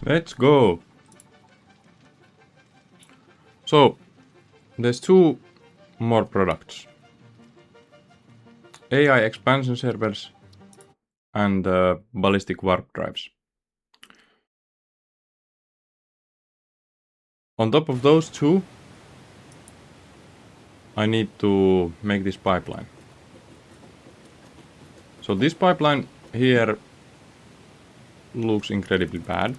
Let's go. So, there's two more products. AI expansion servers and ballistic warp drives. On top of those two, I need to make this pipeline. So this pipeline here looks incredibly bad.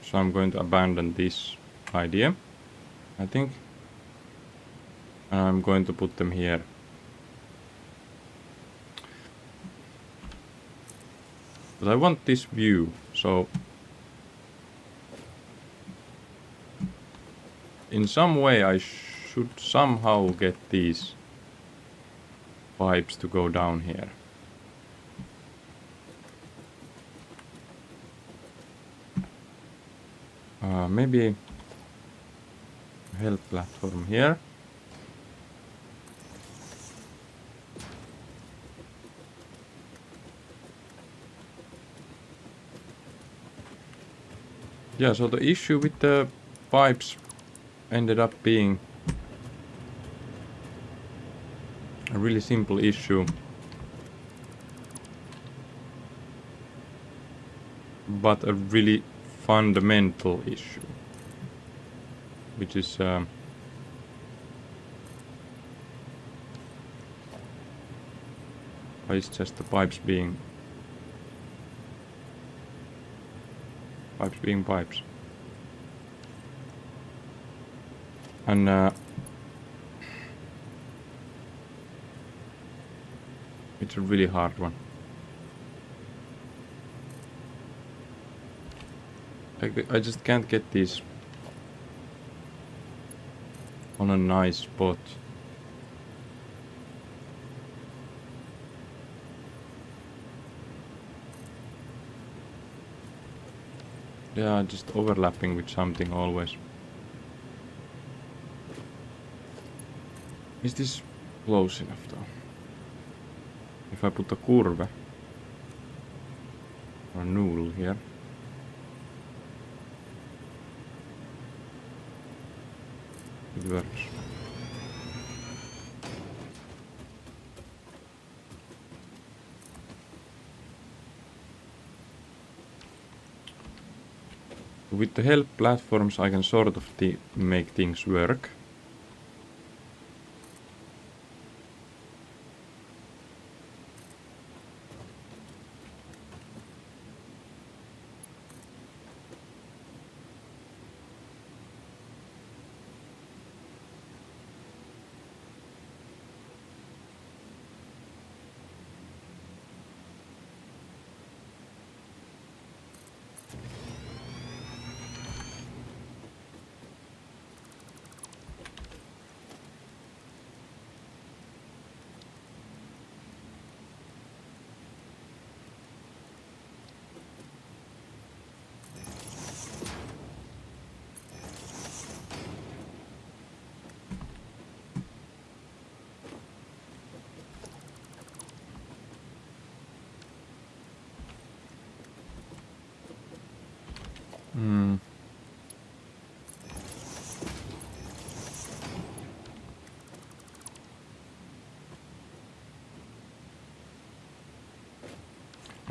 So I'm going to abandon this idea, I think. And I'm going to put them here. But I want this view, so in some way I should somehow get these pipes to go down here. Maybe a help platform here. Yeah, so the issue with the pipes ended up being a really simple issue. But a really fundamental issue. Which is it's just the pipes being pipes. And it's a really hard one. I just can't get these on a nice spot. They are just overlapping with something always. Is this close enough though? If I put a curve or a noodle here. It works. With the help platforms I can sort of make things work.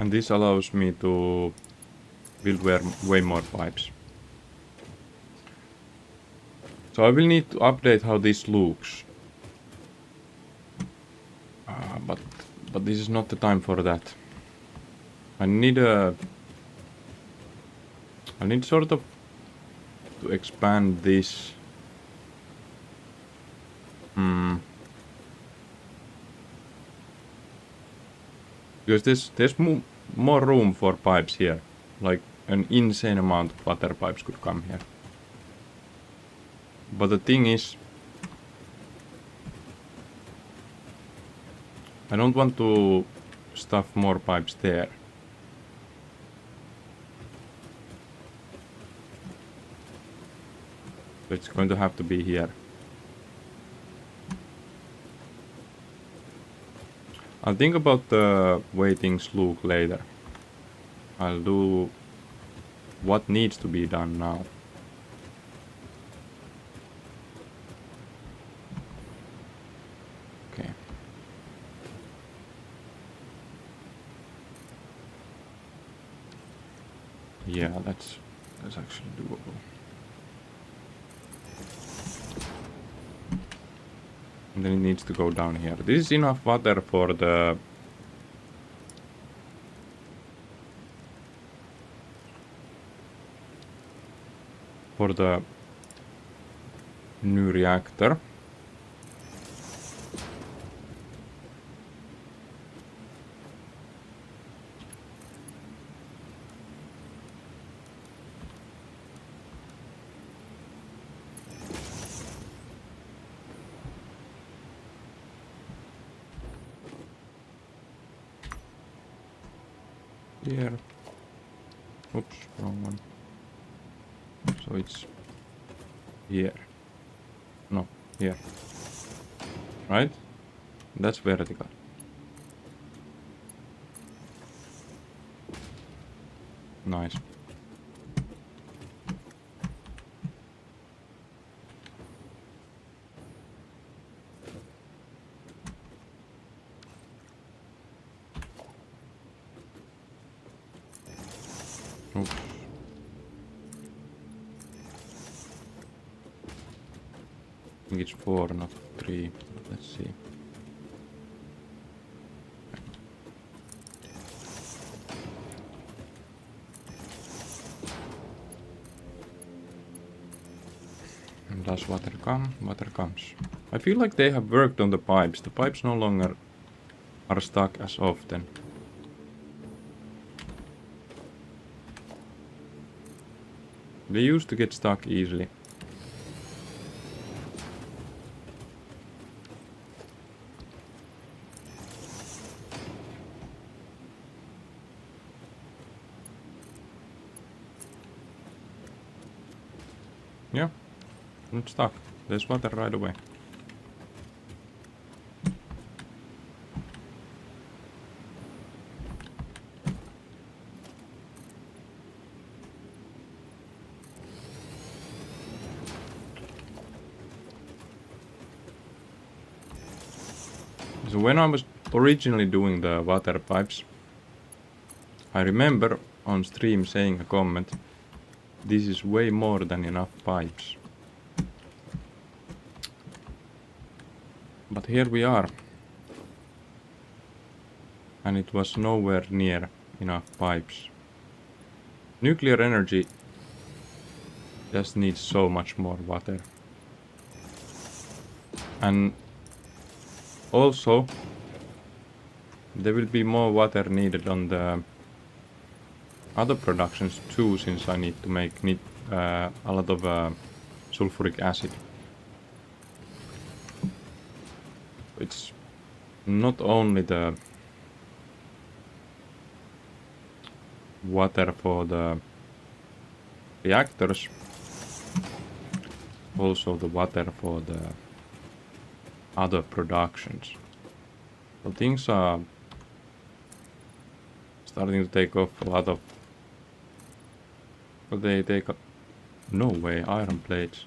And this allows me to build way more pipes. So I will need to update how this looks. But this is not the time for that. I need sort of to expand this. Because there's more room for pipes here. Like an insane amount of water pipes could come here. But the thing is, I don't want to stuff more pipes there. So it's going to have to be here. I'll think about the way things look later. I'll do what needs to be done now. Okay. Yeah, that's actually doable. And then it needs to go down here. This is enough water for the new reactor. Here. Oops, wrong one. So it's here. No, here. Right? That's vertical. Nice. Oops. I think it's 4, not 3. Let's see. And does water come? Water comes. I feel like they have worked on the pipes. The pipes no longer are stuck as often. They used to get stuck easily. Yeah, not stuck. There's water right away. So when I was originally doing the water pipes, I remember on stream saying a comment, this is way more than enough pipes. But here we are. And it was nowhere near enough pipes. Nuclear energy just needs so much more water. And also, there will be more water needed on the other productions too, since I need to make a lot of sulfuric acid. It's not only the water for the reactors, also the water for the other productions. So things are starting to take off a lot of. But they take a. No way, iron plates.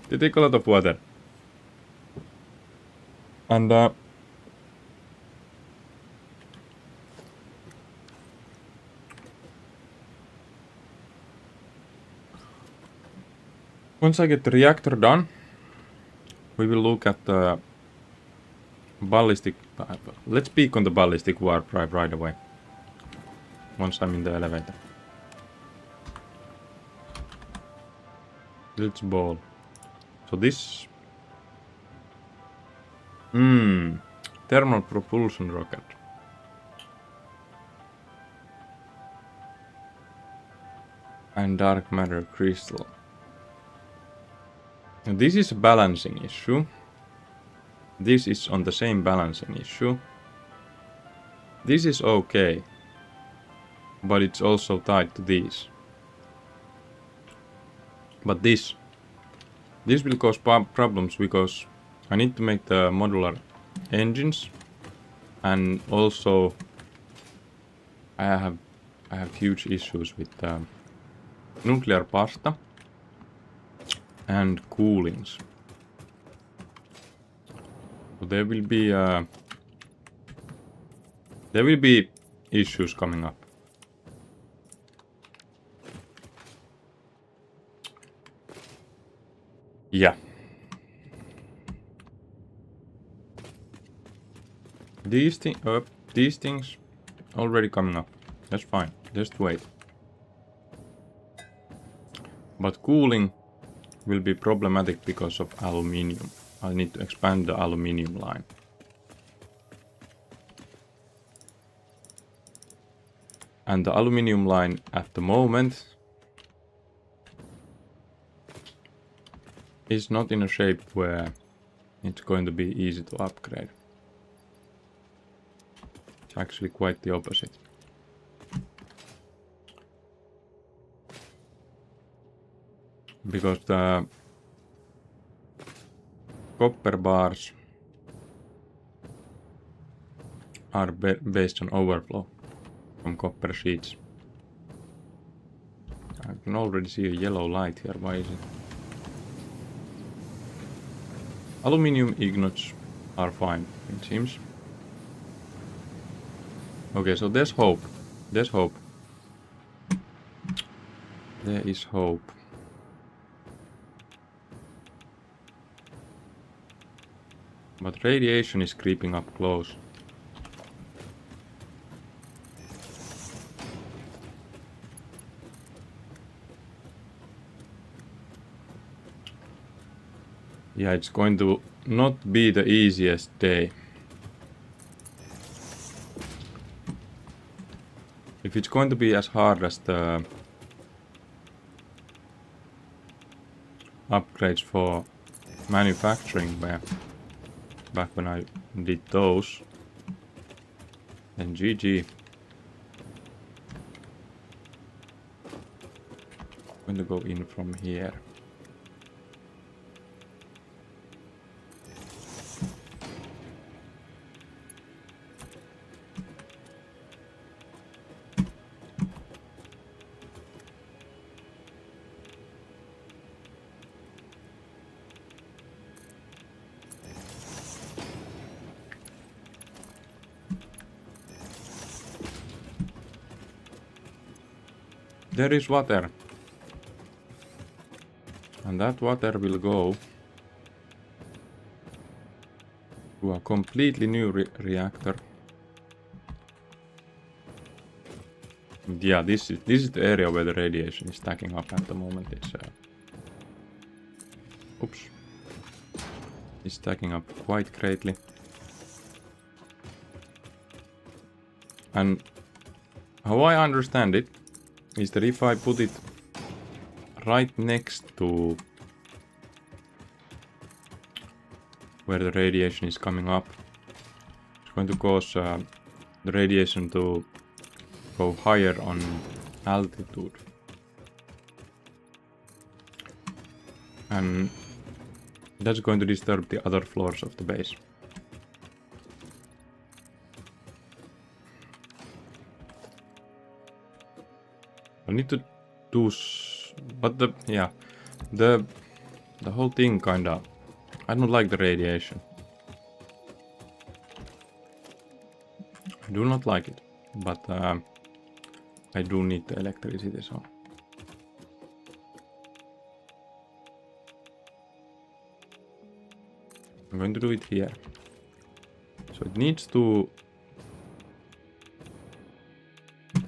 They take a lot of water. And Once I get the reactor done, we will look at the ballistic... let's peek on the ballistic warp drive right away. Once I'm in the elevator. Let's ball. So this... thermal propulsion rocket. And dark matter crystal. Now this is a balancing issue. This is on the same balancing issue. This is okay. But it's also tied to these. But this will cause problems because I need to make the modular engines, and also I have huge issues with nuclear pasta and coolings. So there will be issues coming up. Yeah. These things already coming up. That's fine. Just wait. But cooling will be problematic because of aluminium. I need to expand the aluminium line. And the aluminium line at the moment is not in a shape where it's going to be easy to upgrade. It's actually quite the opposite. Because the copper bars are based on overflow from copper sheets. I can already see a yellow light here. Why is it? Aluminium ingots are fine, it seems. Okay, so there's hope. There's hope. There is hope. But radiation is creeping up close. Yeah, it's going to not be the easiest day. If it's going to be as hard as the upgrades for manufacturing were back when I did those, then GG. I'm going to go in from here. There is water. And that water will go to a completely new reactor. Yeah, this is the area where the radiation is stacking up at the moment. It's it's stacking up quite greatly. And how I understand it is that if I put it right next to where the radiation is coming up, it's going to cause the radiation to go higher on altitude. And that's going to disturb the other floors of the base. I need to do but the whole thing kinda, I don't like the radiation. I do not like it, but I do need the electricity, so I'm going to do it here. So it needs to... I'm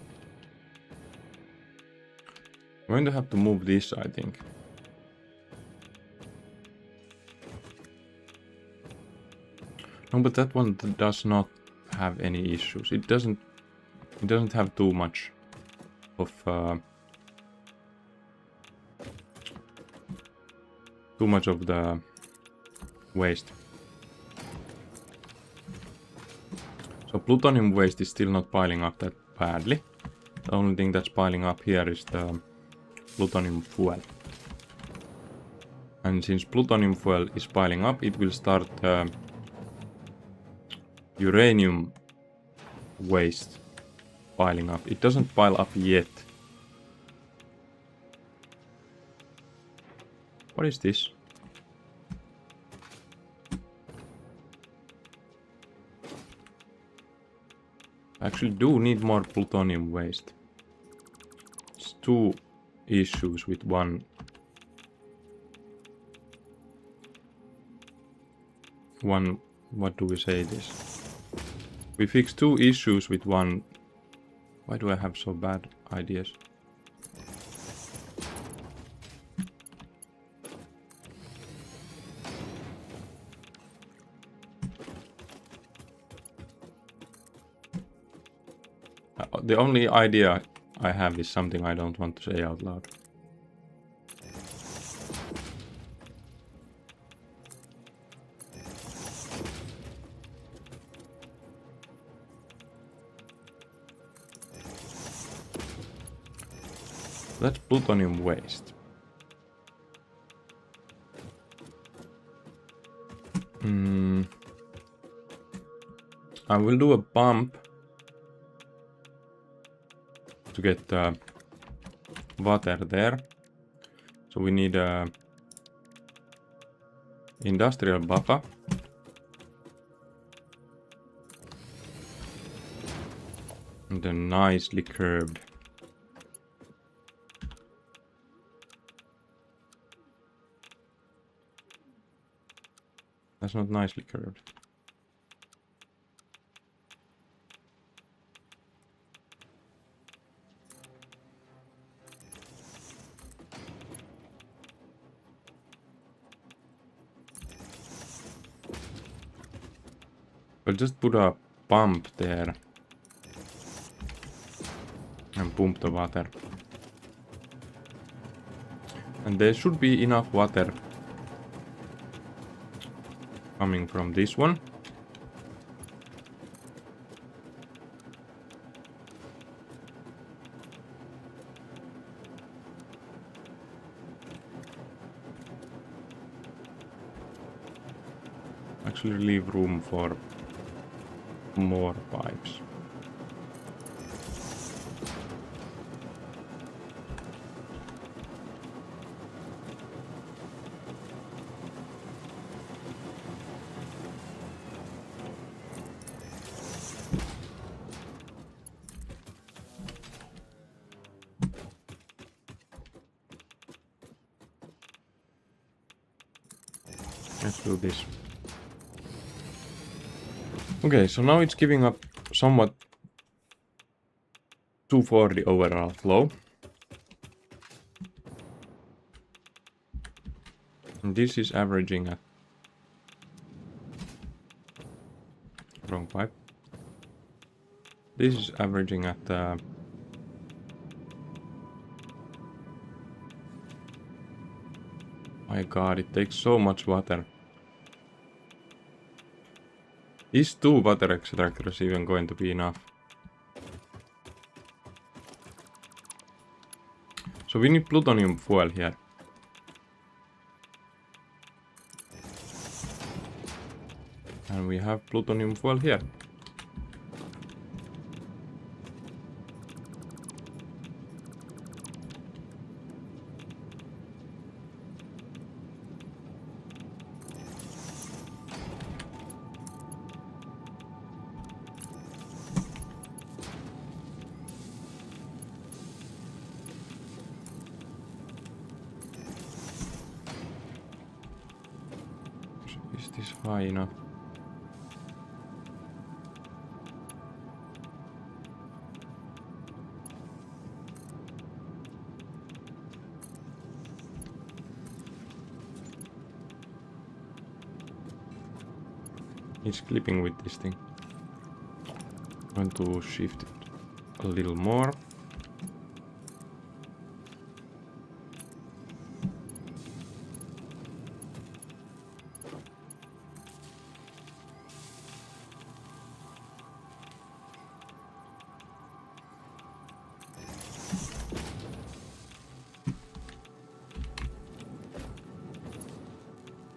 going to have to move this, I think. No, but that one does not have any issues. It doesn't have too much of the waste. So plutonium waste is still not piling up that badly. The only thing that's piling up here is the plutonium fuel. And since plutonium fuel is piling up, it will start uranium waste piling up. It doesn't pile up yet. What is this? I actually do need more plutonium waste. It's 2 issues with one. What do we say this? We fixed 2 issues with one. Why do I have so bad ideas? The only idea I have is something I don't want to say out loud. That's plutonium waste. I will do a pump to get water there. So we need a industrial buffer. And then nicely curved. That's not nicely curved. I'll just put a pump there and pump the water. And there should be enough water coming from this one. Actually leave room for more pipes. Let's do this. Okay, so now it's giving up somewhat 240 overall flow. And this is averaging at... Wrong pipe. This is averaging at... My god, it takes so much water. Is 2 water extractors even going to be enough? So we need plutonium fuel here. And we have plutonium fuel here. Is this high enough? It's clipping with this thing. I'm going to shift it a little more.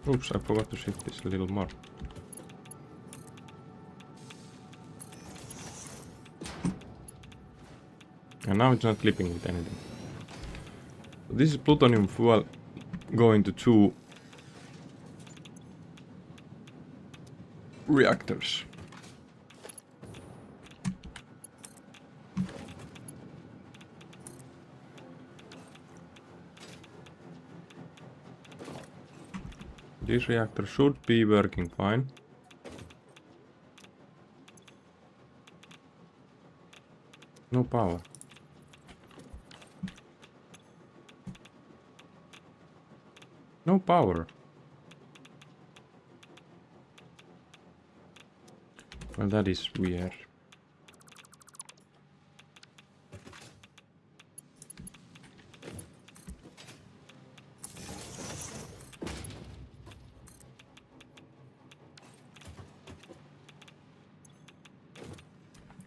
Oops, I forgot to shift this a little more. And now it's not clipping with anything. This is plutonium fuel going to 2 reactors. This reactor should be working fine. No power. No power. Well, that is weird.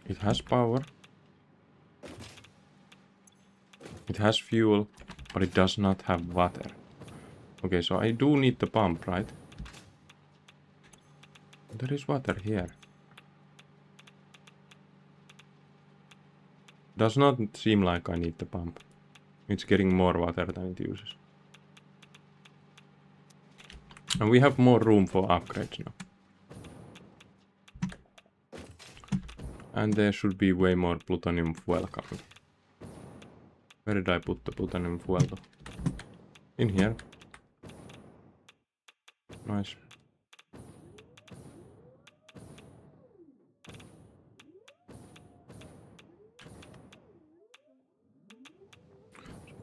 It has power. It has fuel, but it does not have water. Okay, so I do need the pump, right? There is water here. Does not seem like I need the pump. It's getting more water than it uses. And we have more room for upgrades now. And there should be way more plutonium fuel coming. Where did I put the plutonium fuel though? In here. Nice.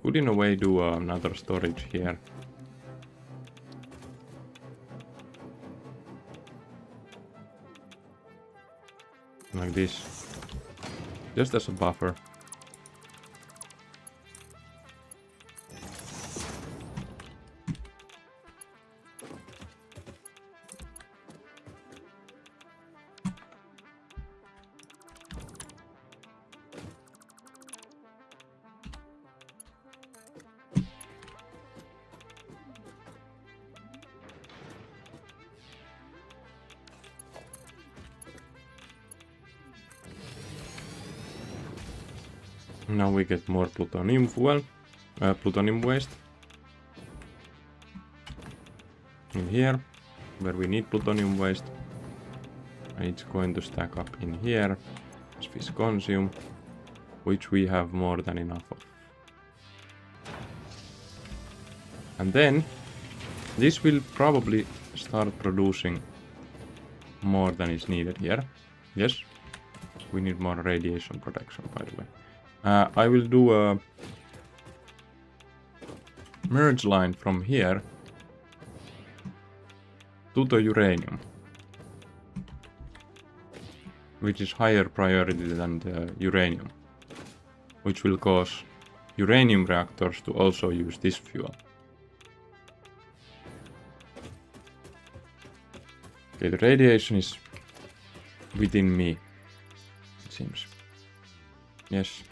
Could in a way do another storage here. Like this. Just as a buffer. Now we get more plutonium fuel, plutonium waste. In here, where we need plutonium waste. And it's going to stack up in here as viscosium, which we have more than enough of. And then, this will probably start producing more than is needed here. Yes, we need more radiation protection, by the way. I will do a merge line from here to the uranium, which is higher priority than the uranium, which will cause uranium reactors to also use this fuel. Okay, the radiation is within me, it seems. Yes.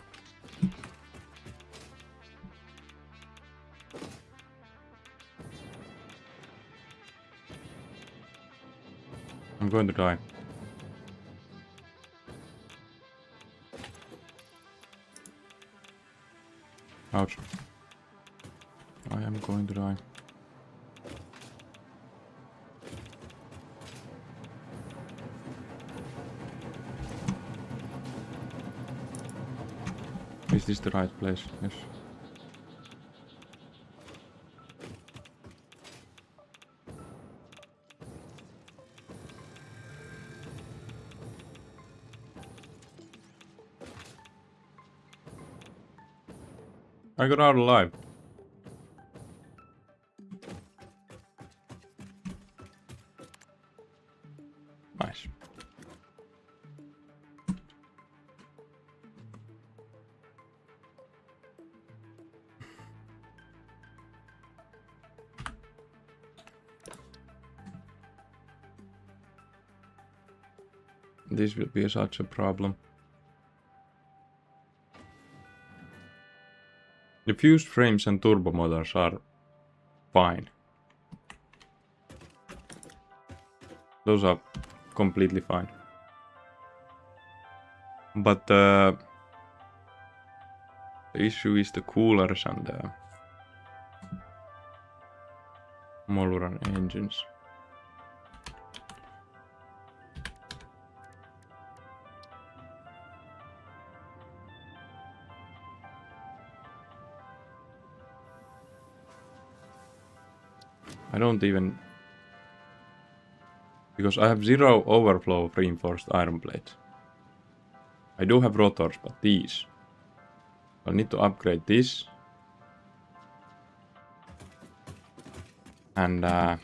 I'm going to die. Ouch. I am going to die. Is this the right place? Yes. I got out alive. Nice. This will be such a problem. The fused frames and turbo motors are fine. Those are completely fine. But the issue is the coolers and the Moluran engines. I don't even... Because I have 0 overflow of reinforced iron plates. I do have rotors, but these. I need to upgrade this. And that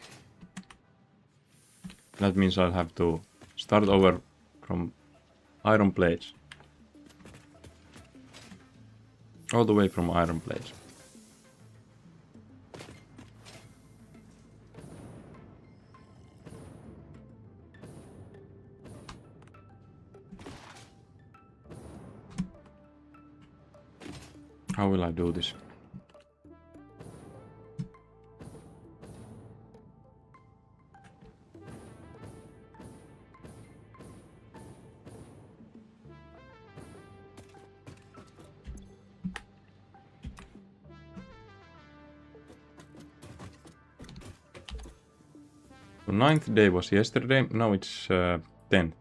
means I'll have to start over from iron plates. All the way from iron plates. How will I do this? The 9th day was yesterday, now it's 10th.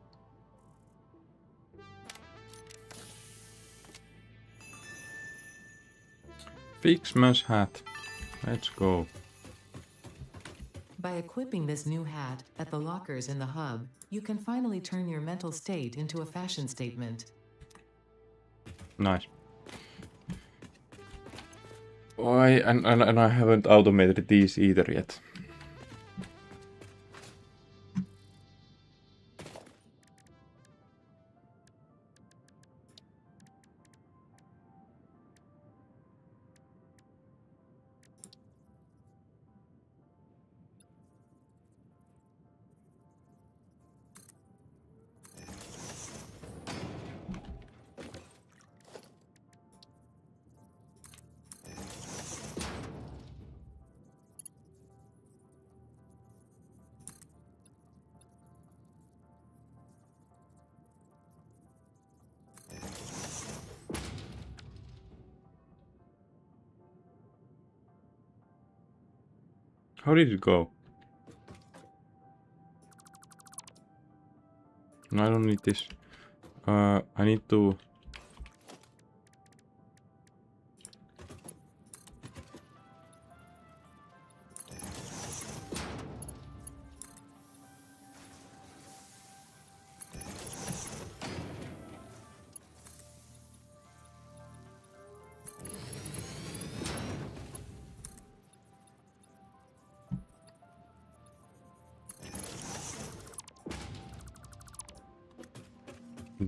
Fixmas hat. Let's go. By equipping this new hat at the lockers in the hub, you can finally turn your mental state into a fashion statement. Nice. Oh, and I haven't automated these either yet. How did it go? No, I don't need this. I need to...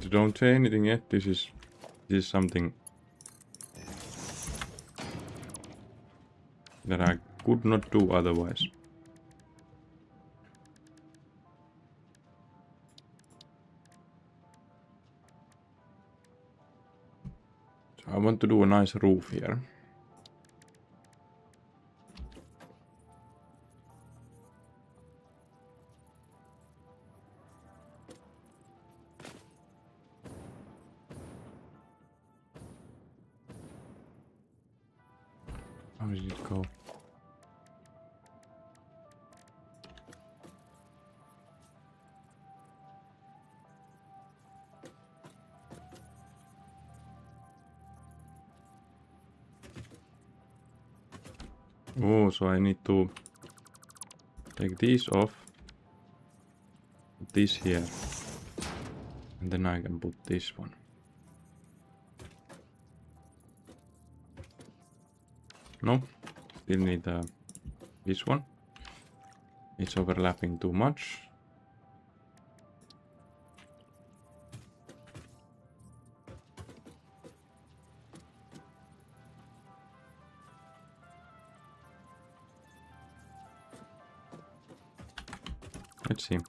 Don't say anything yet. This is something that I could not do otherwise. So I want to do a nice roof here. How did it go? Oh, so I need to take these off, put this here, and then I can put this one. No, still need this one. It's overlapping too much. Let's see.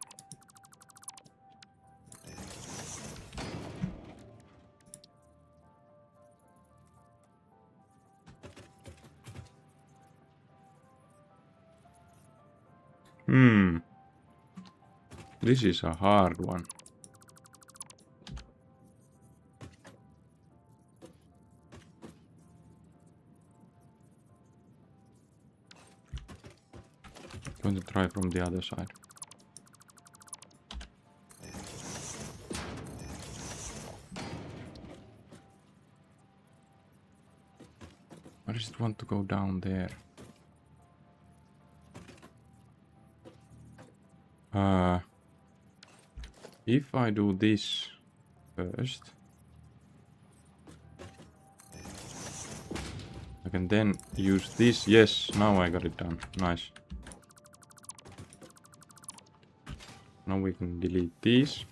This is a hard one. Going to try from the other side. Why does it want to go down there? If I do this first, I can then use this. Yes, now I got it done. Nice. Now we can delete these.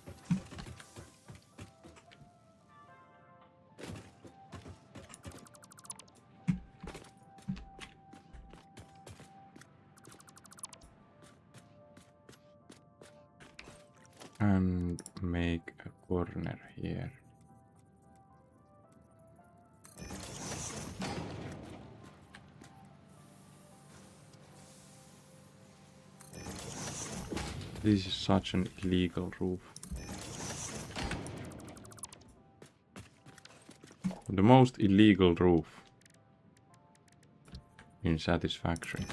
And make a corner here. This is such an illegal roof. The most illegal roof in Satisfactory.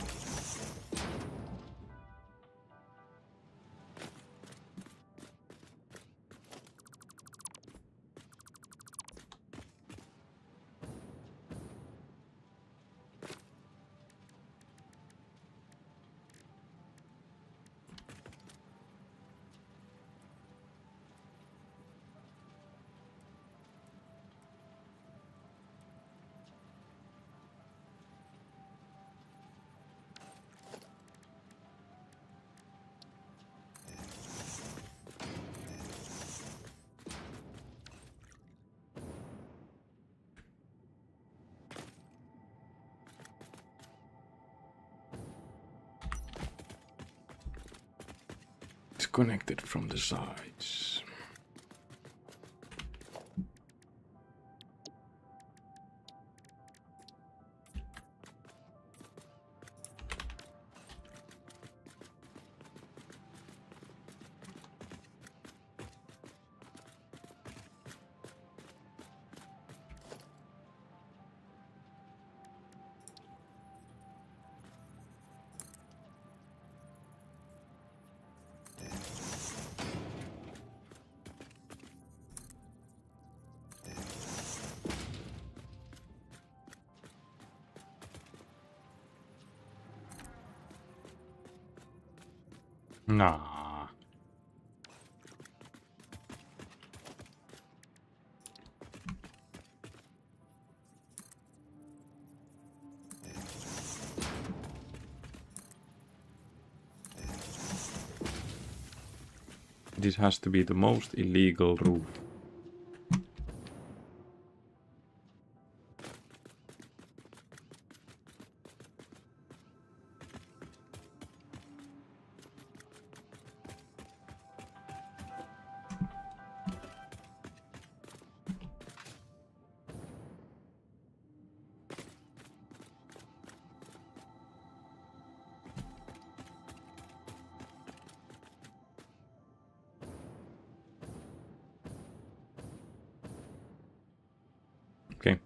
Connected from the sides. Nah. This has to be the most illegal roof. Okay.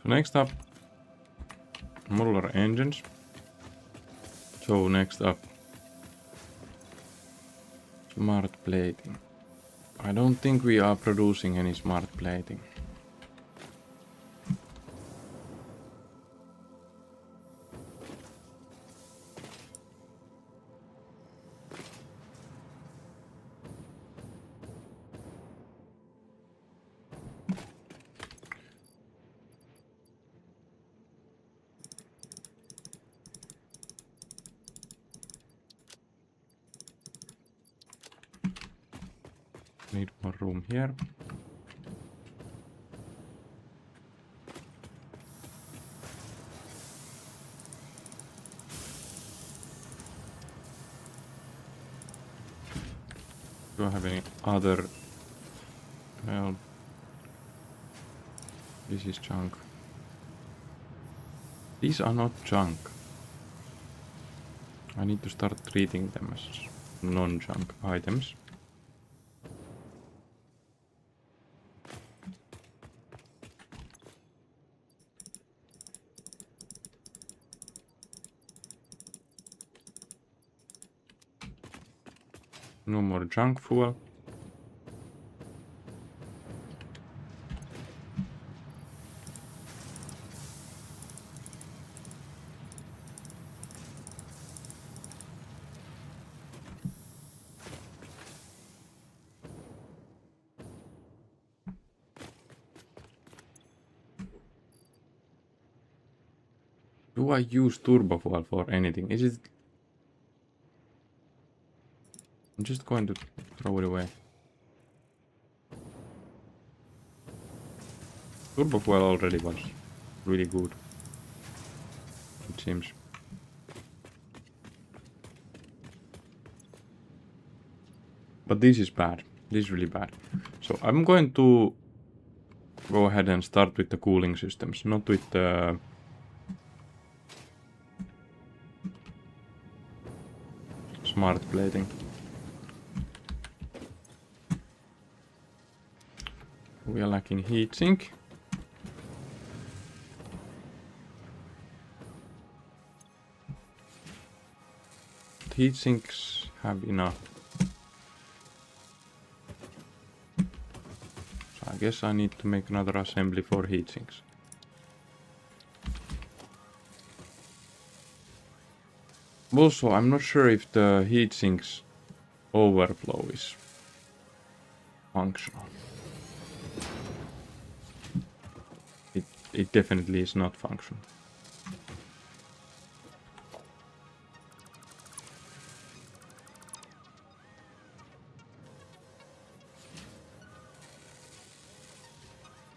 So next up, modular engines. So next up, smart plating. I don't think we are producing any smart plating. Need more room here. Do I have any other? Well, this is junk. These are not junk. I need to start treating them as non-junk items. No more junk fuel. Do I use turbo fuel for anything? Is it? I'm just going to throw it away. Turbo fuel already was really good, it seems. But this is bad. This is really bad. So I'm going to go ahead and start with the cooling systems, not with the smart plating. We are lacking heatsink. Heatsinks have enough. So I guess I need to make another assembly for heatsinks. Also, I'm not sure if the heatsinks overflow is functional. It definitely is not functional.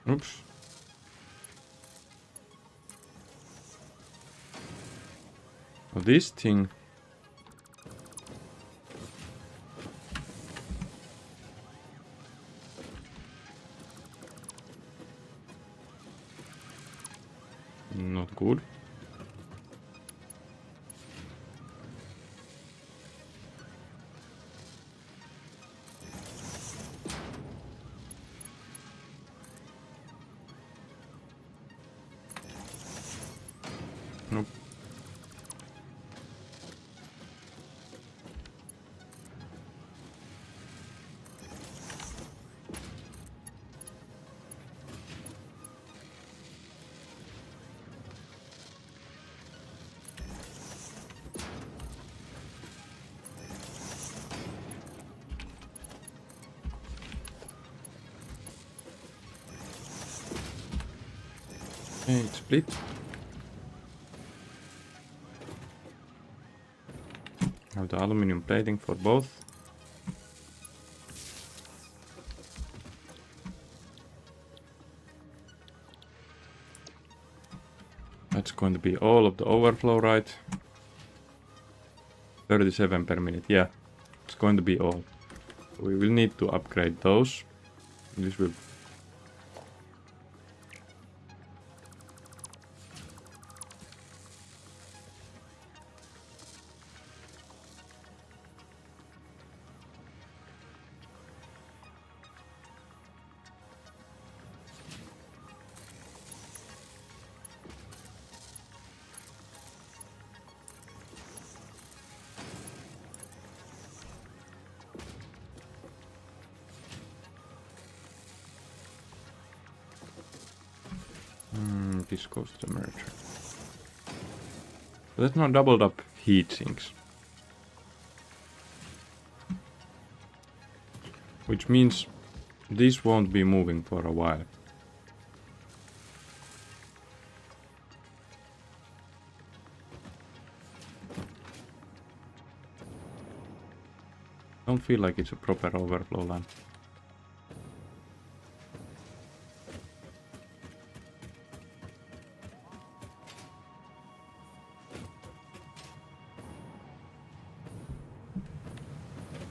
Oops. So this thing not good. Nope. Okay, it's split. Have the aluminum plating for both. That's going to be all of the overflow, right? 37 per minute, yeah. It's going to be all. We will need to upgrade those. This will... this goes to the merger. But that's not doubled up heat sinks. Which means this won't be moving for a while. Don't feel like it's a proper overflow line.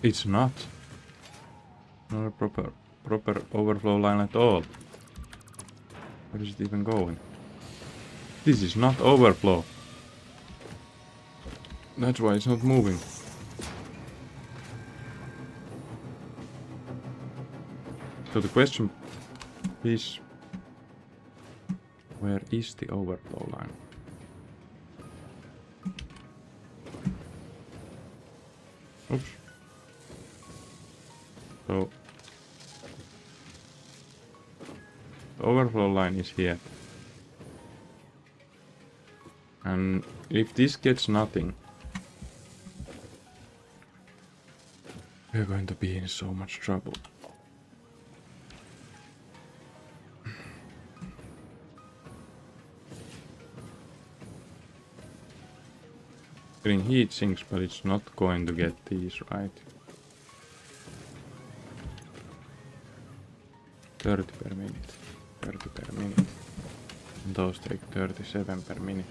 It's not. Not a proper overflow line at all. Where is it even going? This is not overflow. That's why it's not moving. So the question is, where is the overflow line? Oops. So the overflow line is here. And if this gets nothing, we're going to be in so much trouble. Getting heat sinks, but it's not going to get these right. 30 per minute, 30 per minute. And those take 37 per minute.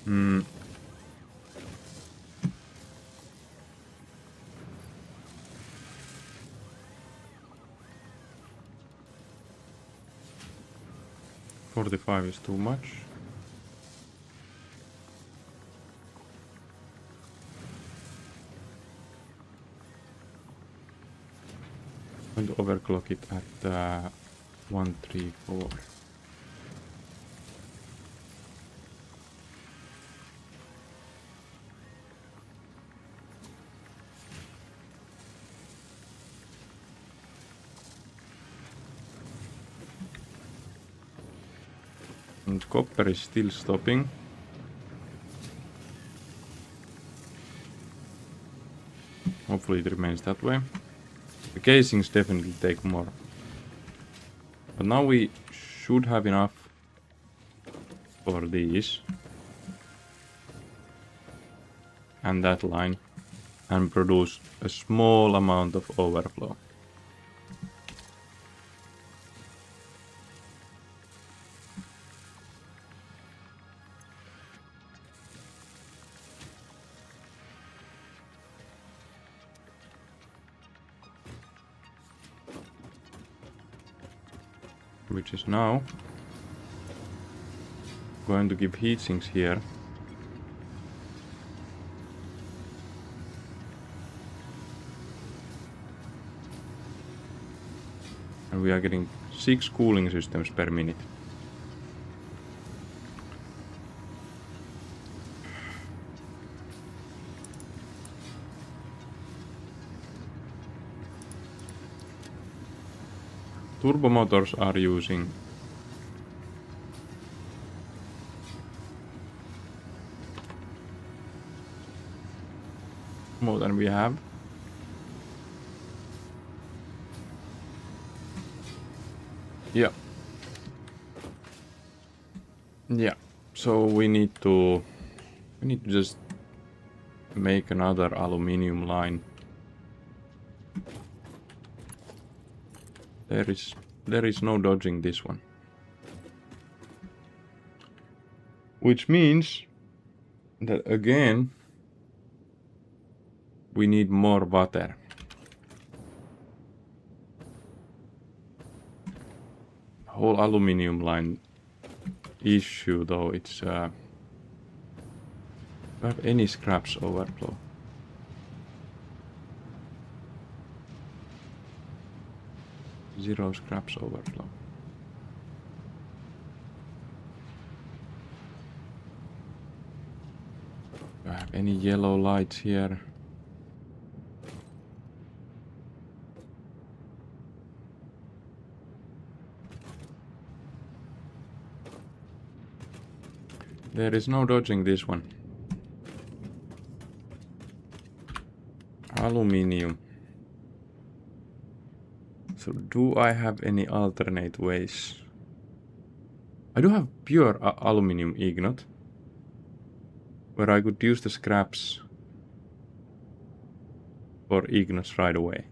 Hmm. $45 is too much. I'm going to overclock it at 134. And copper is still stopping. Hopefully it remains that way. The casings definitely take more. But now we should have enough for these. And that line. And produce a small amount of overflow. Which is now going to give heat sinks here. And we are getting 6 cooling systems per minute. Turbo motors are using more than we have. Yeah. Yeah. So we need to just make another aluminium line. There is no dodging this one. Which means that again we need more water. Whole aluminium line issue though, it's do I have any scraps overflow? Zero scraps overflow. Do I have any yellow lights here? There is no dodging this one. Aluminium. So do I have any alternate ways? I do have pure aluminium ignot, where I could use the scraps for ignots right away.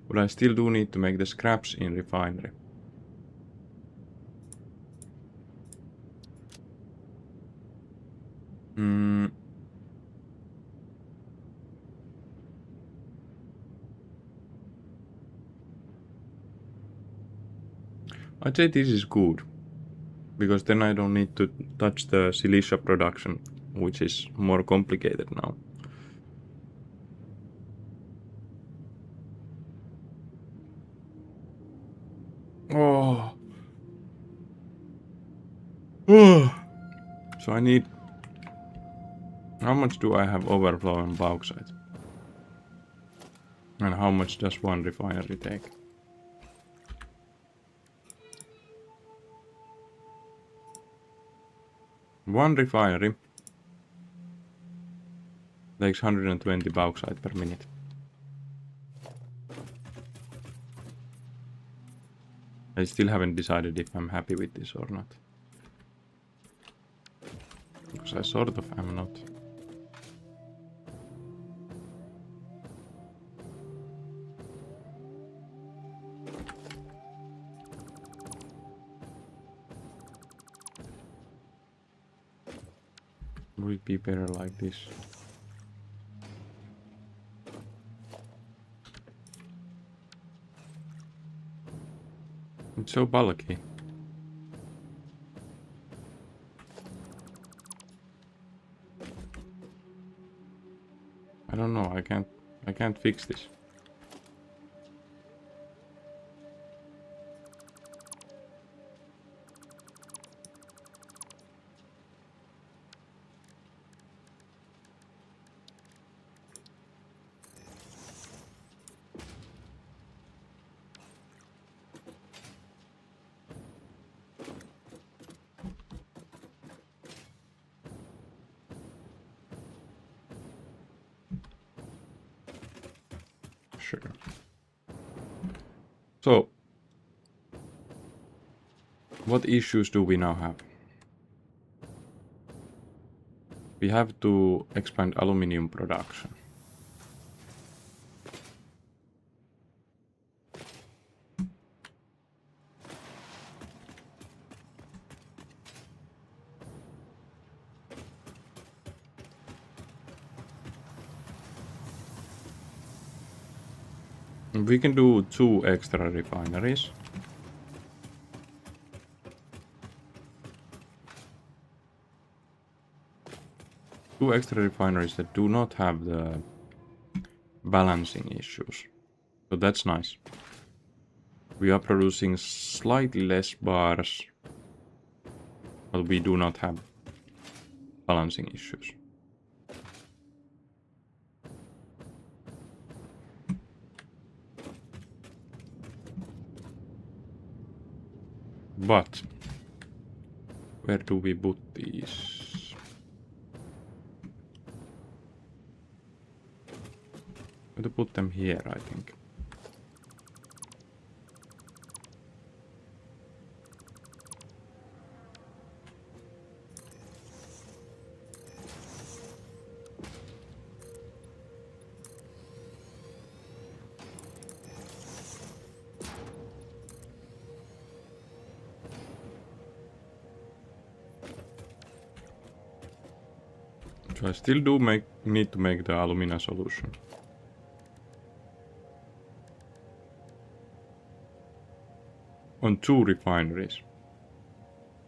But I still do need to make the scraps in refinery. I'd say this is good, because then I don't need to touch the silica production, which is more complicated now. Oh. So I need... How much do I have overflow on bauxite? And how much does one refinery take? One refinery takes 120 bauxite per minute. I still haven't decided if I'm happy with this or not. Because I sort of am not. Would it be better like this? It's so bulky. I don't know, I can't fix this. Sure. So, what issues do we now have? We have to expand aluminium production. We can do 2 extra refineries. Two extra refineries that do not have the balancing issues. So that's nice. We are producing slightly less bars, but we do not have balancing issues. But where do we put these? I'm going to put them here, I think. So I still do need to make the alumina solution. On 2 refineries,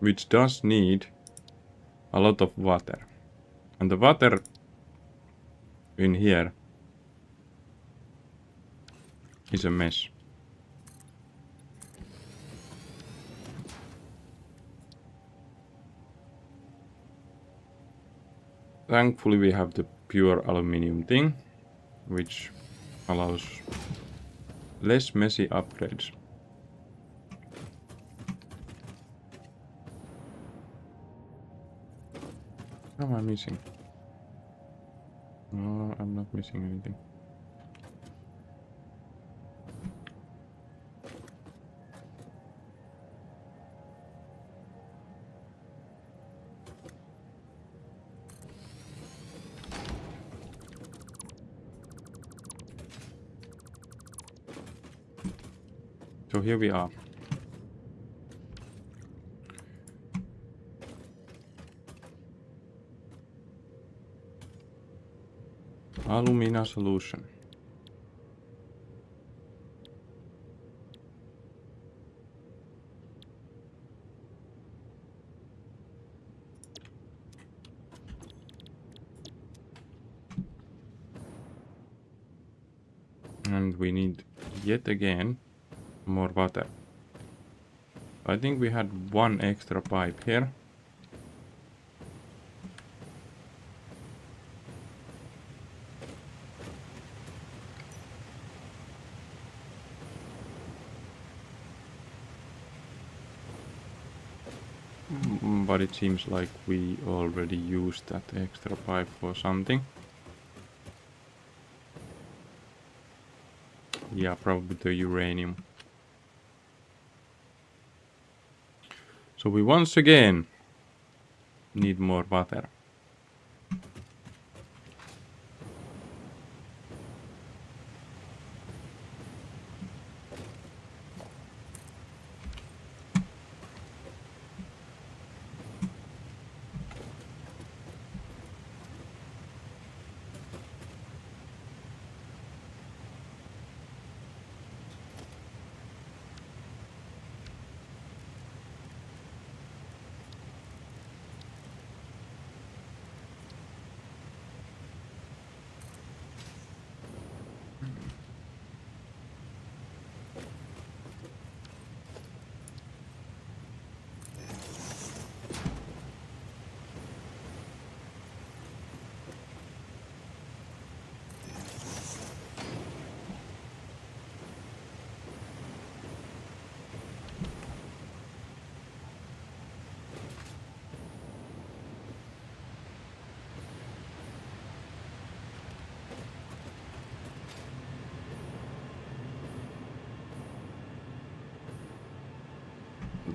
which does need a lot of water. And the water in here is a mess. Thankfully we have the pure aluminium thing, which allows less messy upgrades. What am I missing? No, I'm not missing anything. So here we are. Alumina solution. And we need yet again more water. I think we had one extra pipe here. But it seems like we already used that extra pipe for something. Yeah, probably the uranium. So we once again need more water.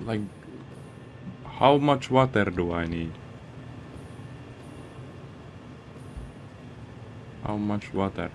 Like, how much water do I need? How much water?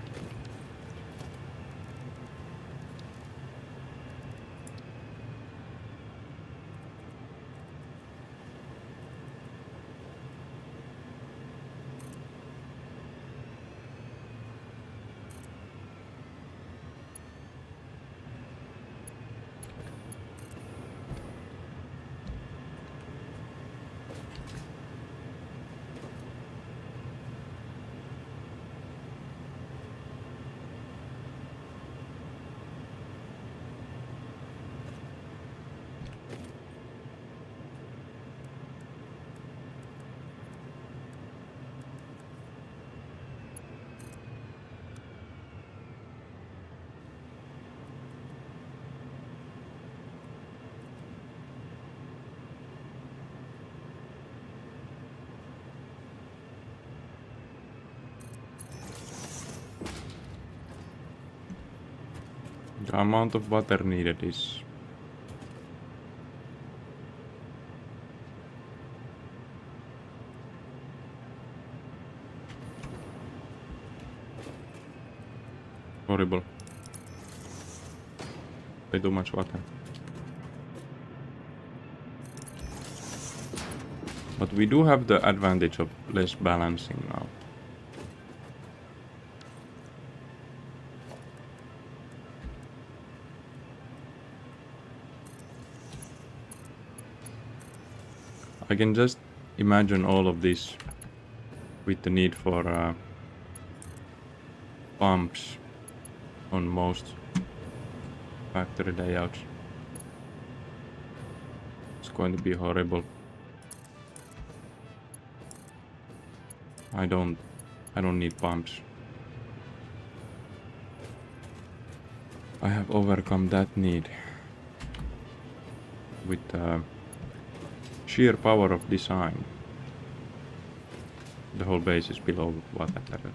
The amount of water needed is horrible. Way too much water. But we do have the advantage of less balancing now. I can just imagine all of this with the need for pumps on most factory layouts. It's going to be horrible. I don't need pumps. I have overcome that need with sheer power of design. The whole base is below water level.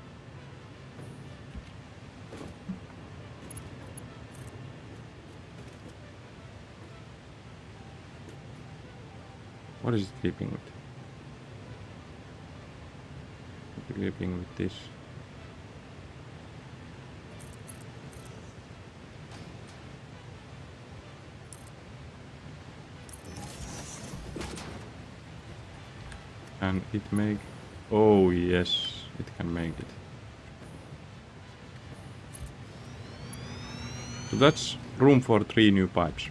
What is it clipping with? Clipping with this. Can it make... Oh yes, it can make it. So that's room for 3 new pipes.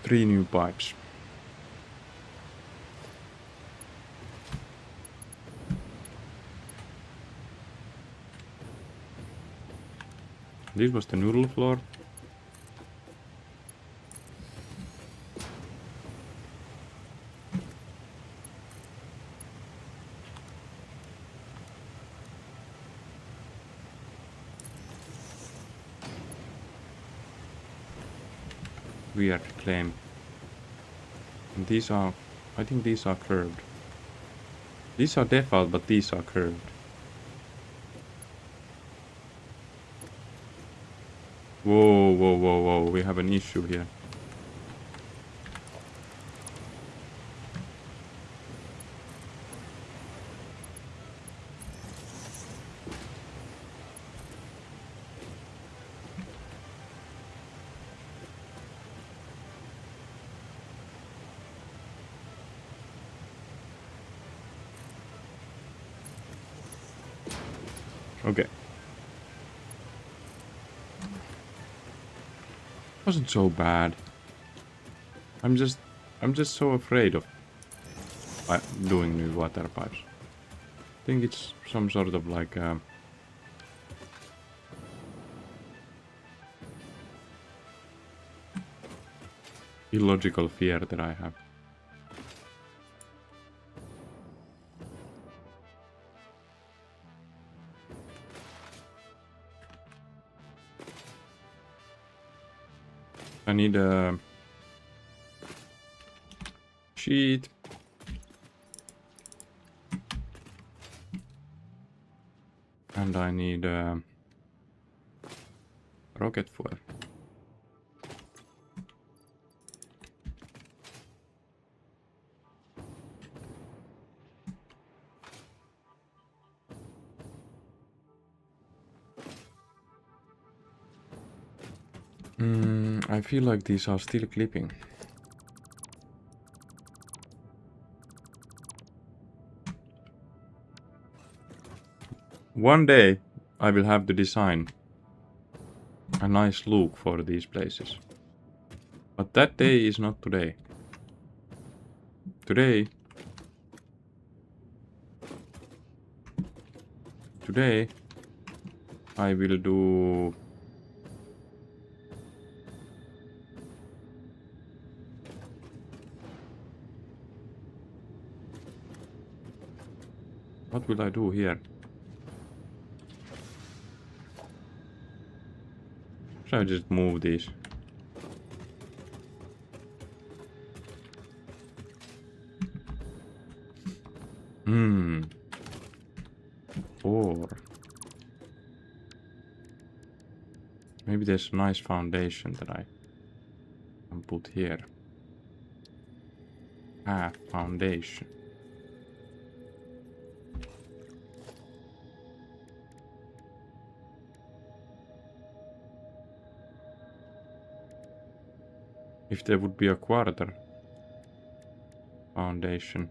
Three new pipes. This was the noodle floor. Weird claim. And these are... I think these are curved. These are default, but these are curved. Whoa, whoa, whoa, whoa, we have an issue here. Okay. Wasn't so bad. I'm just so afraid of doing new water pipes. I think it's some sort of like illogical fear that I have. I need a sheet. And I need rocket fuel. I feel like these are still clipping. One day I will have to design a nice look for these places. But that day is not today. Today I will do what will I do here? Should I just move these? Or maybe there's a nice foundation that I can put here. Foundation. If there would be a quarter foundation.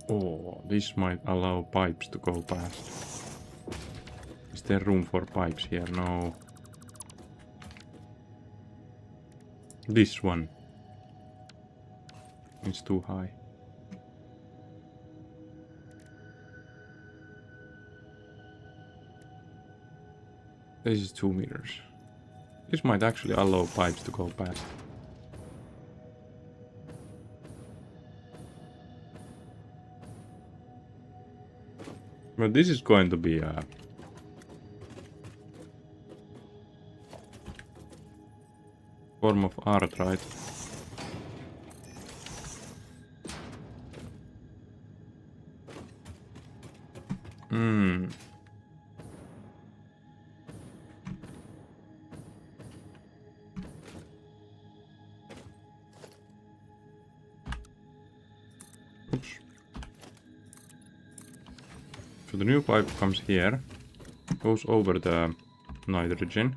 Oh, this might allow pipes to go past. Is there room for pipes here? No. This one is too high. This is 2 meters. This might actually allow pipes to go past. But this is going to be a form of art, right? Oops. So the new pipe comes here. goes over the nitrogen,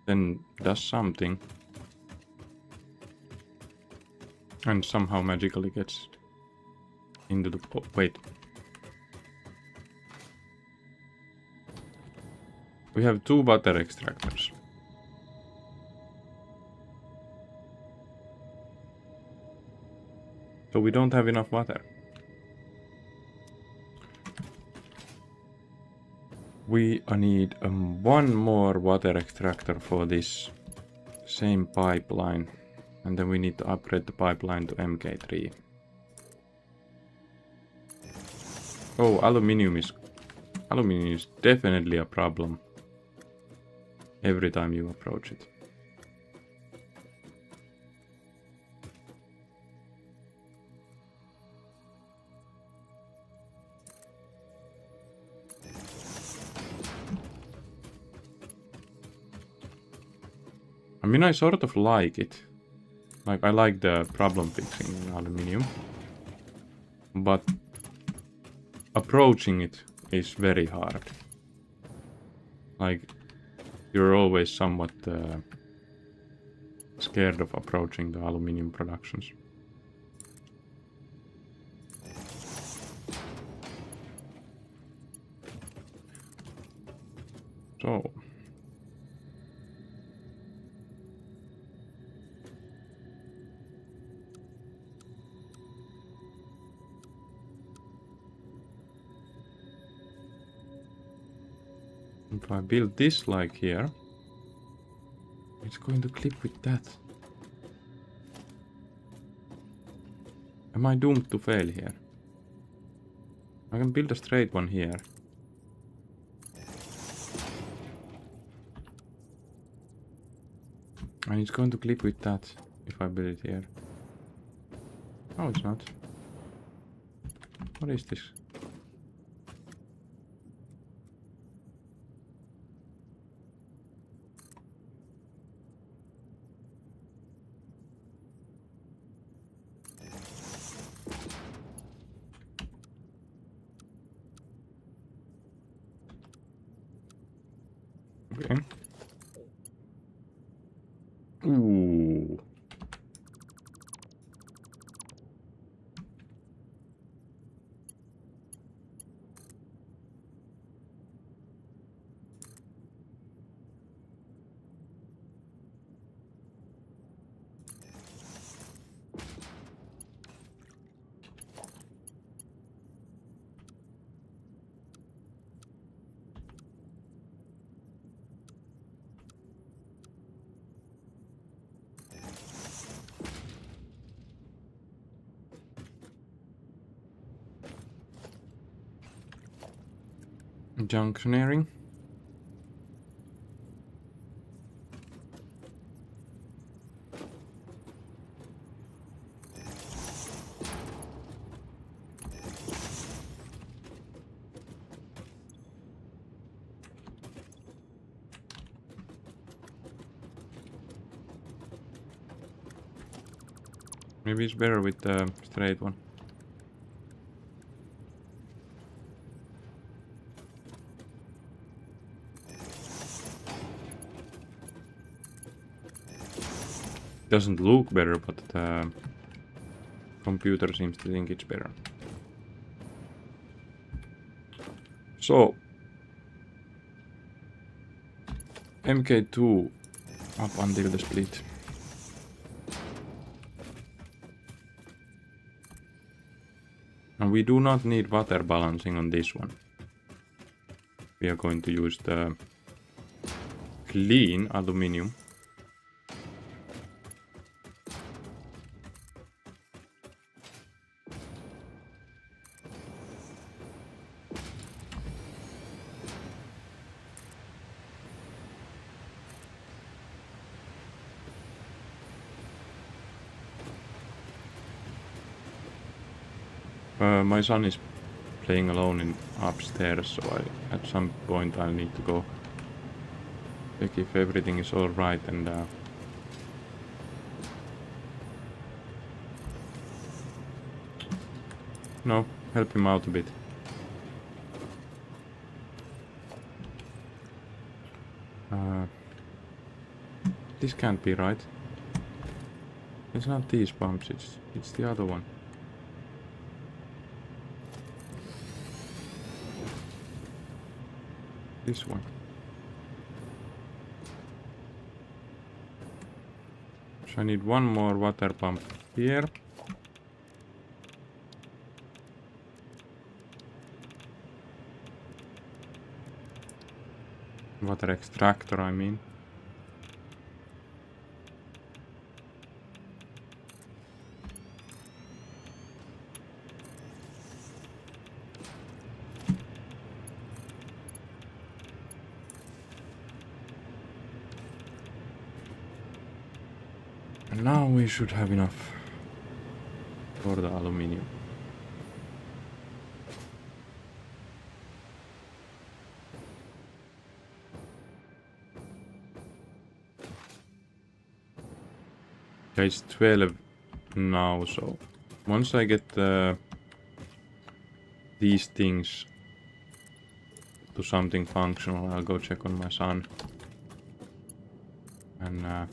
then does something, and somehow magically gets into the... Oh, wait. We have 2 water extractors. So we don't have enough water. We need 1 more water extractor for this same pipeline. And then we need to upgrade the pipeline to MK3. Oh, aluminium is definitely a problem every time you approach it. I mean, I sort of like it. Like, I like the problem fixing in aluminium. But approaching it is very hard. Like, you're always somewhat scared of approaching the aluminium productions. So... if I build this like here, it's going to clip with that. Am I doomed to fail here? I can build a straight one here. And it's going to clip with that if I build it here. No, it's not. What is this? Okay. Ooh. Junctioneering. Maybe it's better with the straight one. Doesn't look better, but the computer seems to think it's better. So MK2 up until the split. And we do not need water balancing on this one. We are going to use the clean aluminium. My son is playing alone in upstairs, so at some point I'll need to go check if everything is all right and help him out a bit. This can't be right. It's not these pumps, it's the other one. This one. So I need one more water pump here. Water extractor, I mean. And now we should have enough for the aluminium. Okay, it's 12 now, so once I get these things to something functional, I'll go check on my son. And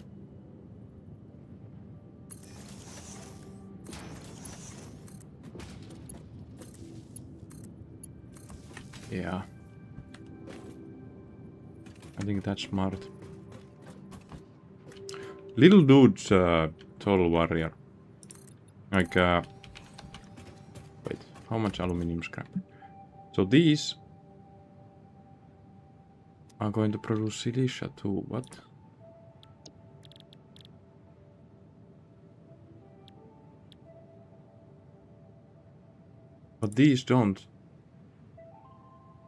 yeah, I think that's smart. Little dude's total warrior. Like, wait, how much aluminium scrap? So these are going to produce silicia too. What? But these don't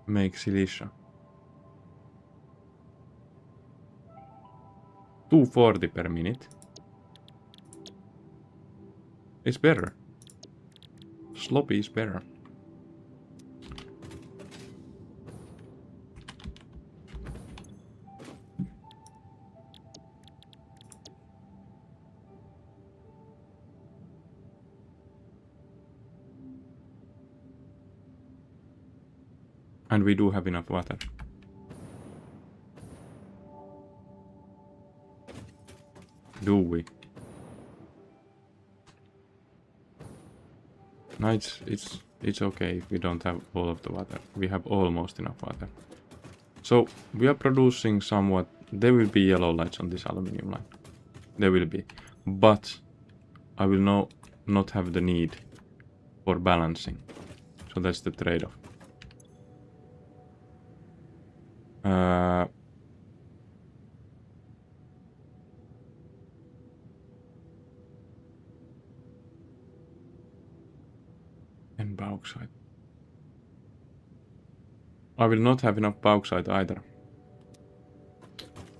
make silicia. 240 per minute. It's better. Sloppy is better. And we do have enough water. Do we? No, it's okay if we don't have all of the water. We have almost enough water. So we are producing somewhat. There will be yellow lights on this aluminium line. There will be. But I will not have the need for balancing. So that's the trade-off. And bauxite. I will not have enough bauxite either.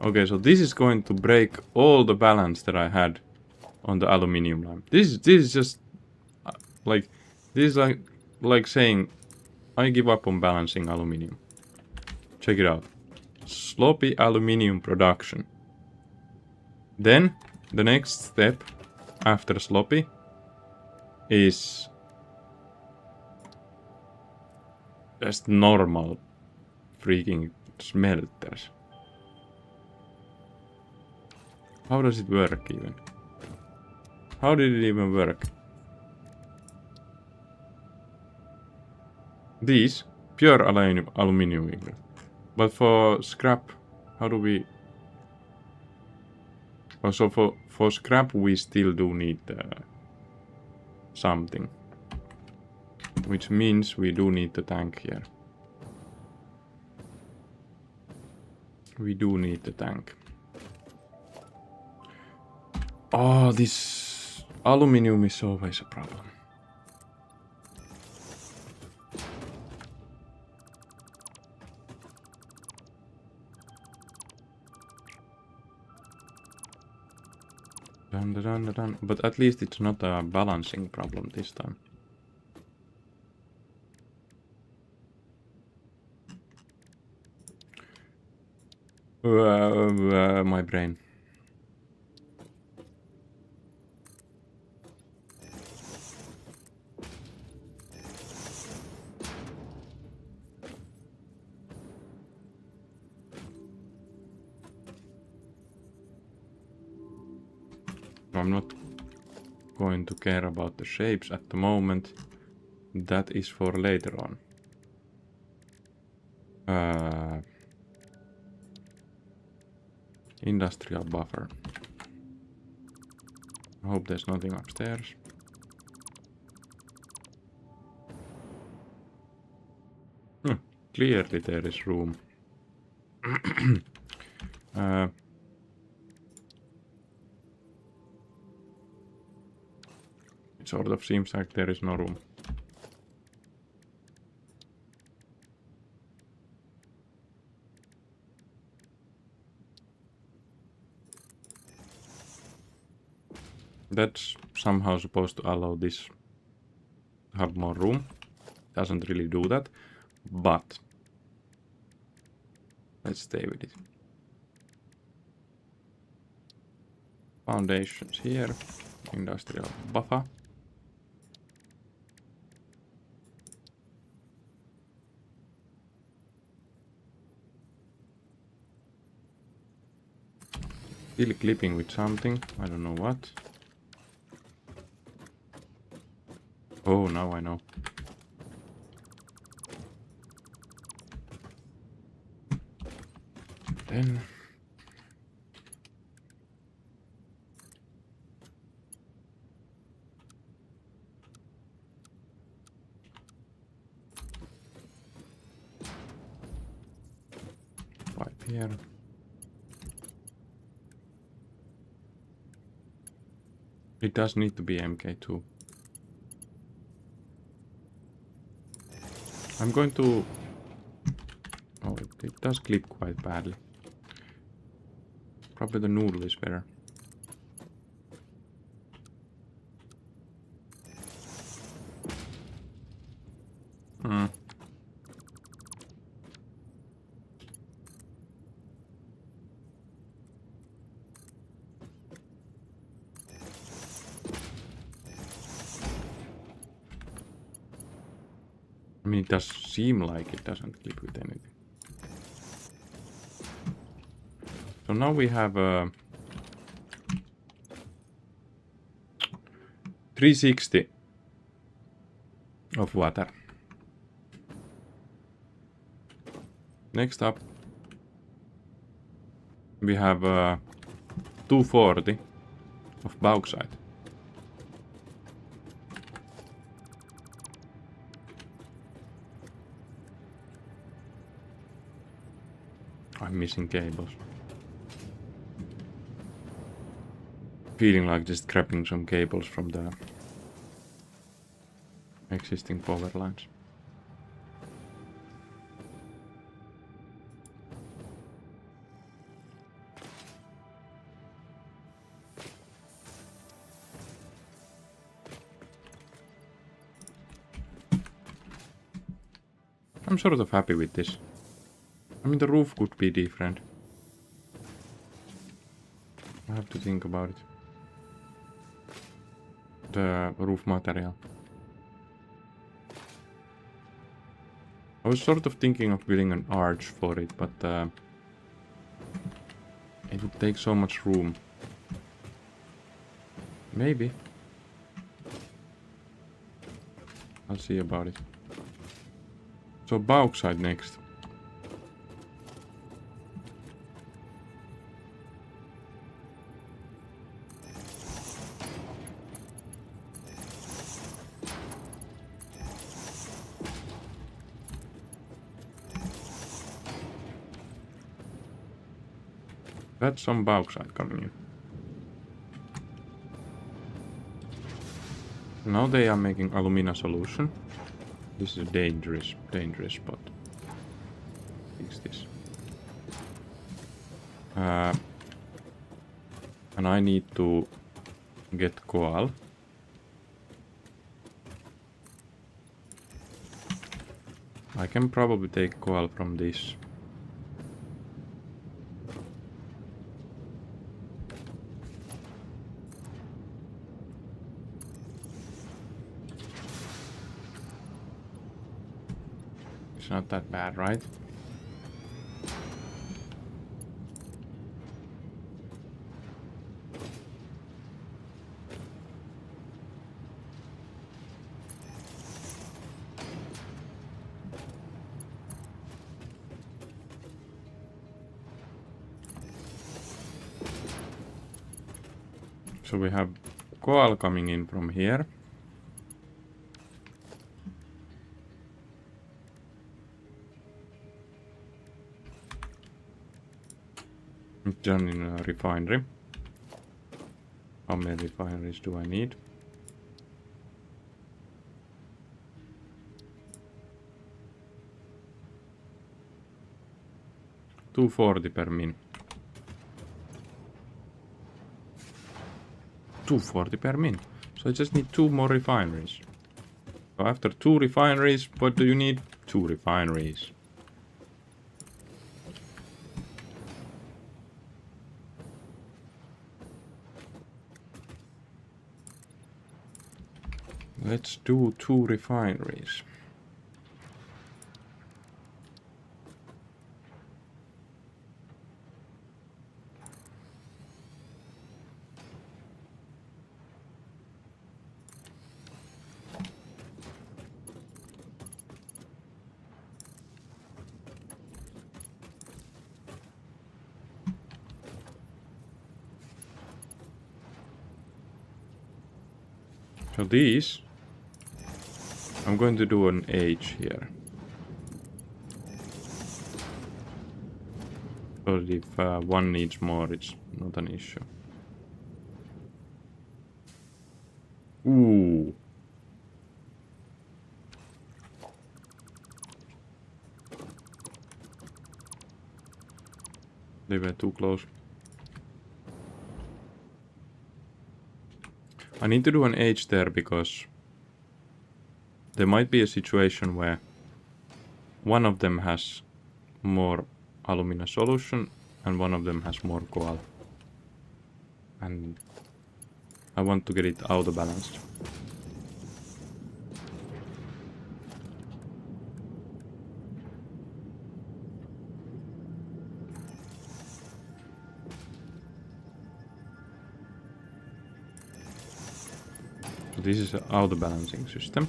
Okay, so this is going to break all the balance that I had on the aluminium line. This is just like this is like saying I give up on balancing aluminium. Check it out. Sloppy aluminium production. Then the next step after sloppy is just normal freaking smelters. How does it work even? How did it even work? These pure aluminium. But for scrap, how do we? Also for scrap we still do need something. Which means we do need the tank here. We do need the tank. Oh, this aluminium is always a problem. Dun, dun, dun, dun. But at least it's not a balancing problem this time. My brain. I'm not going to care about the shapes at the moment. That is for later on. Industrial buffer. I hope there's nothing upstairs. Clearly there is room. It sort of seems like there is no room. That's somehow supposed to allow this to have more room. Doesn't really do that, but let's stay with it. Foundations here, industrial buffer. Still clipping with something, I don't know what. Oh, now I know. Then pipe here. It does need to be MK2. I'm going to... Oh, it does clip quite badly. Probably the noodle is better. I mean, it does seem like it doesn't clip with anything. So now we have 360 of water. Next up, we have 240 of bauxite. I'm missing cables. Feeling like just grabbing some cables from the existing power lines. I'm sort of happy with this. I mean, the roof could be different. I have to think about it. The roof material. I was sort of thinking of building an arch for it, but it would take so much room. Maybe. I'll see about it. So bauxite next. That's some bauxite coming in. Now they are making alumina solution. This is a dangerous spot. Fix this. And I need to get coal. I can probably take coal from this. It's not that bad, right? So we have coal coming in from here. Done in a refinery. How many refineries do I need? 240 per min. 240 per min. So I just need 2 more refineries. So after 2 refineries, what do you need? 2 refineries. Let's do 2 refineries. So these, I'm going to do an age here. So if one needs more, it's not an issue. Ooh. They were too close. I need to do an age there because there might be a situation where one of them has more alumina solution and one of them has more coal. And I want to get it out of balance. So this is an auto balancing system.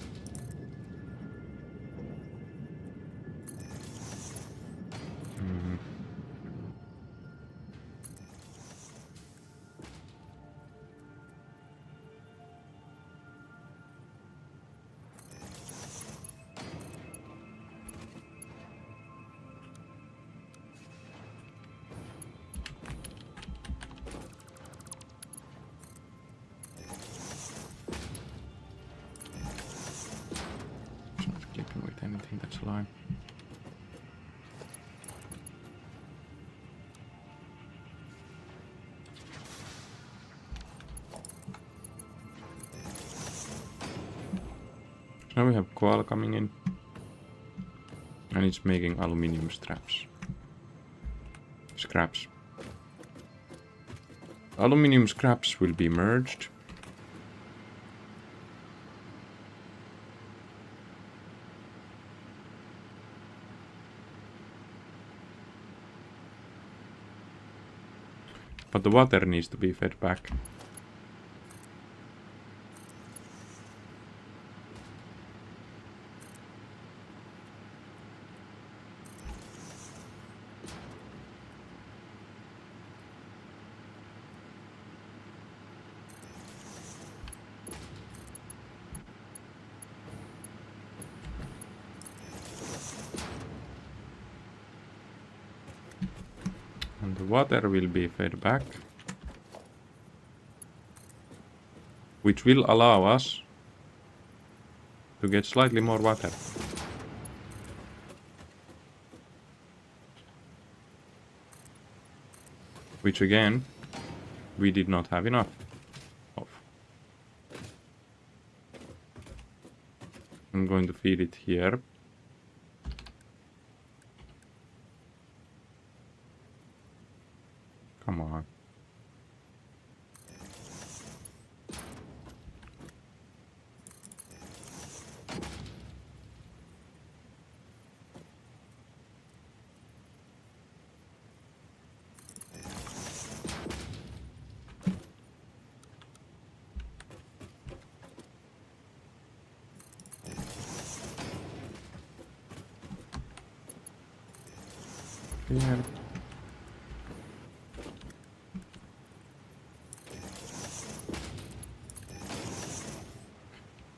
Anything that's alive. Now we have coal coming in and it's making aluminium scraps. Aluminium scraps will be merged. But the water needs to be fed back. And the water will be fed back, which will allow us to get slightly more water. Which again, we did not have enough of. I'm going to feed it here. Come on.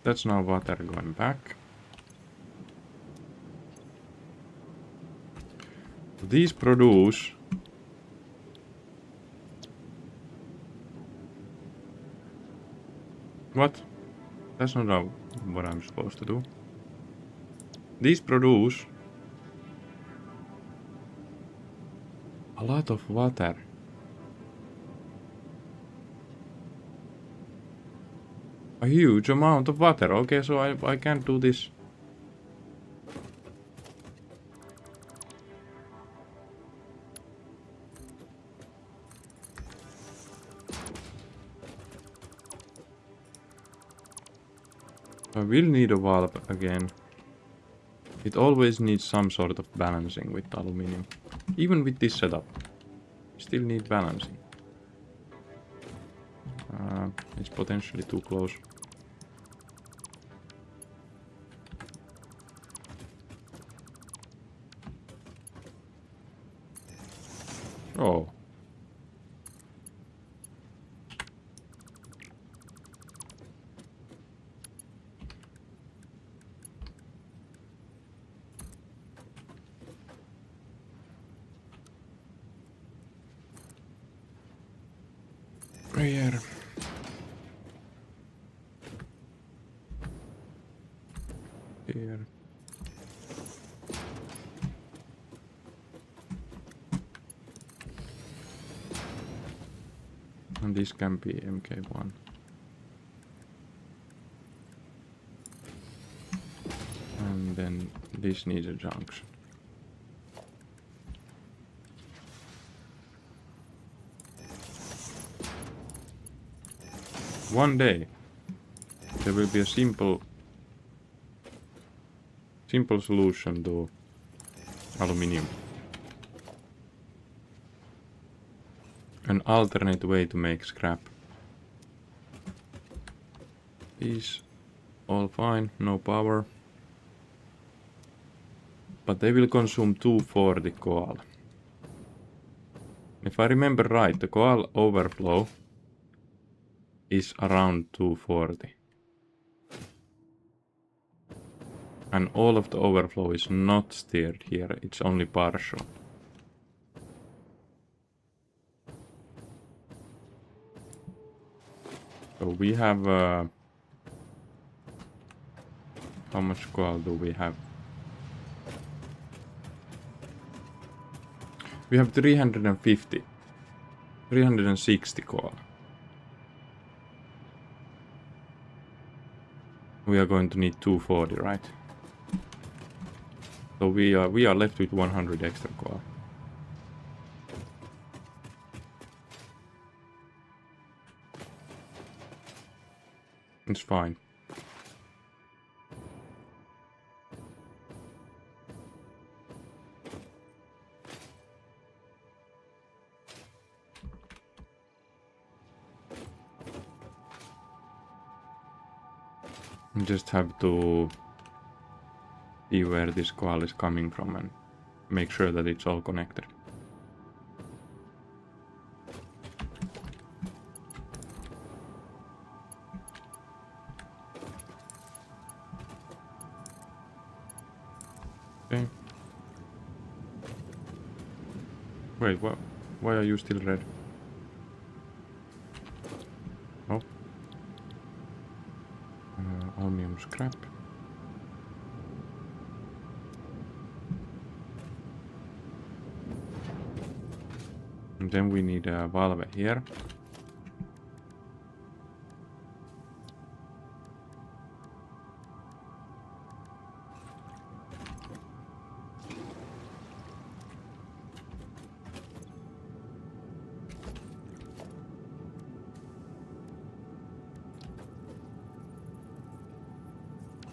That's now water going back. These produce what? That's not what I'm supposed to do. These produce a lot of water. A huge amount of water. Okay, so I can't do this. I will need a valve again. It always needs some sort of balancing with aluminium. Even with this setup, still need balancing. It's potentially too close. Oh. Here. Here. And this can be MK1. And then this needs a junction. One day there will be a simple solution to aluminium. An alternate way to make scrap. These all fine, no power. But they will consume 240 coal. If I remember right, the coal overflow is around 240. And all of the overflow is not steered here, it's only partial. So we have... how much coal do we have? We have 350. 360 coal. We are going to need 240, right? So we are left with 100 extra coal. It's fine. Just have to see where this coal is coming from and make sure that it's all connected. Okay. Wait, what? Why are you still red? Oh. Aluminium scrap. And then we need a valve here.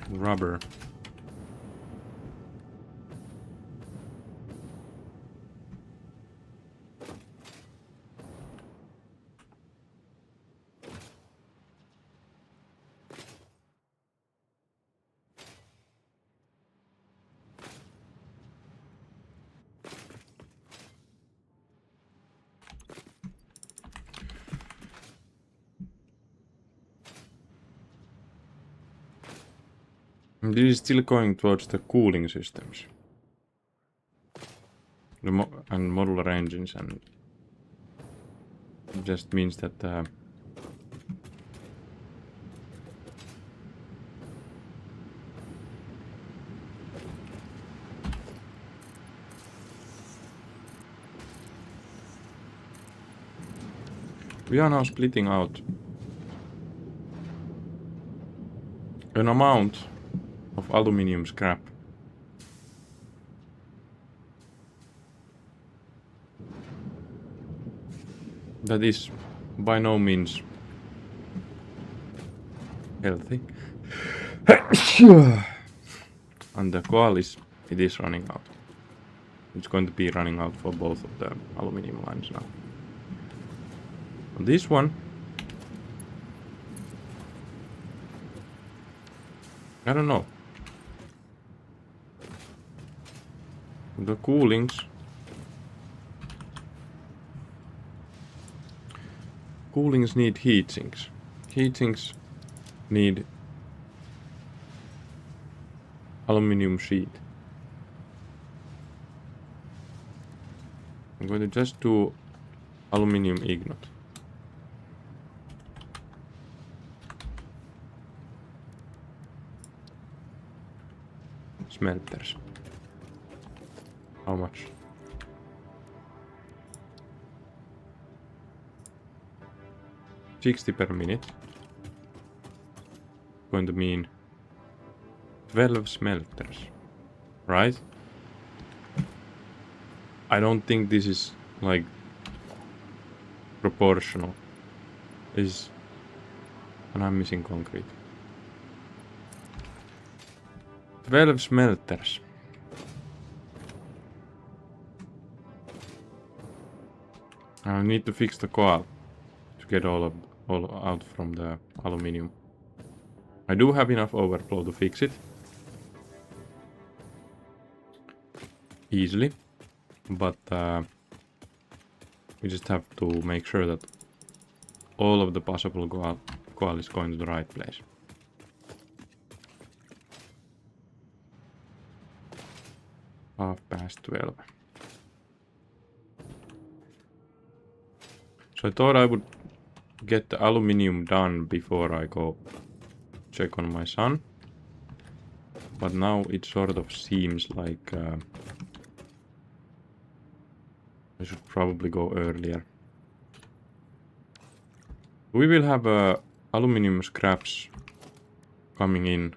Rubber. This is still going towards the cooling systems. And modular engines, and it just means that we are now splitting out an amount of aluminium scrap that is by no means healthy. And the coal it is running out. It's going to be running out for both of the aluminium lines now. This one, I don't know. The coolings need heat sinks. Heat sinks need aluminium sheet. I'm going to just do aluminium ignot. Smelters. How much? $60 per minute. Going to mean 12 smelters, right? I don't think this is like proportional. And I'm missing concrete. 12 smelters. I need to fix the coal to get all out from the aluminium. I do have enough overflow to fix it easily, but we just have to make sure that all of the possible coal is going to the right place. Past 12. So I thought I would get the aluminium done before I go check on my son, but now it sort of seems like I should probably go earlier. We will have aluminium scraps coming in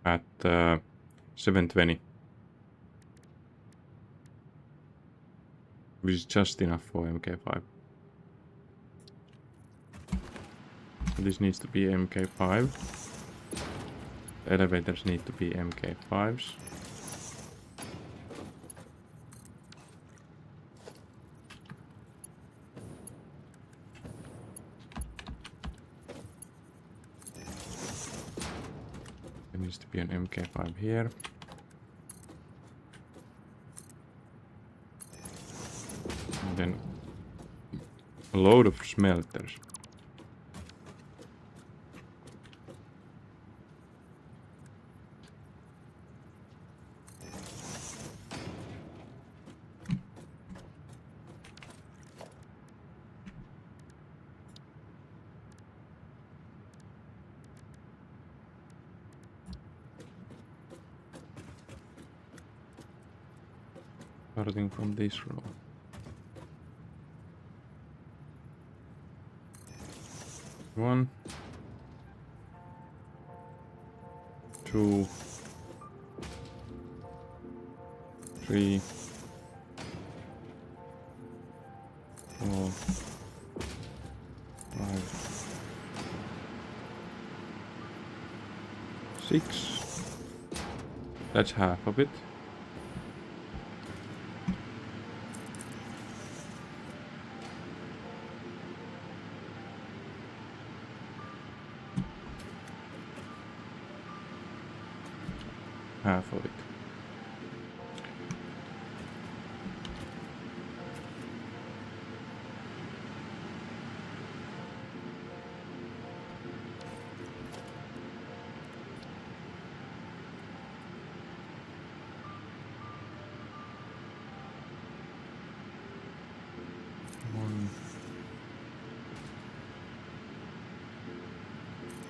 at 7:20, which is just enough for MK5. This needs to be MK5. The elevators need to be MK5s. There needs to be an MK5 here. And then a load of smelters. Starting from this row. One, two, three, four, five, 6. That's half of it. Half of it.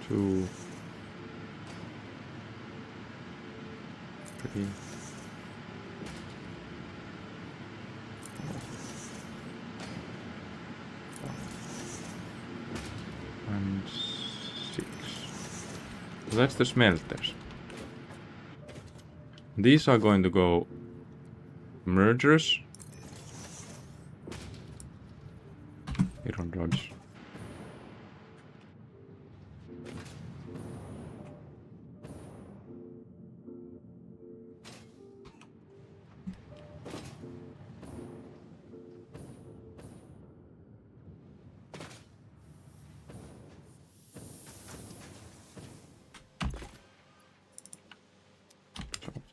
2, 3. And 6. So that's the smelters. These are going to go mergers. Iron rods.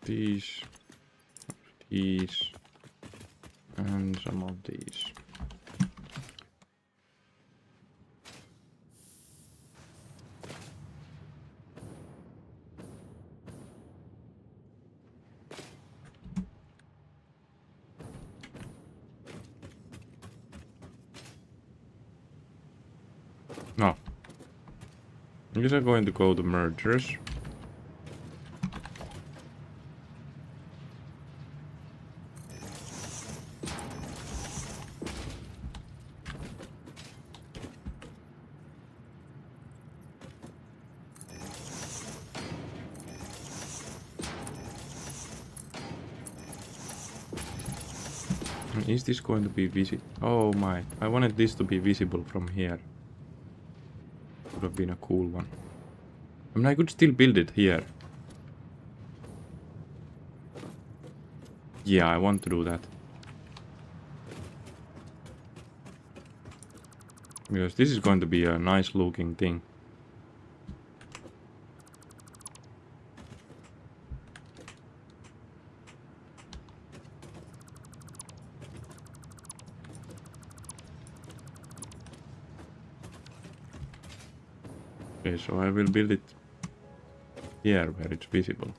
These, and some of these. No. These are going to go to mergers. Is this going to be visible? Oh my, I wanted this to be visible from here. Would have been a cool one. I mean, I could still build it here. Yeah, I want to do that. Because this is going to be a nice looking thing. Okay, so I will build it here where it's visible.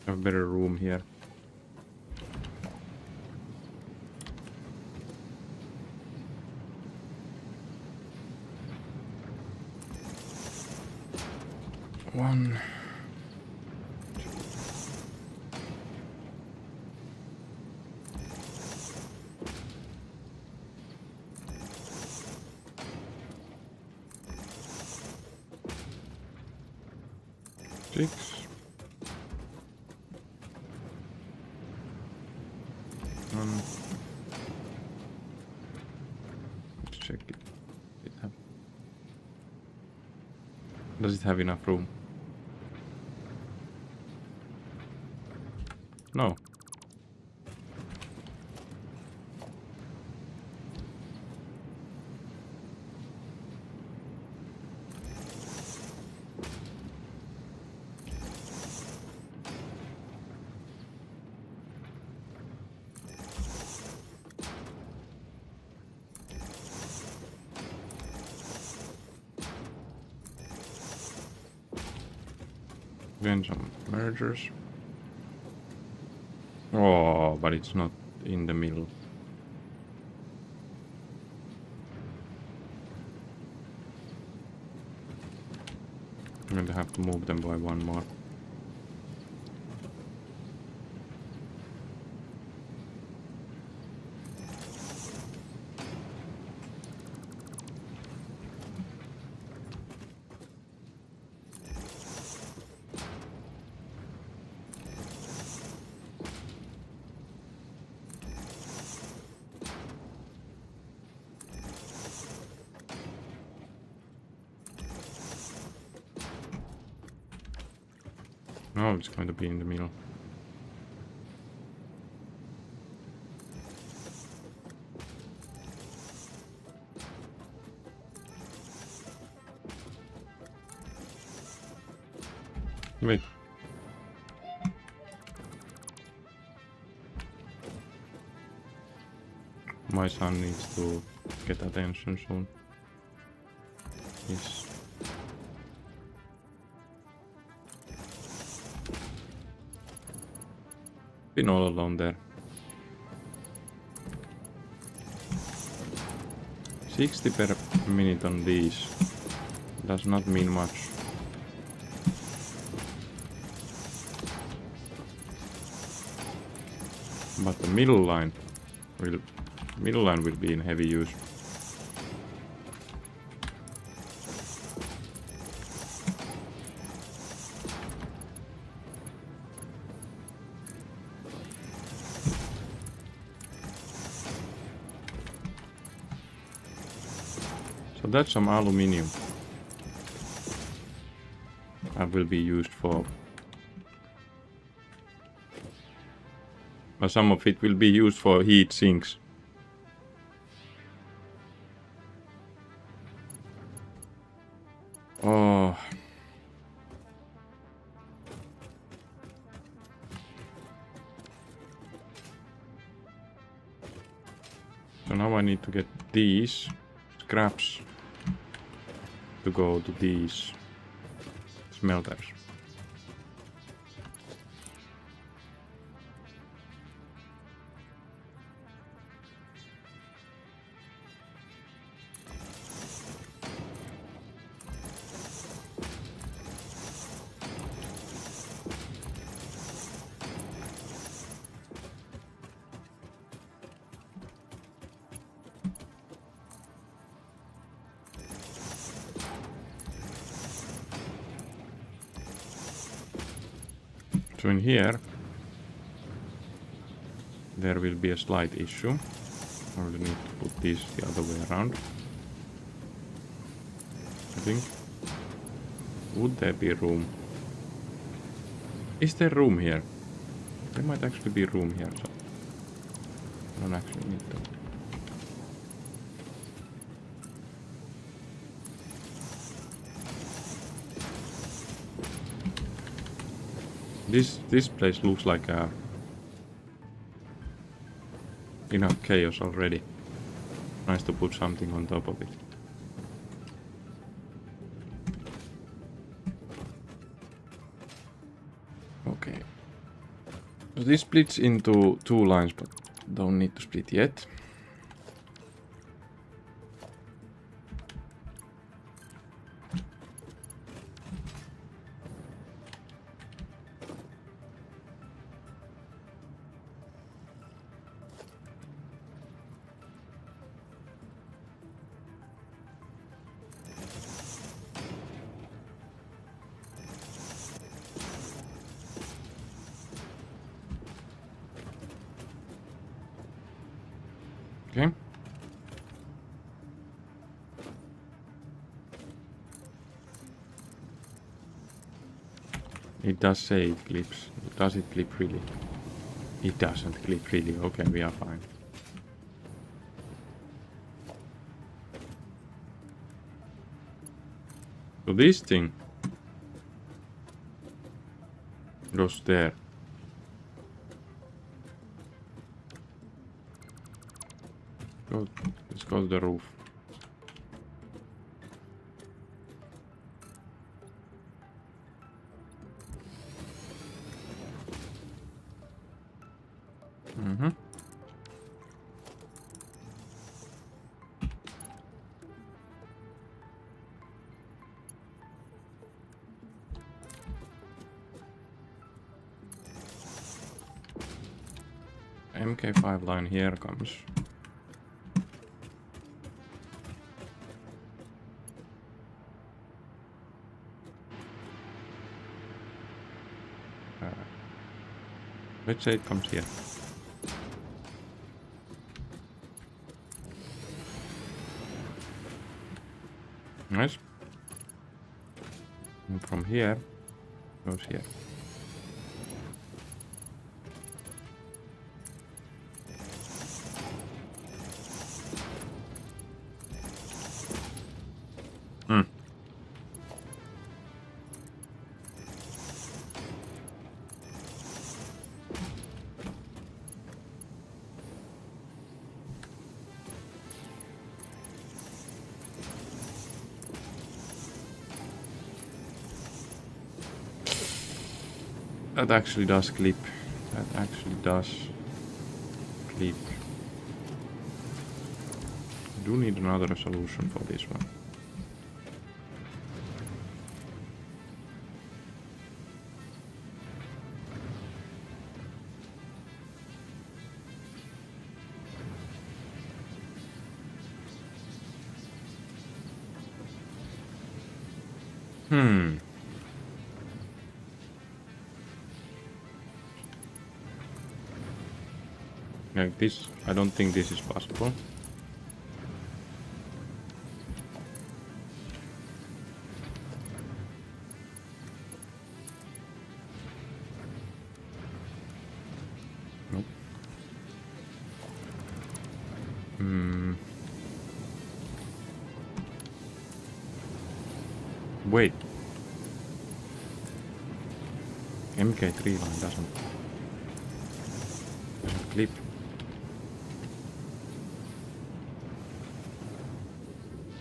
A better room here. One. 6. Let's check it. Does it have enough room? No. Again, some mergers. Oh, but it's not in the middle. I'm going to have to move them by one more. No, it's going to be in the middle. Wait. My son needs to get attention soon. He's been all alone there. 60 per minute on these does not mean much. But the middle line will be in heavy use. So that's some aluminium that will be used for, or some of it will be used for heat sinks. Oh. So now I need to get these scraps to go to these smelters. So in here, there will be a slight issue. I will need to put these the other way around. I think. Would there be room? Is there room here? There might actually be room here, so I don't actually need to. This place looks like enough chaos already. Nice to put something on top of it. Okay. So this splits into two lines, but don't need to split yet. Okay. It does say it clips. Does it clip really? It doesn't clip really. Okay, we are fine. So this thing goes there. Let's go to the roof. Mm-hmm. MK5 line here comes. Let's say it comes here. Nice. And from here goes here. That actually does clip. That actually does clip. I do need another solution for this one. Like this, I don't think this is possible. Nope. Wait. MK3 line doesn't clip.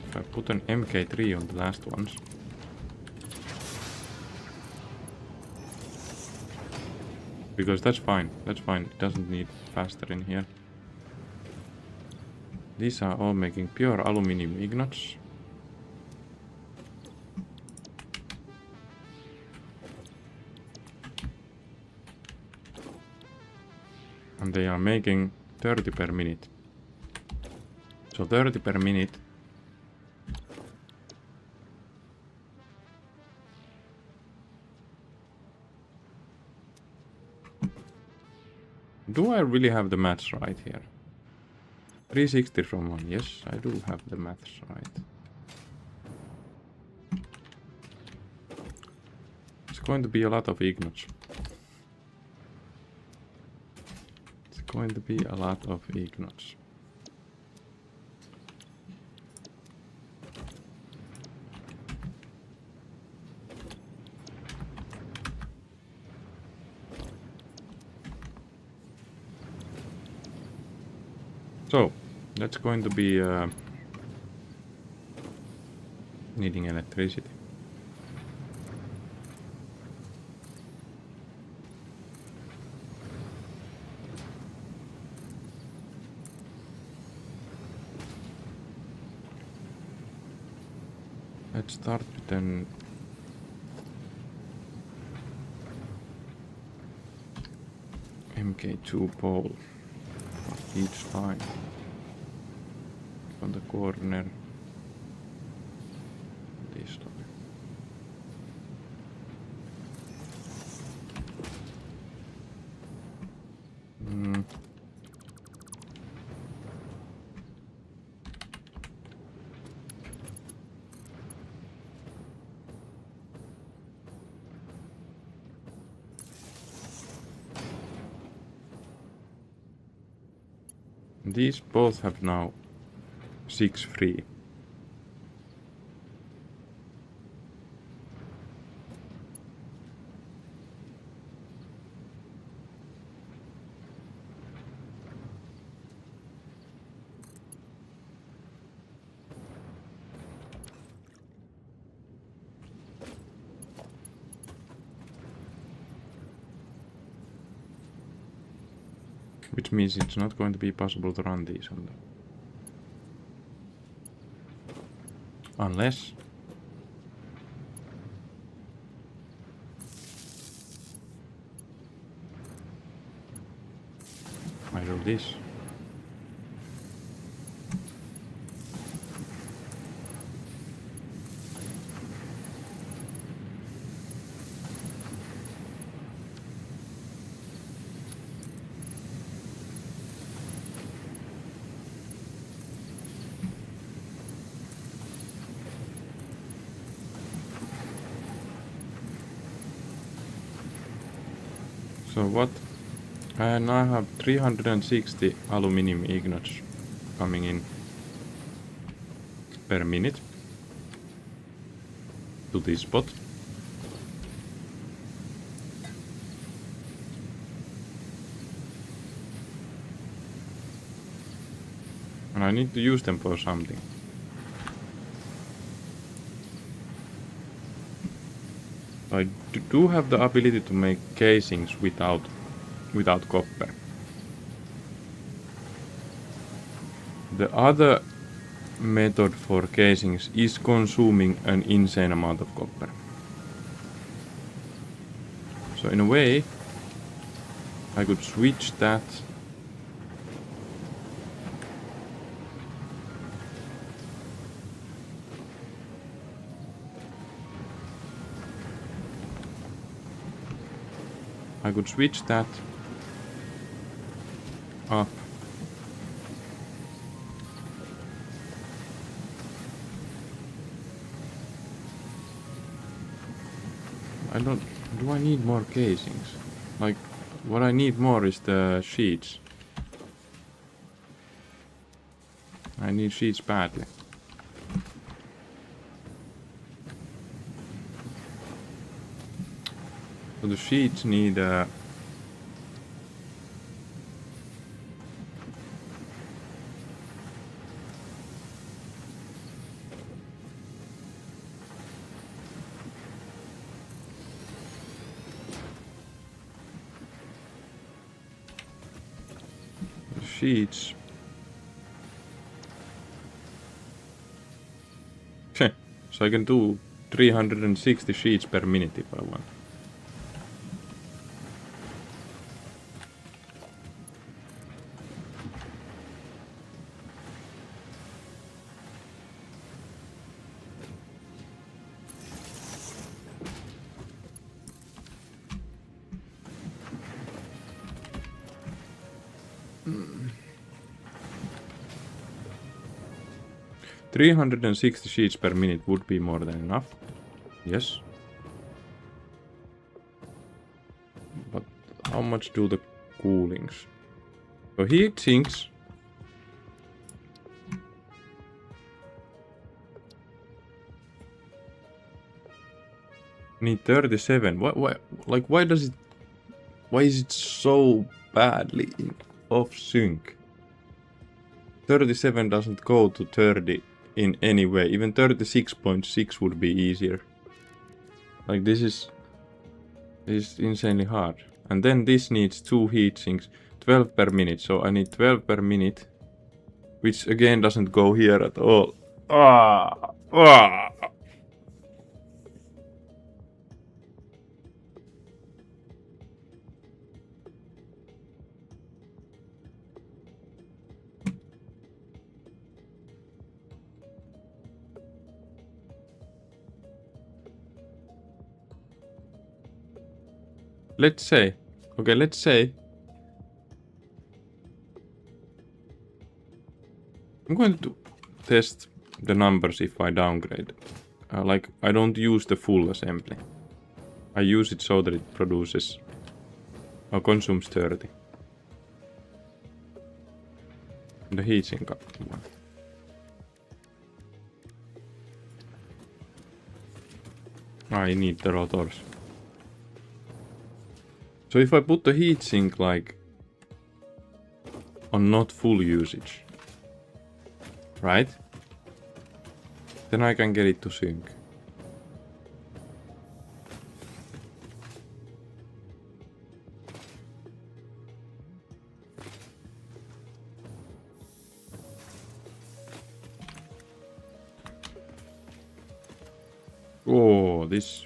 If I put an MK3 on the last ones. Because that's fine, it doesn't need faster in here. These are all making pure aluminum ingots. And they are making 30 per minute. So 30 per minute. Do I really have the maths right here? 360 from 1. Yes, I do have the maths right. It's going to be a lot of ignots. It's going to be a lot of ignots. So, that's going to be needing electricity. Let's start with an MK2 pole each line from the corner this line. These both have now 6 free. Which means it's not going to be possible to run these on them. Unless I do this. So what? And I have 360 aluminum ingots coming in per minute to this spot. And I need to use them for something. I do have the ability to make casings without copper. The other method for casings is consuming an insane amount of copper. So in a way, I could switch that. I could switch that up. Do I need more casings? Like, what I need more is the sheets. I need sheets badly. So the sheets need sheets. So I can do 360 sheets per minute if I want. Mm. 360 sheets per minute would be more than enough. Yes. But how much do the coolings? So heat sinks. Need 37. Why does it... Why is it so badly off sync? 37 doesn't go to 30 in any way. Even 36.6 would be easier. Like this is insanely hard. And then this needs 2 heat sinks, 12 per minute. So I need 12 per minute, which again doesn't go here at all. Let's say I'm going to test the numbers if I downgrade. Like, I don't use the full assembly. I use it so that it produces or consumes 30. The heatsink one. I need the rotors. So if I put the heatsink like on not full usage, right? Then I can get it to sync. Oh, this.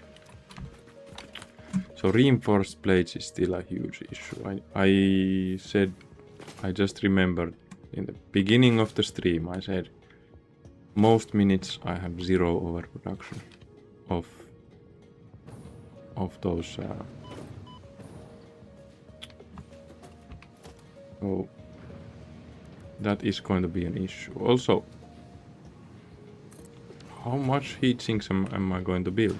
So reinforced plates is still a huge issue. I just remembered in the beginning of the stream, I said most minutes I have 0 overproduction of those. So that is going to be an issue. Also, how much heat sinks am I going to build?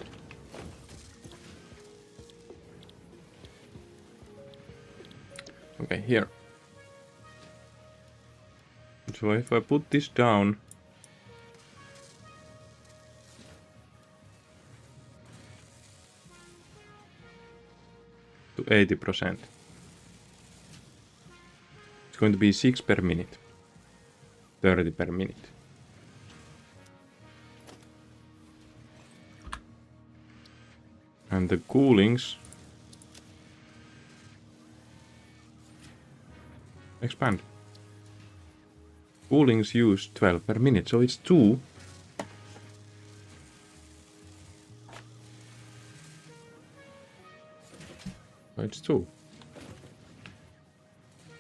Okay, here. So if I put this down, to 80%, it's going to be 6 per minute, 30 per minute. And the coolings expand. Coolings use 12 per minute, so it's 2. So it's 2.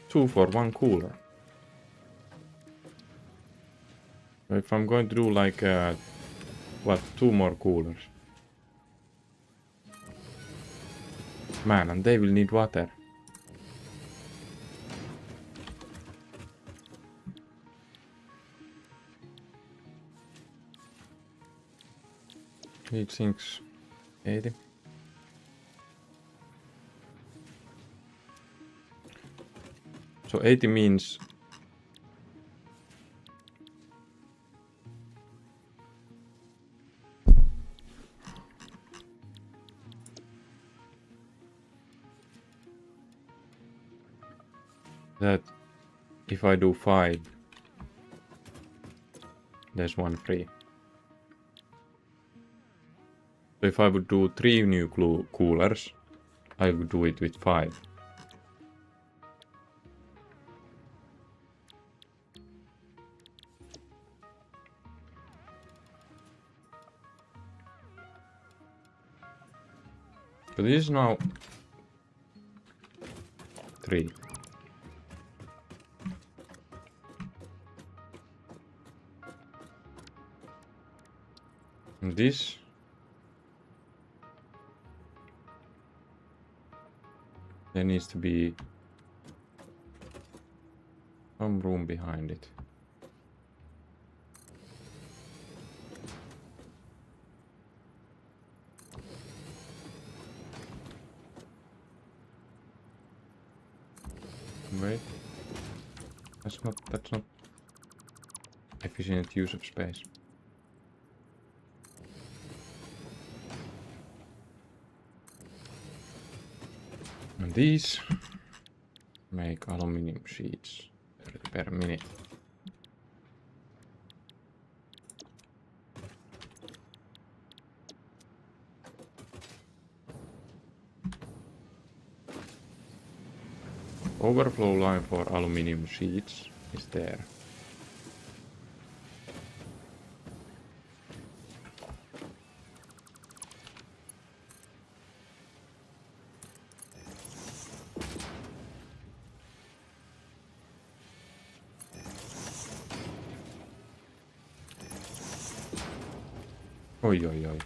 2 for 1 cooler. So if I'm going to do like, what, 2 more coolers? Man, and they will need water. Heat sinks 80. So 80 means that if I do 5, there's 1 free. So if I would do 3 new coolers, I would do it with 5. So this is now 3. And this there needs to be some room behind it. Wait. That's not efficient use of space. And these make aluminum sheets per minute. Overflow line for aluminum sheets is there. Oi oi oi.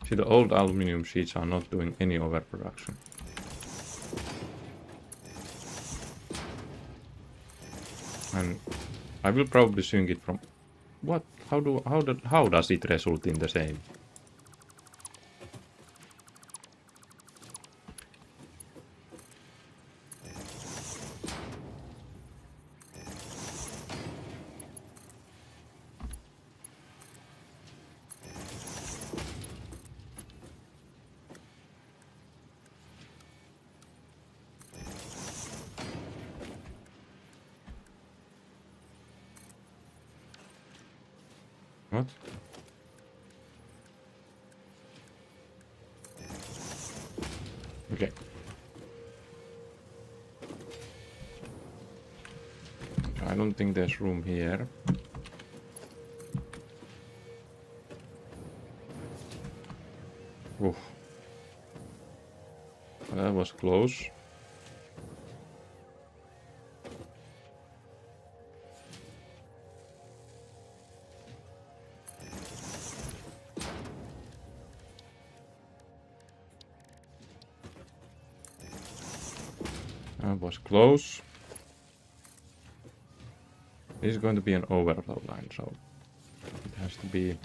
See, the old aluminum sheets are not doing any overproduction. And I will probably sync it from what? How does it result in the same? What? Okay. I don't think there's room here. Oof. That was close. That was close. This is going to be an overflow line, so it has to be...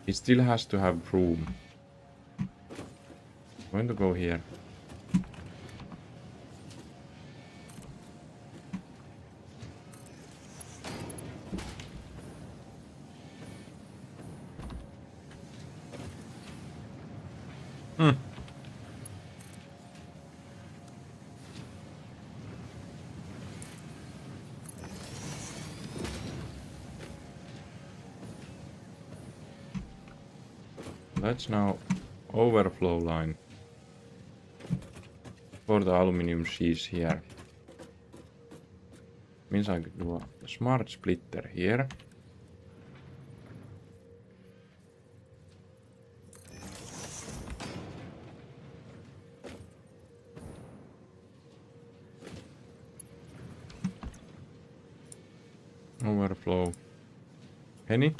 It still has to have room. I'm going to go here. That's now overflow line for the aluminum sheets here. Means I could do a smart splitter here. Overflow. Any?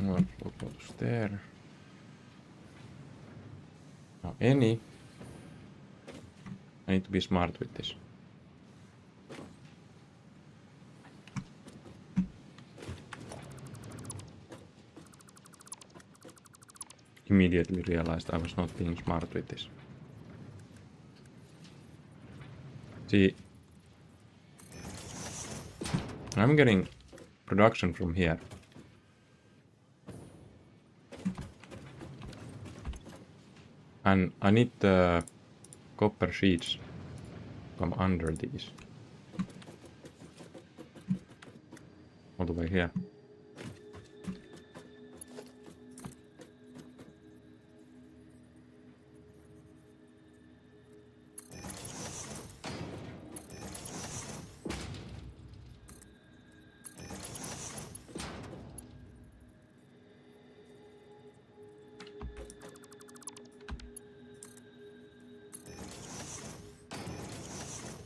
Overflow goes there. Now any. I need to be smart with this. Immediately realized I was not being smart with this. See, I'm getting production from here. And I need the copper sheets come under these. All the way here.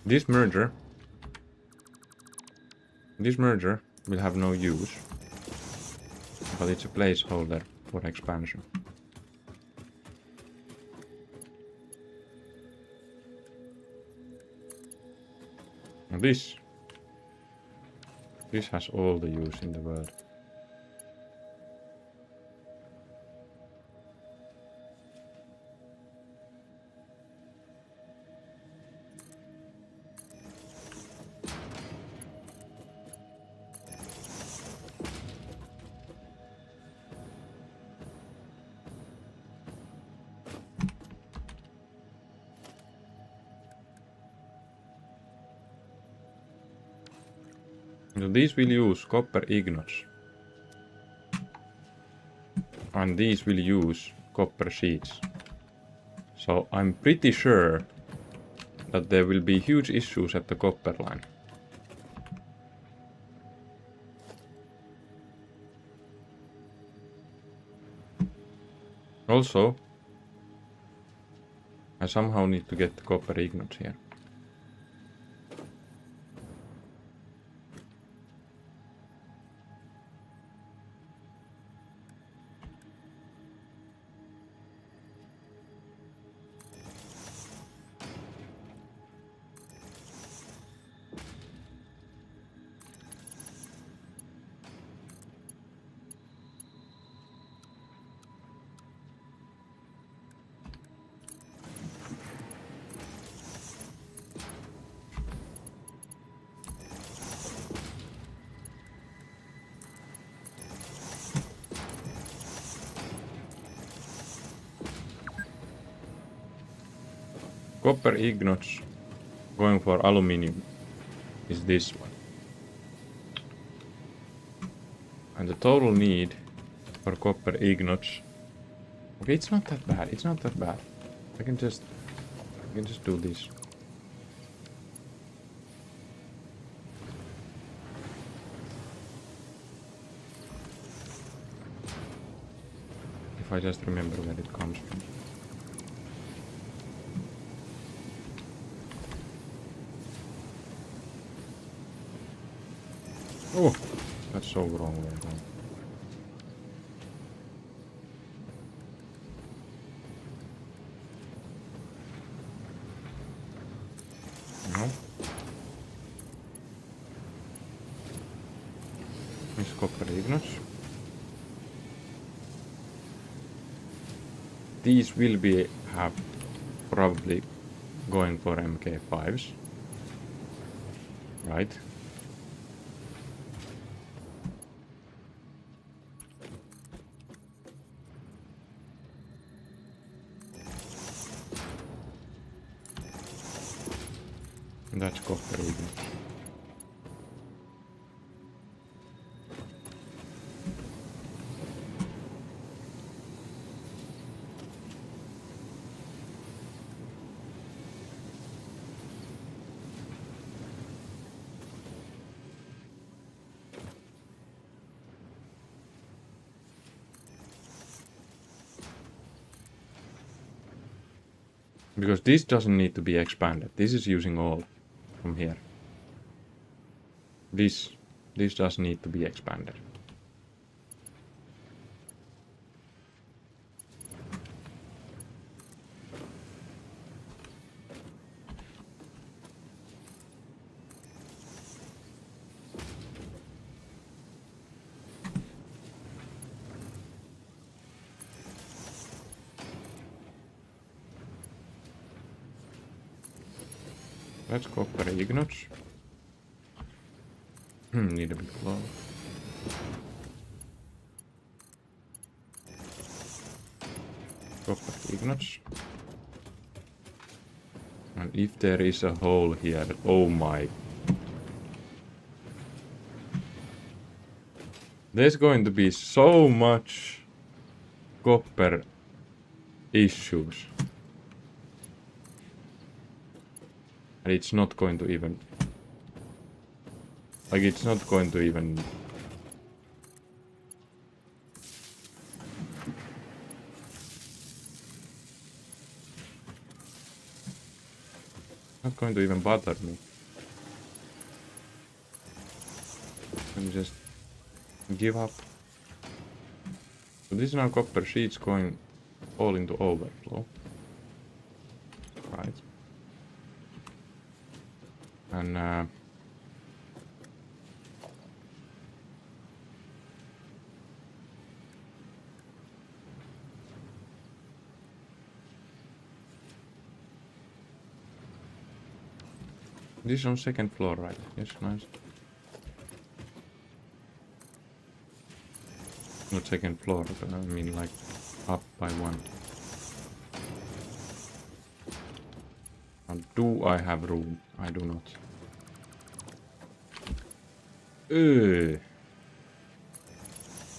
This merger will have no use, but it's a placeholder for expansion. Now this has all the use in the world. So these will use copper ingots, and these will use copper sheets. So I'm pretty sure that there will be huge issues at the copper line. Also, I somehow need to get the copper ingots here. Copper ingots going for aluminium is this one. And the total need for copper ingots. Okay, it's not that bad. It's not that bad. I can just do this. If I just remember where it comes from. Oh, that's so wrong way around. No. Miss copper ingots. These will be probably going for MK5s, right? That's copper ingot. Because this doesn't need to be expanded. This is using all from here. This does need to be expanded. Let's copper ignots. Need a bit low. Copper ignots. And if there is a hole here, oh my. There's going to be so much copper issues. And it's not going to even... Like, it's not going to even... Not going to even bother me. Let me just give up. So this is now copper sheets going all into overflow. Right. And this is on second floor, right? Yes, nice. Not second floor, but I mean like up by one. And do I have room? I do not.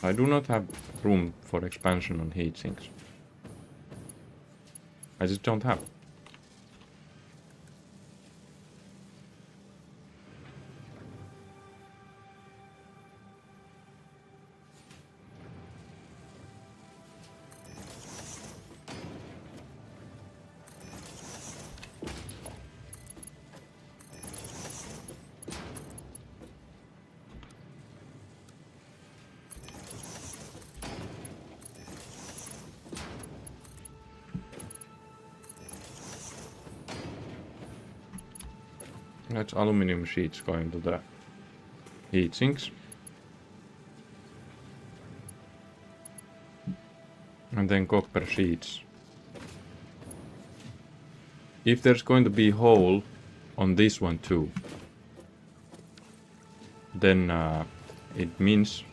I do not have room for expansion on heat sinks. I just don't have. That's aluminum sheets going to the heat sinks. And then copper sheets. If there's going to be a hole on this one too, then it means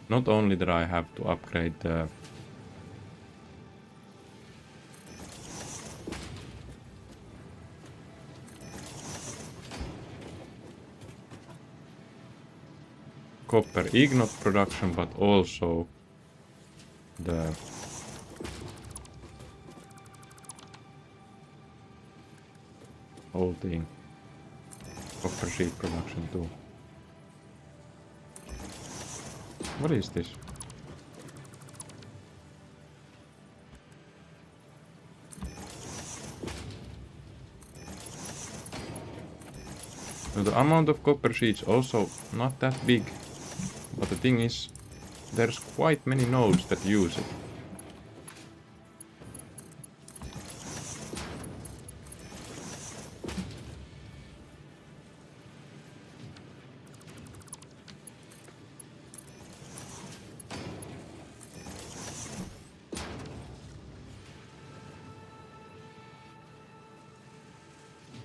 not only that I have to upgrade the copper ignot production, but also the whole thing, copper sheet production too. What is this? So the amount of copper sheets also not that big, but the thing is, there's quite many nodes that use it.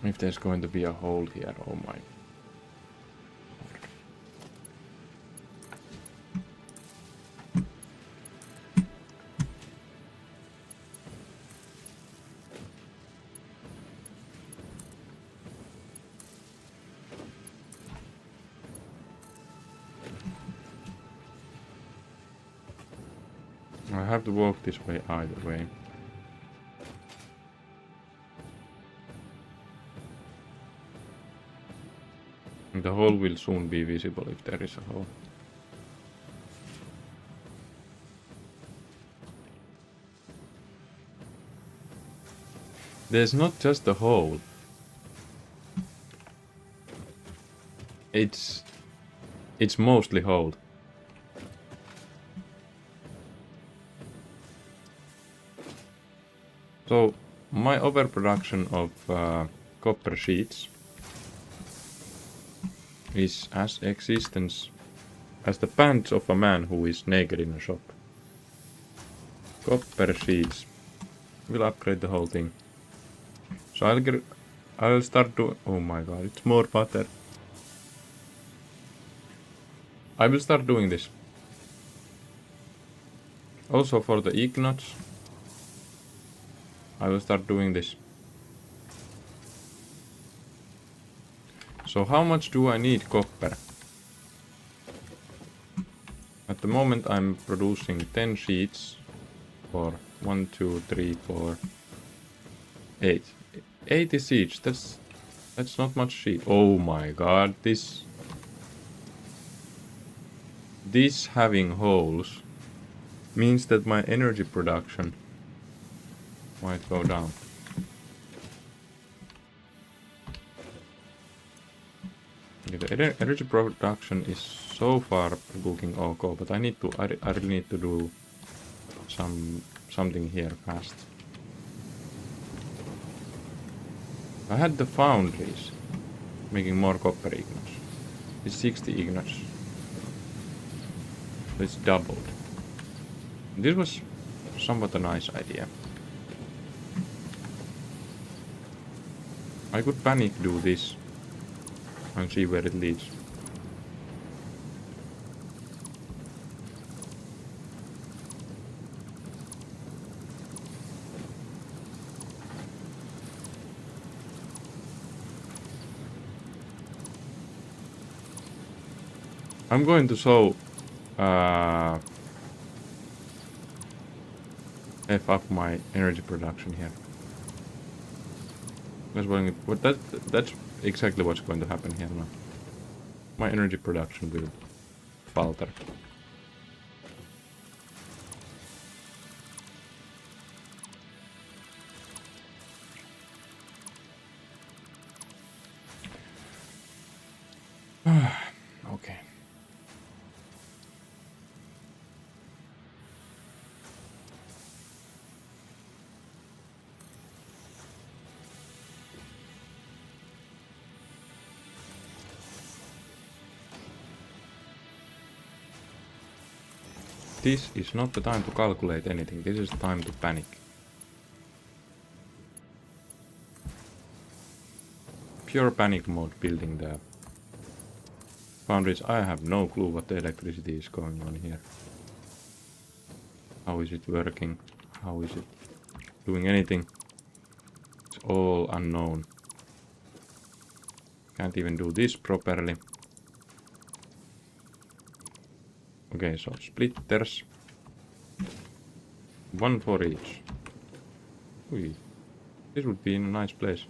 If there's going to be a hole here, oh my. I have to walk this way either way. The hole will soon be visible if there is a hole. There's not just a hole. It's mostly hole. So my overproduction of copper sheets is as existence as the pants of a man who is naked in a shop. Copper sheets will upgrade the whole thing. So I'll start to. Oh my god, it's more butter. I will start doing this. Also for the ignots, I will start doing this. So how much do I need copper? At the moment I'm producing 10 sheets for 1, 2, 3, 4, 8. 80 sheets, that's not much sheet. Oh my god, this having holes means that my energy production might go down. Okay, the energy production is so far looking okay, but I really need to do something here fast. I had the foundries making more copper ignots. It's 60 ignots. It's doubled. This was somewhat a nice idea. I could panic do this and see where it leads. I'm going to show F up my energy production here. That's exactly what's going to happen here now. My energy production will falter. Okay. This is not the time to calculate anything, this is the time to panic. Pure panic mode building the foundries. I have no clue what the electricity is going on here. How is it working? How is it doing anything? It's all unknown. Can't even do this properly. Okay, so splitters. 1 for each. Ui. This would be in a nice place.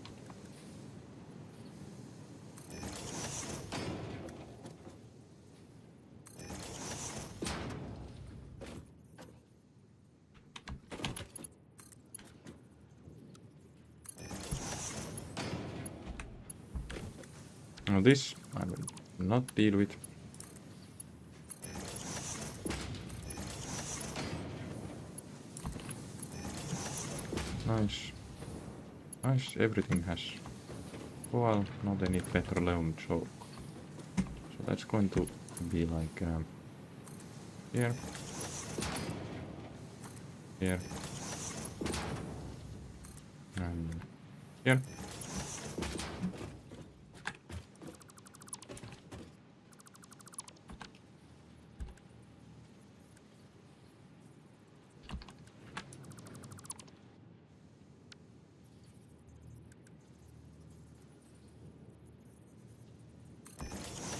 Now this I will not deal with. Nice. Nice, everything has coal, now they need petroleum choke. So that's going to be like here. Here. And here.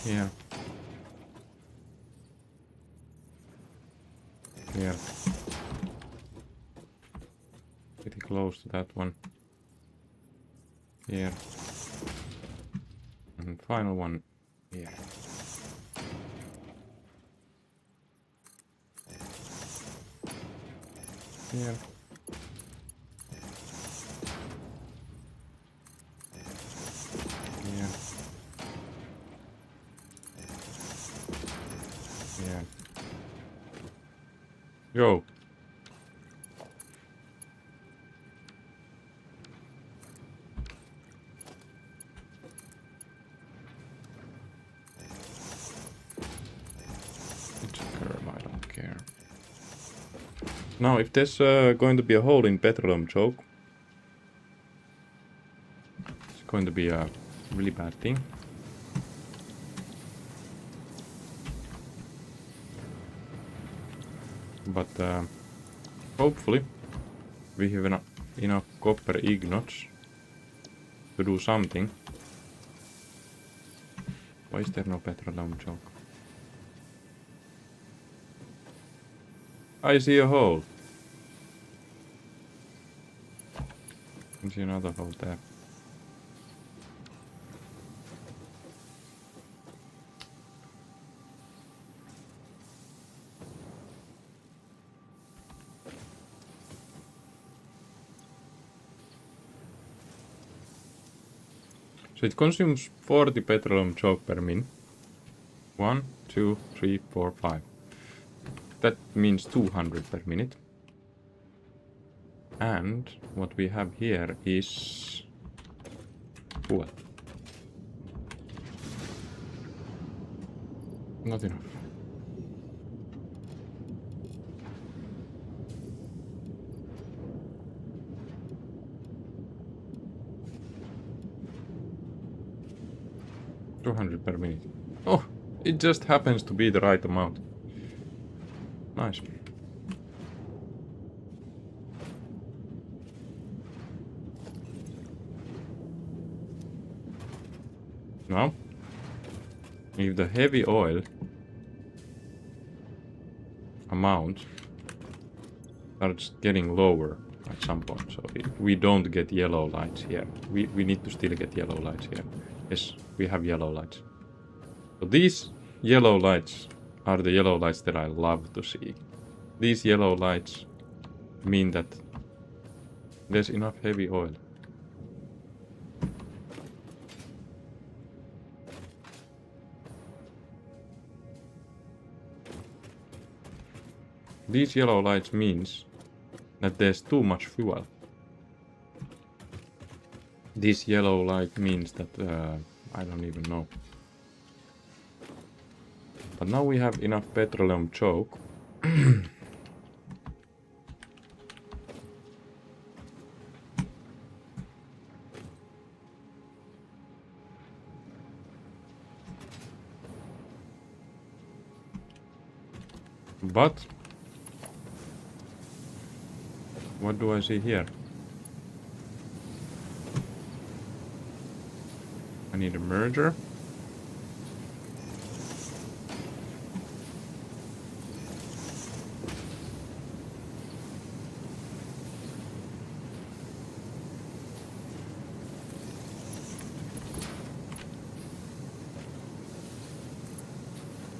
Here. Here. Pretty close to that one. Here. And final one here. Here. Yo. It's a curve, I don't care. Now, if there's going to be a hole in petroleum choke, it's going to be a really bad thing. But hopefully we have enough copper ingots to do something. Why is there no petroleum choke? I see a hole. I see another hole there. So it consumes 40 petroleum choke per min. 1, 2, 3, 4, 5. That means 200 per minute. And what we have here is fuel. Not enough. $200 per minute. Oh, it just happens to be the right amount. Nice. Now, if the heavy oil amount starts getting lower at some point, so we don't get yellow lights here. We need to still get yellow lights here. Yes, we have yellow lights. So these yellow lights are the yellow lights that I love to see. These yellow lights mean that there's enough heavy oil. These yellow lights means that there's too much fuel. This yellow light means that I don't even know. But now we have enough petroleum choke. But what do I see here? I need a merger.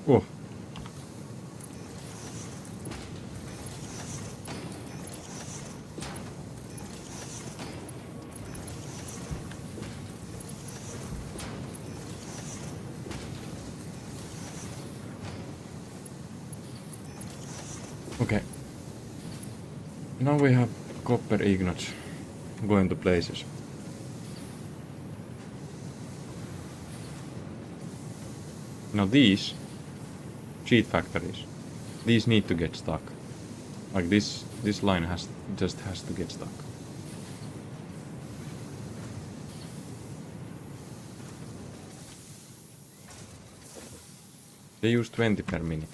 Oh. Okay. Now we have copper ingots going to places. Now these cheat factories, these need to get stuck. Like this line just has to get stuck. They use 20 per minute.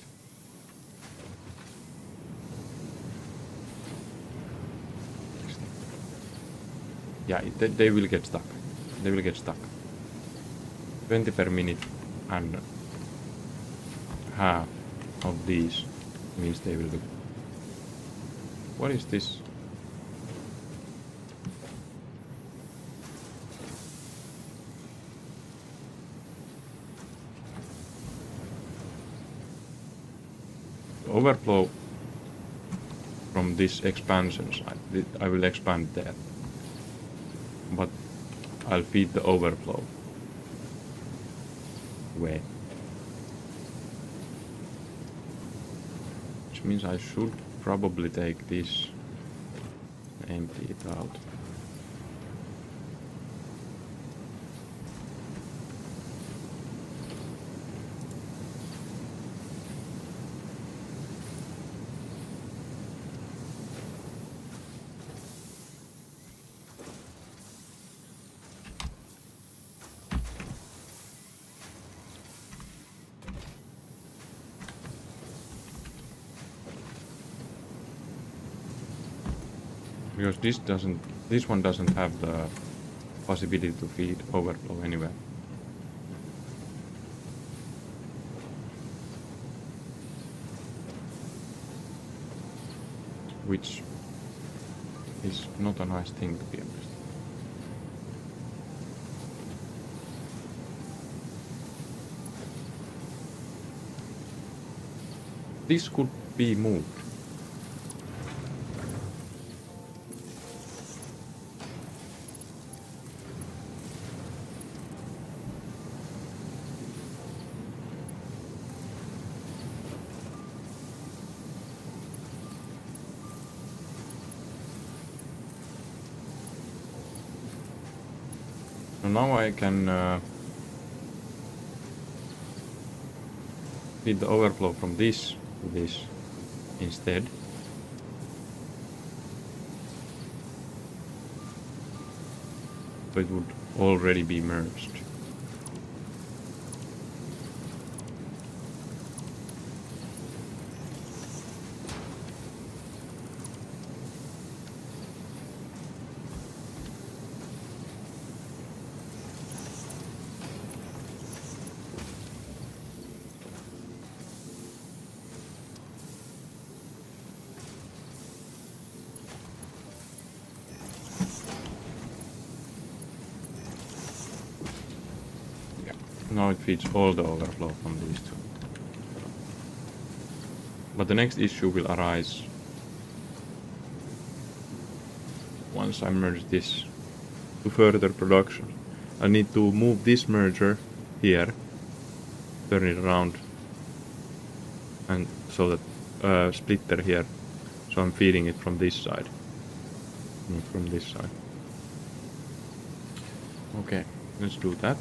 Yeah, they will get stuck. They will get stuck. 20 per minute and half of these means they will do. What is this? Overflow from this expansion side. I will expand there. But I'll feed the overflow. Which means I should probably take this, empty it out. Because this one doesn't have the possibility to feed overflow anywhere. Which is not a nice thing, to be honest. This could be moved. So now I can feed the overflow from this to this instead. So it would already be merged. Now it feeds all the overflow from these two. But the next issue will arise once I merge this to further production. I need to move this merger here, turn it around, and so that splitter here, so I'm feeding it from this side, not from this side. Okay, let's do that.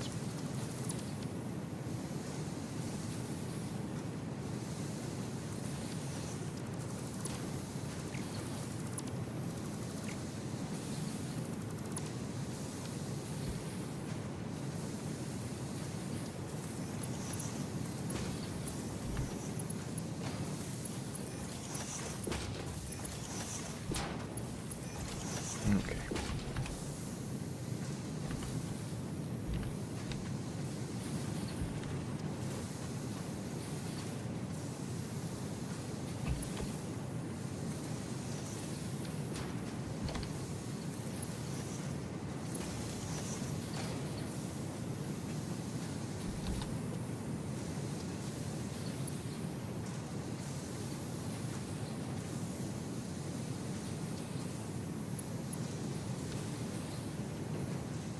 Okay.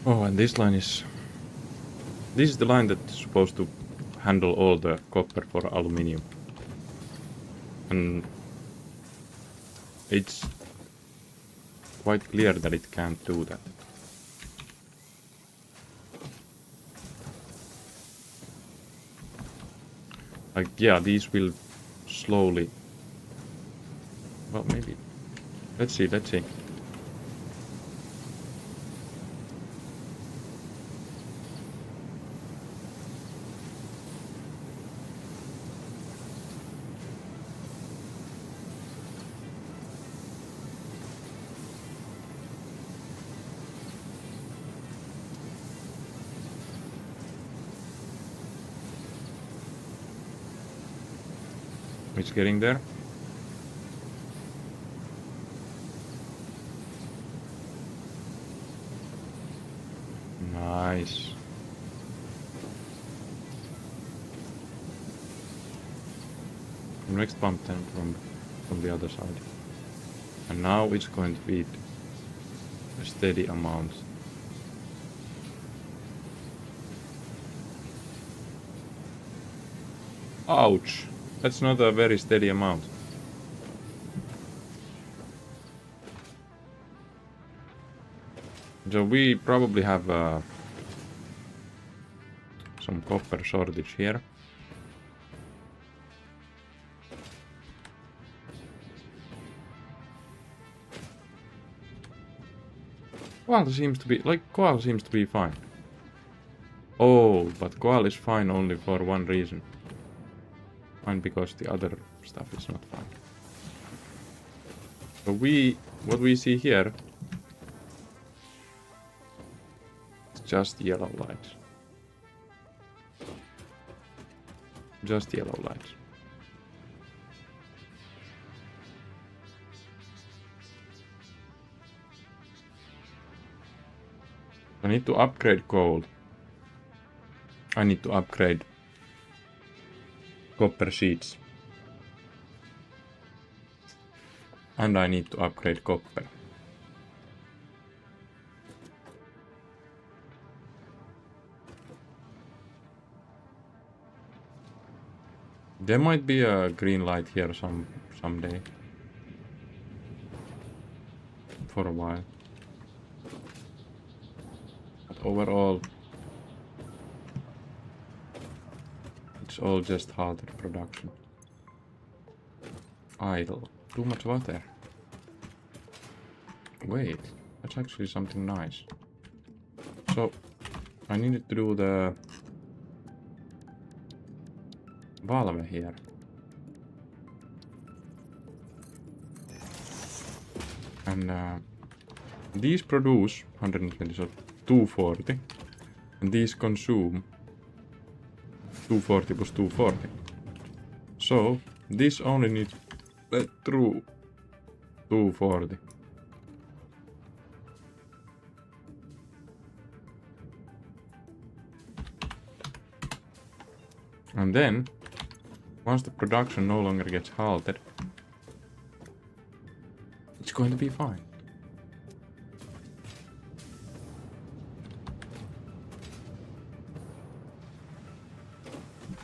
Oh, and this line is... This is the line that's supposed to handle all the copper for aluminium. And it's quite clear that it can't do that. Like, yeah, these will slowly... Well, maybe... Let's see. It's getting there. Nice. Next pump then from the other side. And now it's going to feed a steady amount. Ouch! That's not a very steady amount. So we probably have some copper shortage here. Coal seems to be fine. Oh, but coal is fine only for one reason. Fine because the other stuff is not fine. So what we see here is just yellow lights. Just yellow lights. I need to upgrade coal. I need to upgrade copper sheets. And I need to upgrade copper. There might be a green light here someday. For a while. But overall, it's all just halted production. Idle. Too much water. Wait, that's actually something nice. So, I needed to do the valve here. And these produce 120, so 240. And these consume 240 plus 240. So, this only needs through 240. And then, once the production no longer gets halted, it's going to be fine.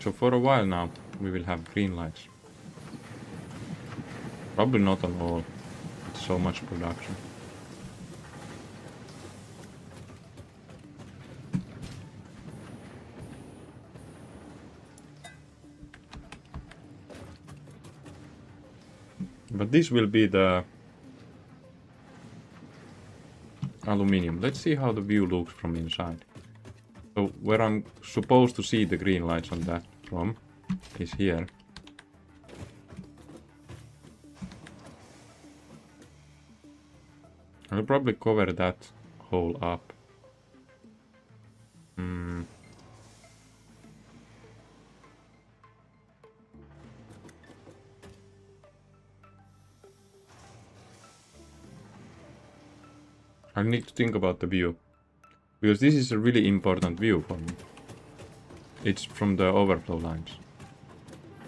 So for a while now, we will have green lights. Probably not on all. It's so much production. But this will be the aluminium. Let's see how the view looks from inside. So where I'm supposed to see the green lights on that from is here. I'll probably cover that hole up. I need to think about the view, because this is a really important view for me. It's from the overflow lines.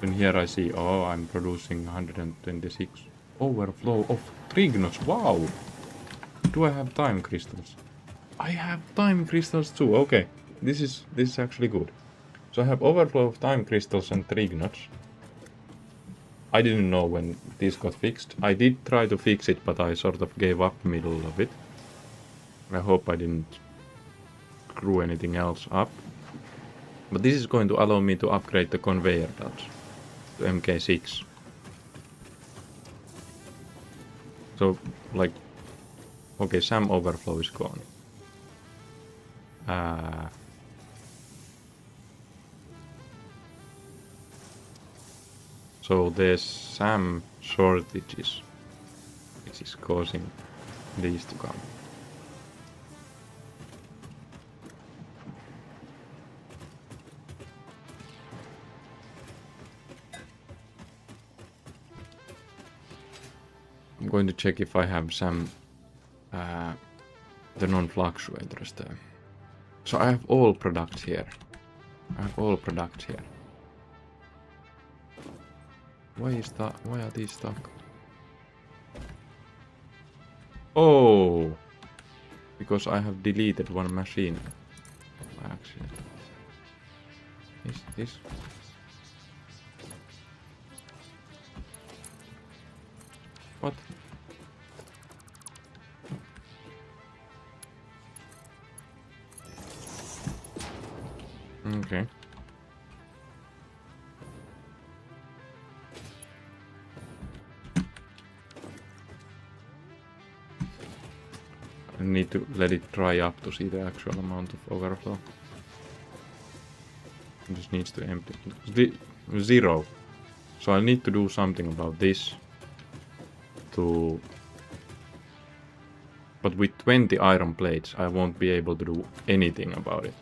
And here I see, oh, I'm producing 126. Overflow of trignos, wow! Do I have time crystals? I have time crystals too, okay. This is actually good. So I have overflow of time crystals and trignots. I didn't know when this got fixed. I did try to fix it, but I sort of gave up middle of it. I hope I didn't screw anything else up. But this is going to allow me to upgrade the conveyor belts to MK6. So, like, okay, SAM overflow is gone. So there's SAM shortages, which is causing these to come. I'm going to check if I have some the non-fluctuators there. So I have all products here. Why are these stuck? Oh, because I have deleted one machine by accident. This. What? Okay. I need to let it dry up to see the actual amount of overflow. It just needs to empty. Zero. So I need to do something about this. But with 20 iron plates, I won't be able to do anything about it.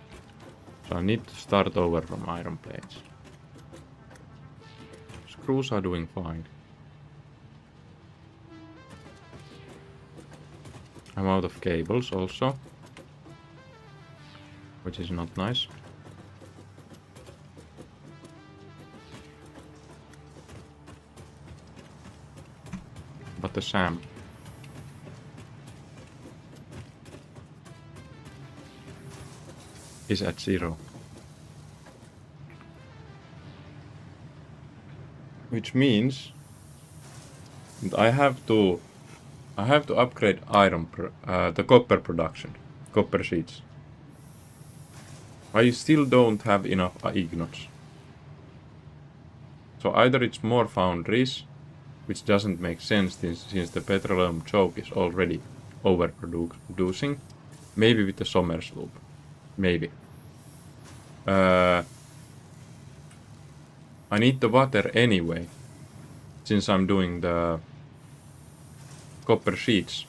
So I need to start over from iron plates. Screws are doing fine. I'm out of cables also, which is not nice. But the SAM is at 0. Which means that I have to upgrade the copper production, copper sheets. I still don't have enough ignots. So either it's more foundries, which doesn't make sense since the petroleum choke is already overproducing. Maybe with the Somers loop. Maybe. I need the water anyway, since I'm doing the copper sheets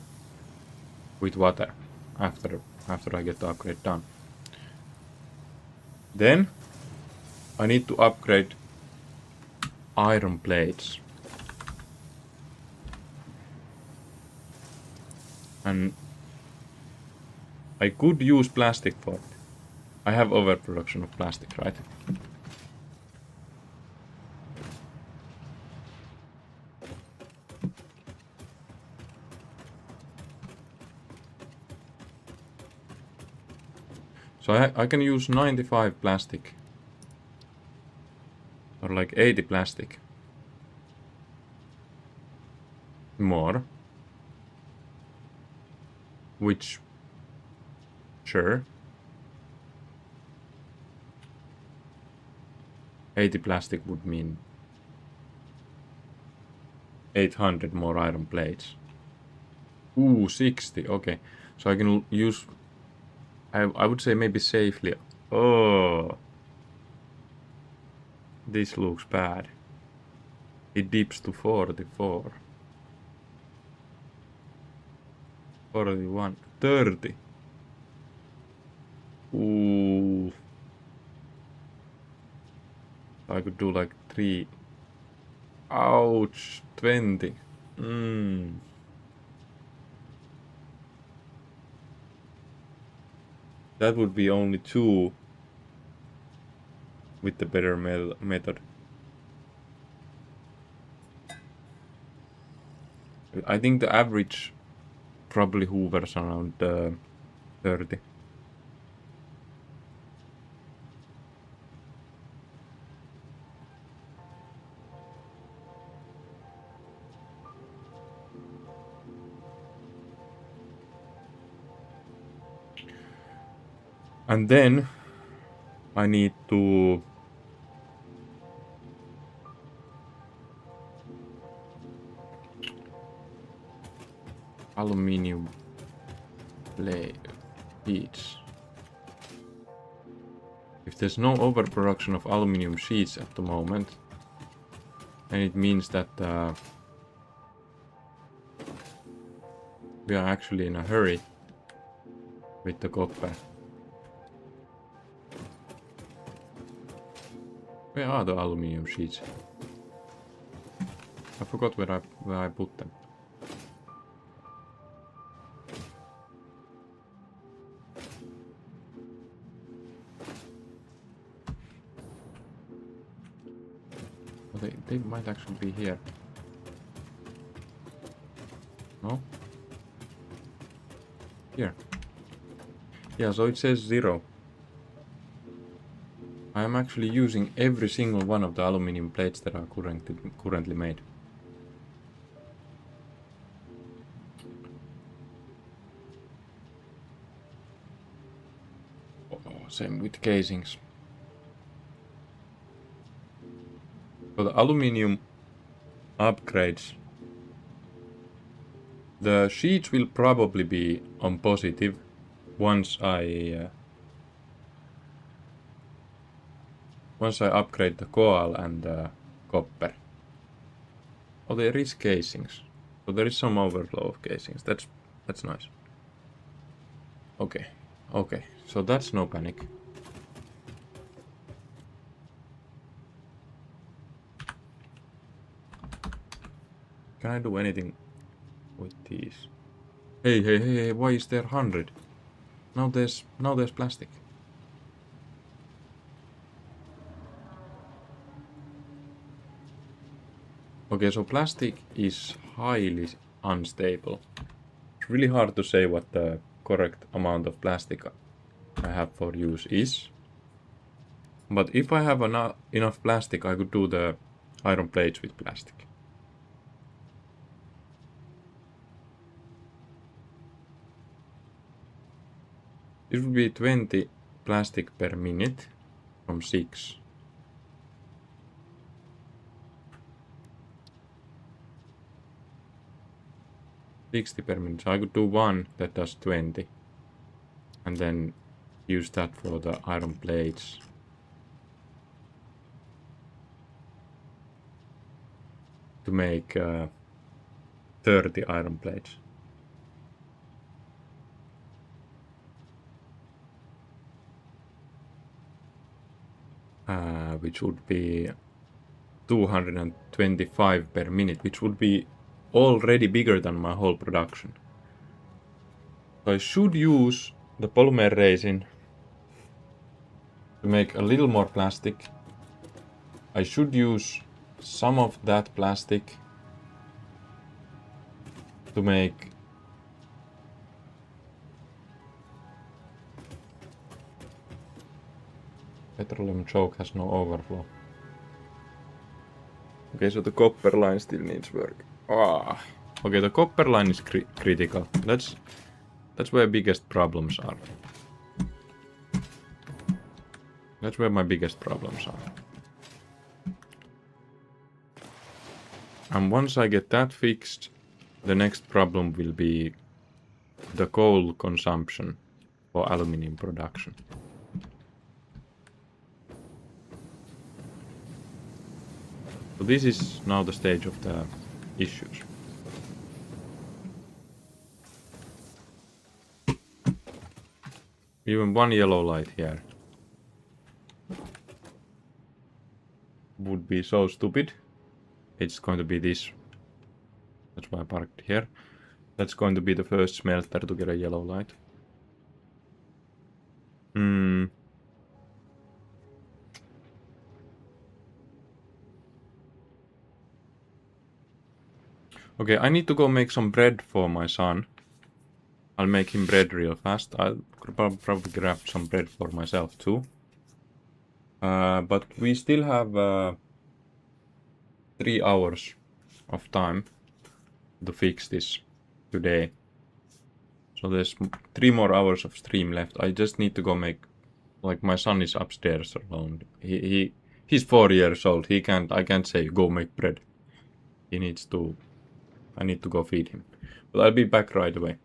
with water after I get the upgrade done. Then I need to upgrade iron plates. And I could use plastic for it. I have overproduction of plastic, right? So I can use 95 plastic. Or like 80 plastic. More. Which, sure. 80 plastic would mean 800 more iron plates. Ooh, 60, okay. So I can use, I would say maybe safely. Oh. This looks bad. It dips to 44. 41. 30. Ooh. I could do like 3. Ouch. 20. That would be only 2 with the better method. I think the average probably hovers around 30. And then I need to aluminium sheets. If there's no overproduction of aluminium sheets at the moment, then it means that we are actually in a hurry with the copper. Where are the aluminium sheets? I forgot where I put them. Well, they might actually be here. No? Here. Yeah, so it says 0. I am actually using every single one of the aluminium plates that are currently made. Oh, same with casings. So the aluminium upgrades. The sheets will probably be on positive once I upgrade the coal and the copper. Oh, there is casings. So there is some overflow of casings. That's nice. Okay. Okay. So that's no panic. Can I do anything with these? Hey, why is there 100? Now there's plastic. Okay, so plastic is highly unstable. It's really hard to say what the correct amount of plastic I have for use is. But if I have enough plastic, I could do the iron plates with plastic. It would be 20 plastic per minute from 6. 60 per minute. So I could do one that does 20. And then use that for the iron plates. To make 30 iron plates. Which would be 225 per minute, which would be already bigger than my whole production. So I should use the polymer resin to make a little more plastic. I should use some of that plastic to make petroleum choke has no overflow. Okay, so the copper line still needs work. Okay, the copper line is critical. That's where biggest problems are. That's where my biggest problems are. And once I get that fixed, the next problem will be the coal consumption for aluminium production. So this is now the stage of the issues. Even one yellow light here would be so stupid. It's going to be this. That's why I parked here. That's going to be the first smelter to get a yellow light. Okay, I need to go make some bread for my son. I'll make him bread real fast. I'll probably grab some bread for myself too. But we still have 3 hours of time to fix this today. So there's 3 more hours of stream left. I just need to go make, like, my son is upstairs alone. He's 4 years old. I can't say go make bread. I need to go feed him. But I'll be back right away.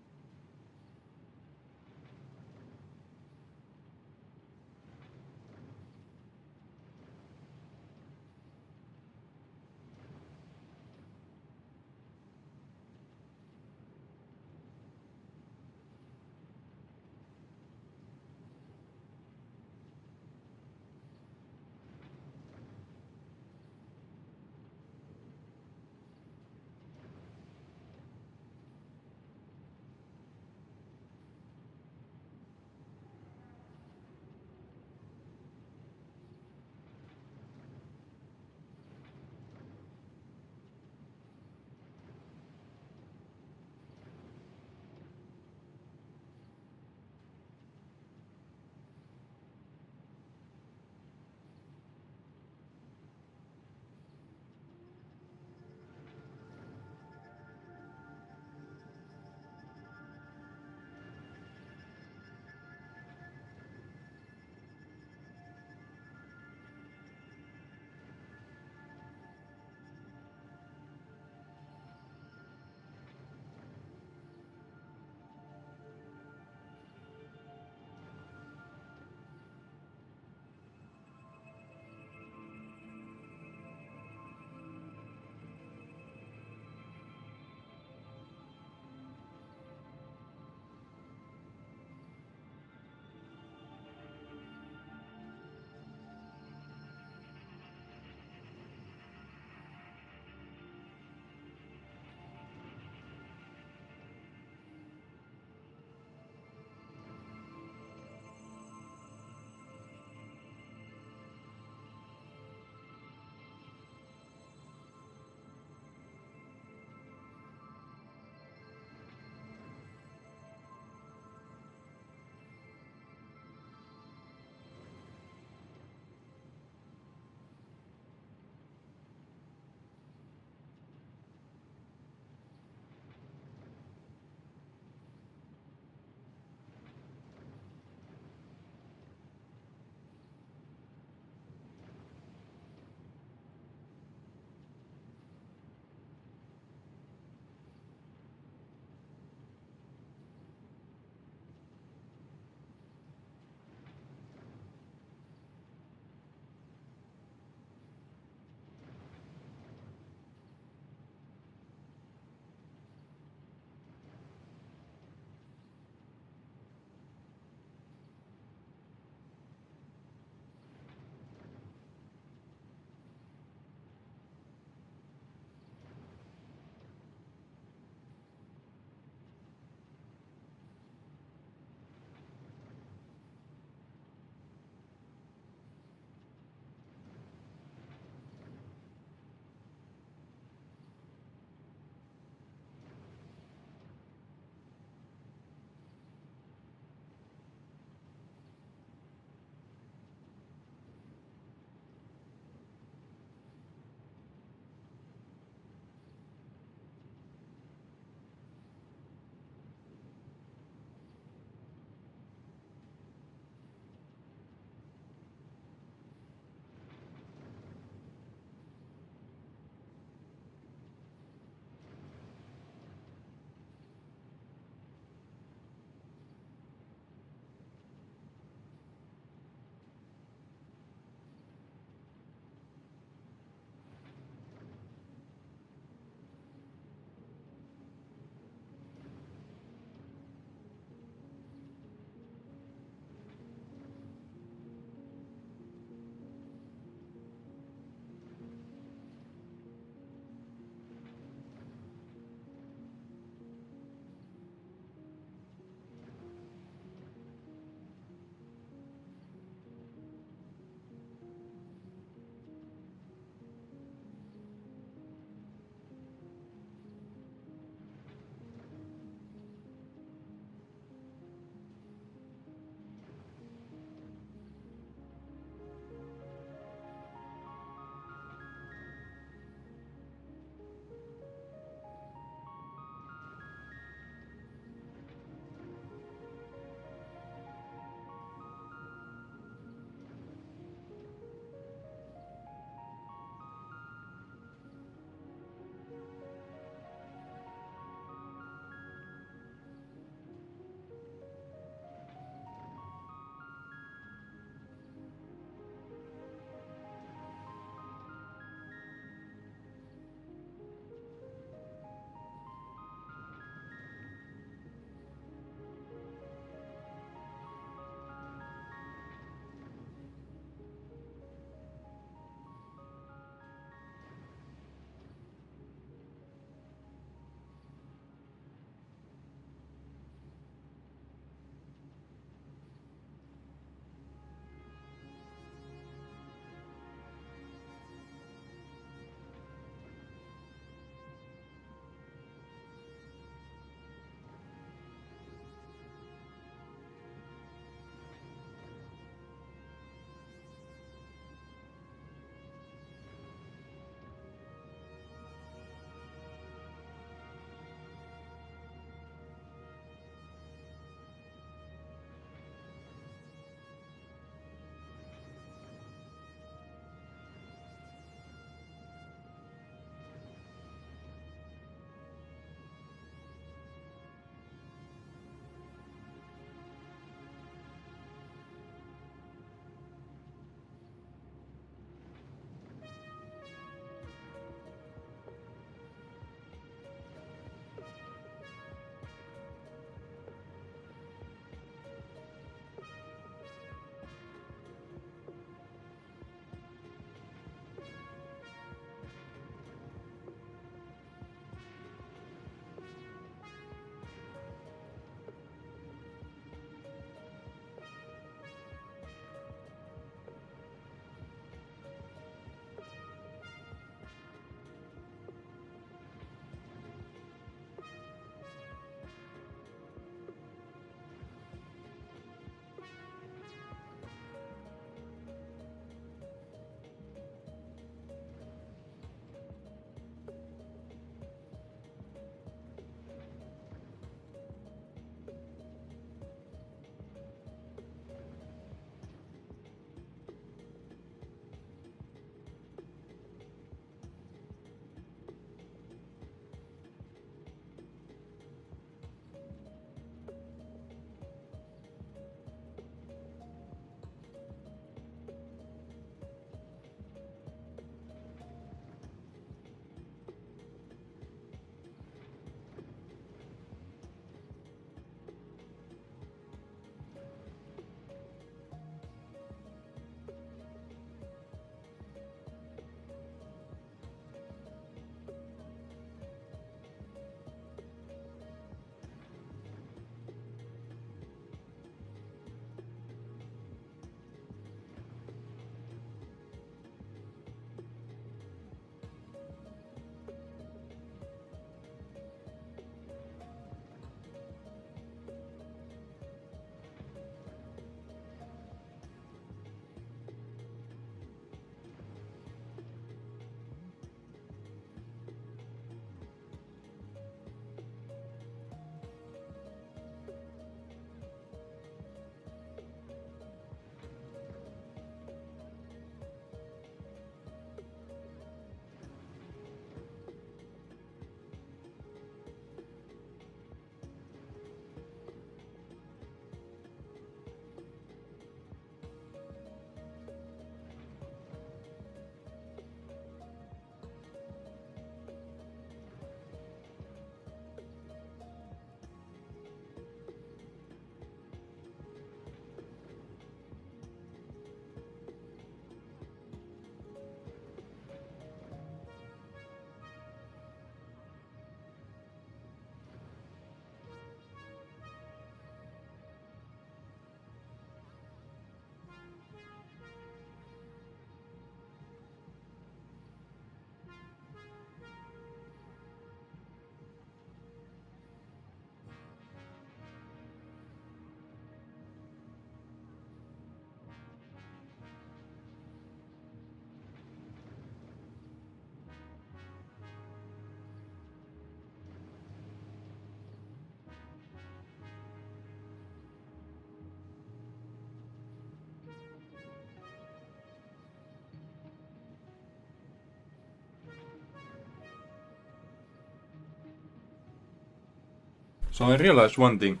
So I realized one thing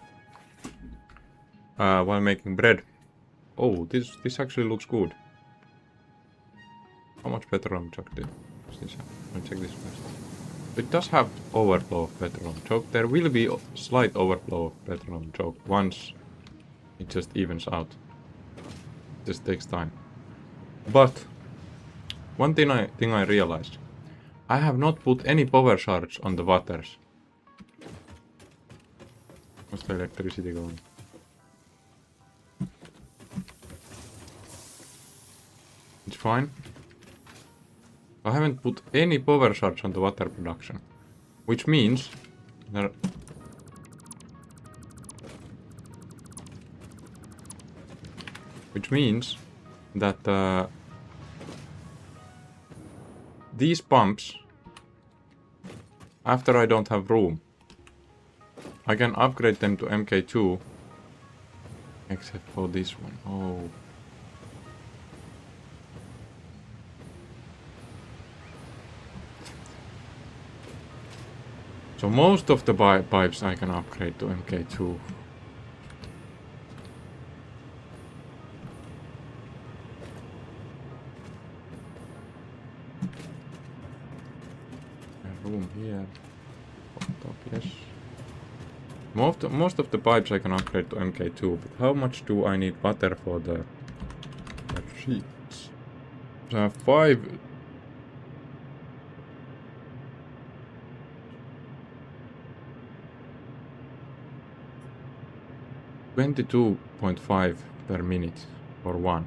while making bread. Oh, this actually looks good. How much petroleum choke does this have? Let me check this first. It does have overflow of petroleum choke. There will be slight overflow of petroleum choke once it just evens out. It just takes time. But one thing I realized. I have not put any power charge on the waters. What's the electricity going? It's fine. I haven't put any power charge on the water production. Which means that these pumps, after I don't have room, I can upgrade them to MK2, except for this one. Oh. So most of the pipes I can upgrade to MK2. Room here. Top, yes. Most of the pipes I can upgrade to MK2, but how much do I need water for the sheets? So I have 5. $22.5 per minute for one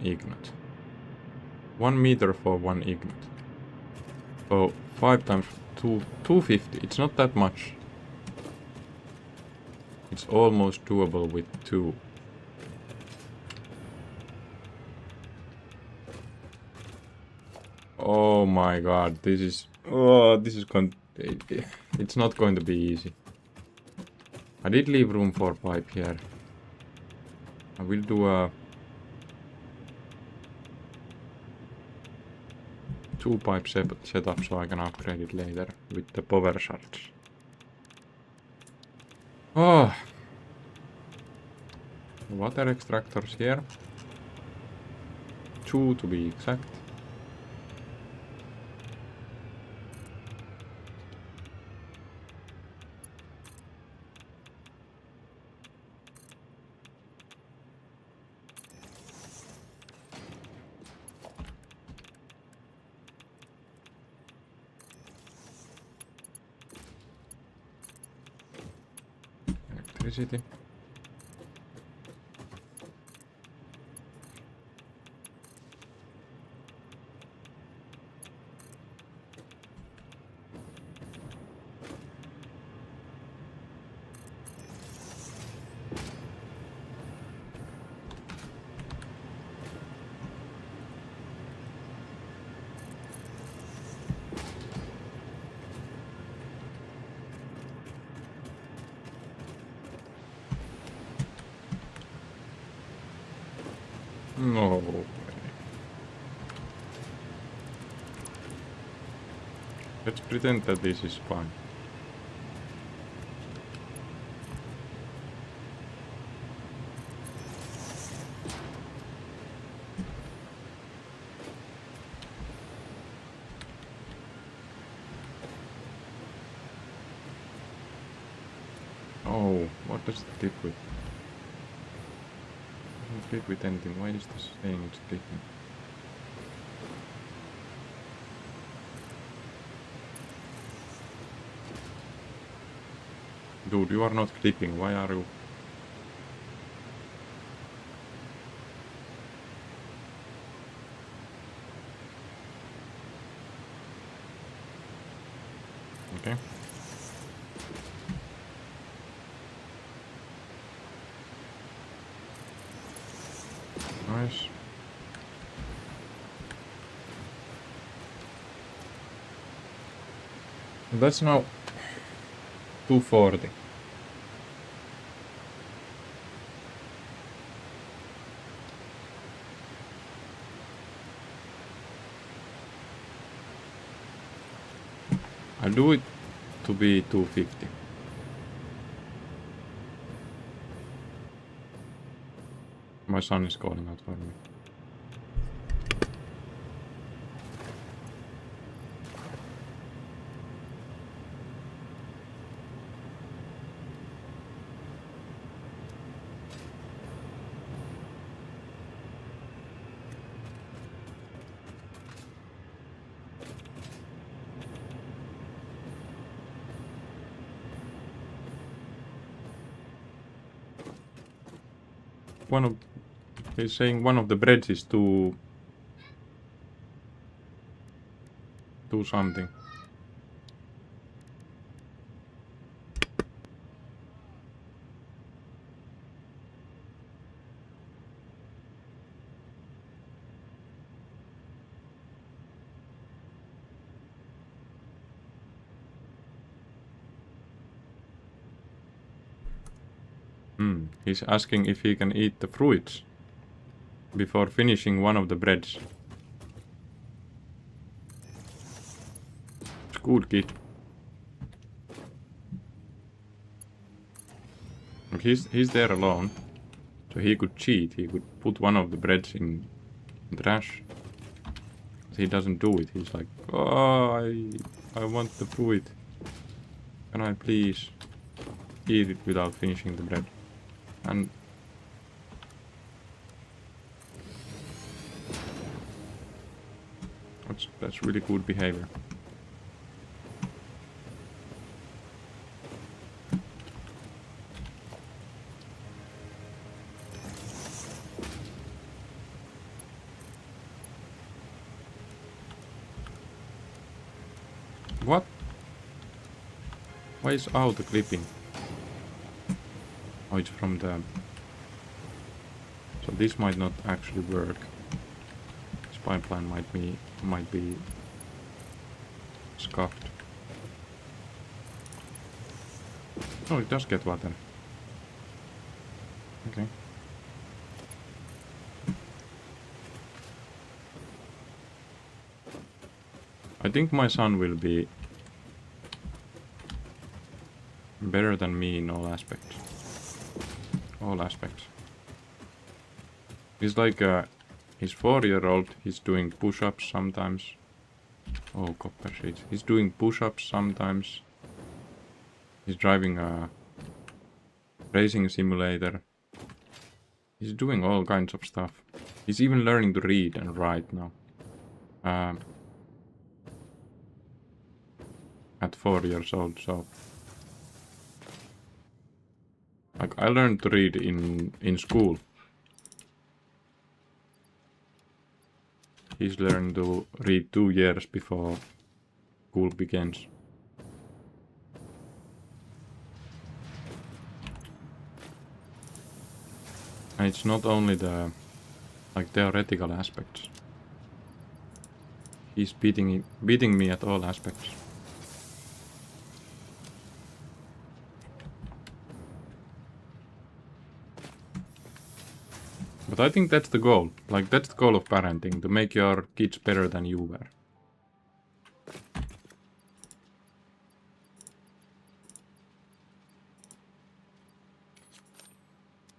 ignite. 1 meter for one ignite. So 5 times 250. It's not that much. It's almost doable with 2. Oh my god, this is it's not going to be easy. I did leave room for pipe here. I will do a 2 pipe setup so I can upgrade it later with the power charge. Oh, water extractors here. 2 to be exact. Electricity. No. Let's pretend that this is fine. Oh, what does it dip with? Doesn't dip with anything. Why is this saying it's dipping? Dude, you are not clipping. Why are you? Okay. Nice. That's now 240. I'll do it to be 250. My son is calling out for me. He's saying one of the breads is too something. He's asking if he can eat the fruits before finishing one of the breads. It's good, kid. Look, he's there alone, so he could cheat. He could put one of the breads in the trash. But he doesn't do it. He's like, oh, I want the fruit. Can I please eat it without finishing the bread? And that's really good behavior. What? Why is auto clipping? Oh, it's from the... So this might not actually work. This pipeline might be scuffed. Oh, it does get water. Okay. I think my son will be better than me in all aspects. All aspects. He's like he's 4-year-old. He's doing push-ups sometimes. Oh, copper sheets. He's doing push-ups sometimes. He's driving a racing simulator. He's doing all kinds of stuff. He's even learning to read and write now. At 4 years old, so... Like, I learned to read in school. He's learning to read 2 years before school begins. And it's not only the like theoretical aspects. He's beating me at all aspects. But I think that's the goal. Like, that's the goal of parenting, to make your kids better than you were.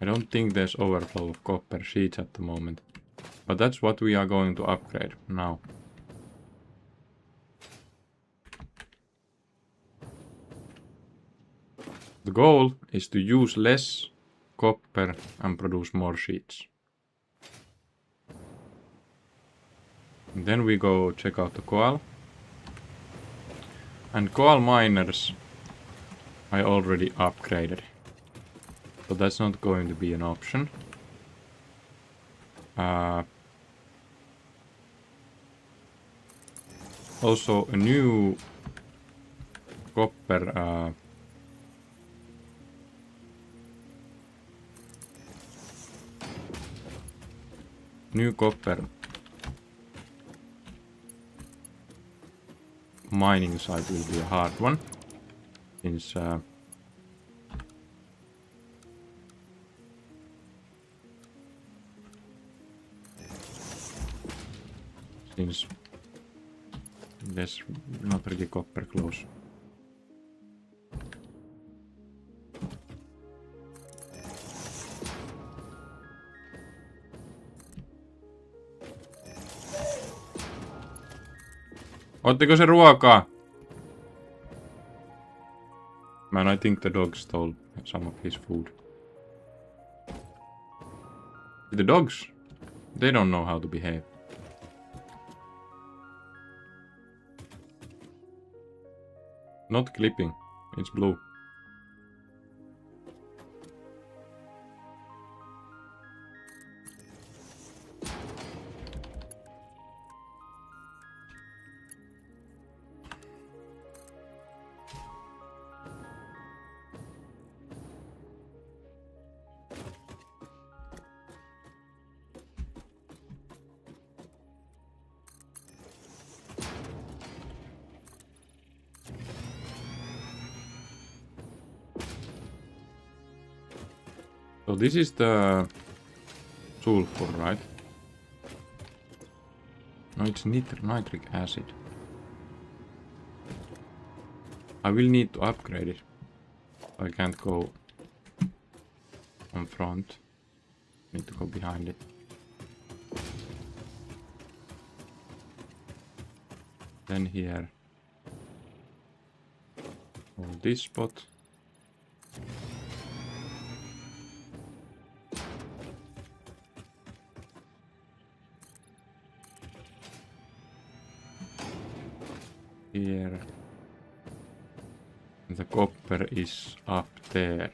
I don't think there's overflow of copper sheets at the moment. But that's what we are going to upgrade now. The goal is to use less copper and produce more sheets. And then we go check out the coal. And coal miners I already upgraded. So that's not going to be an option. Also a new copper mining site will be a hard one, since there's not really copper close. Ottiko se ruokaa? Man, I think the dog stole some of his food. The dogs, they don't know how to behave. Not clipping, it's blue. So this is the sulfur, right? No, it's nitric acid. I will need to upgrade it. I can't go on front. Need to go behind it. Then here. On this spot. Here. The copper is up there.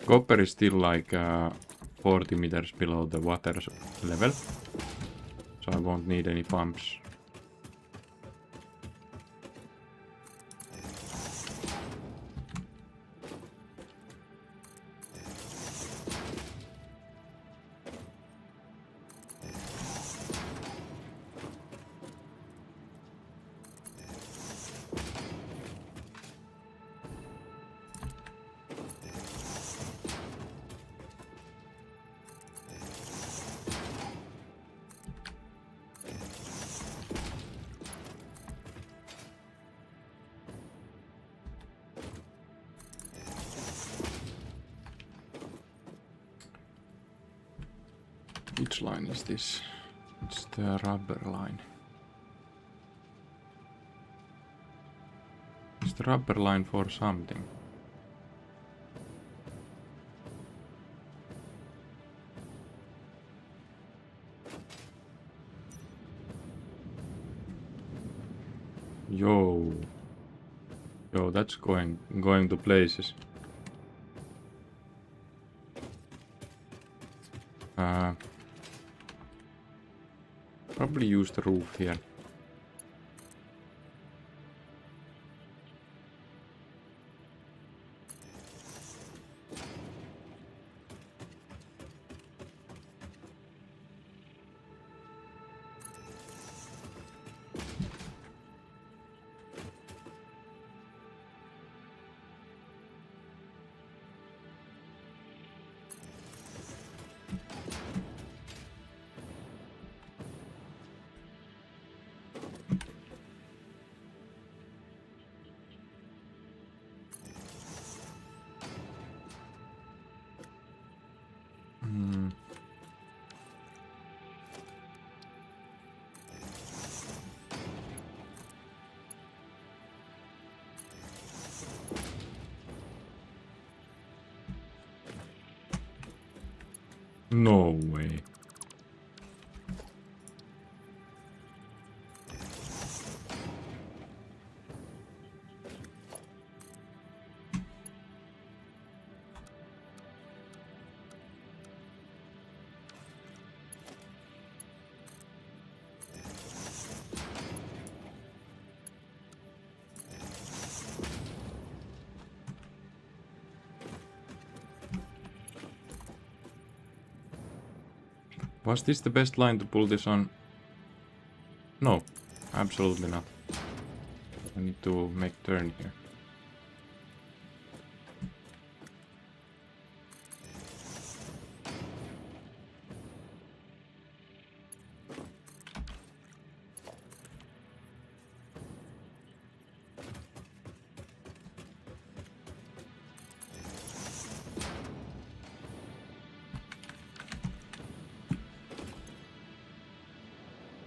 Copper is still like 40 meters below the water level, so I won't need any pumps. Which line is this? It's the rubber line. Is the rubber line for something? Yo, that's going to places. Probably use the roof here. No way. Was this the best line to pull this on? No, absolutely not. I need to make turn here.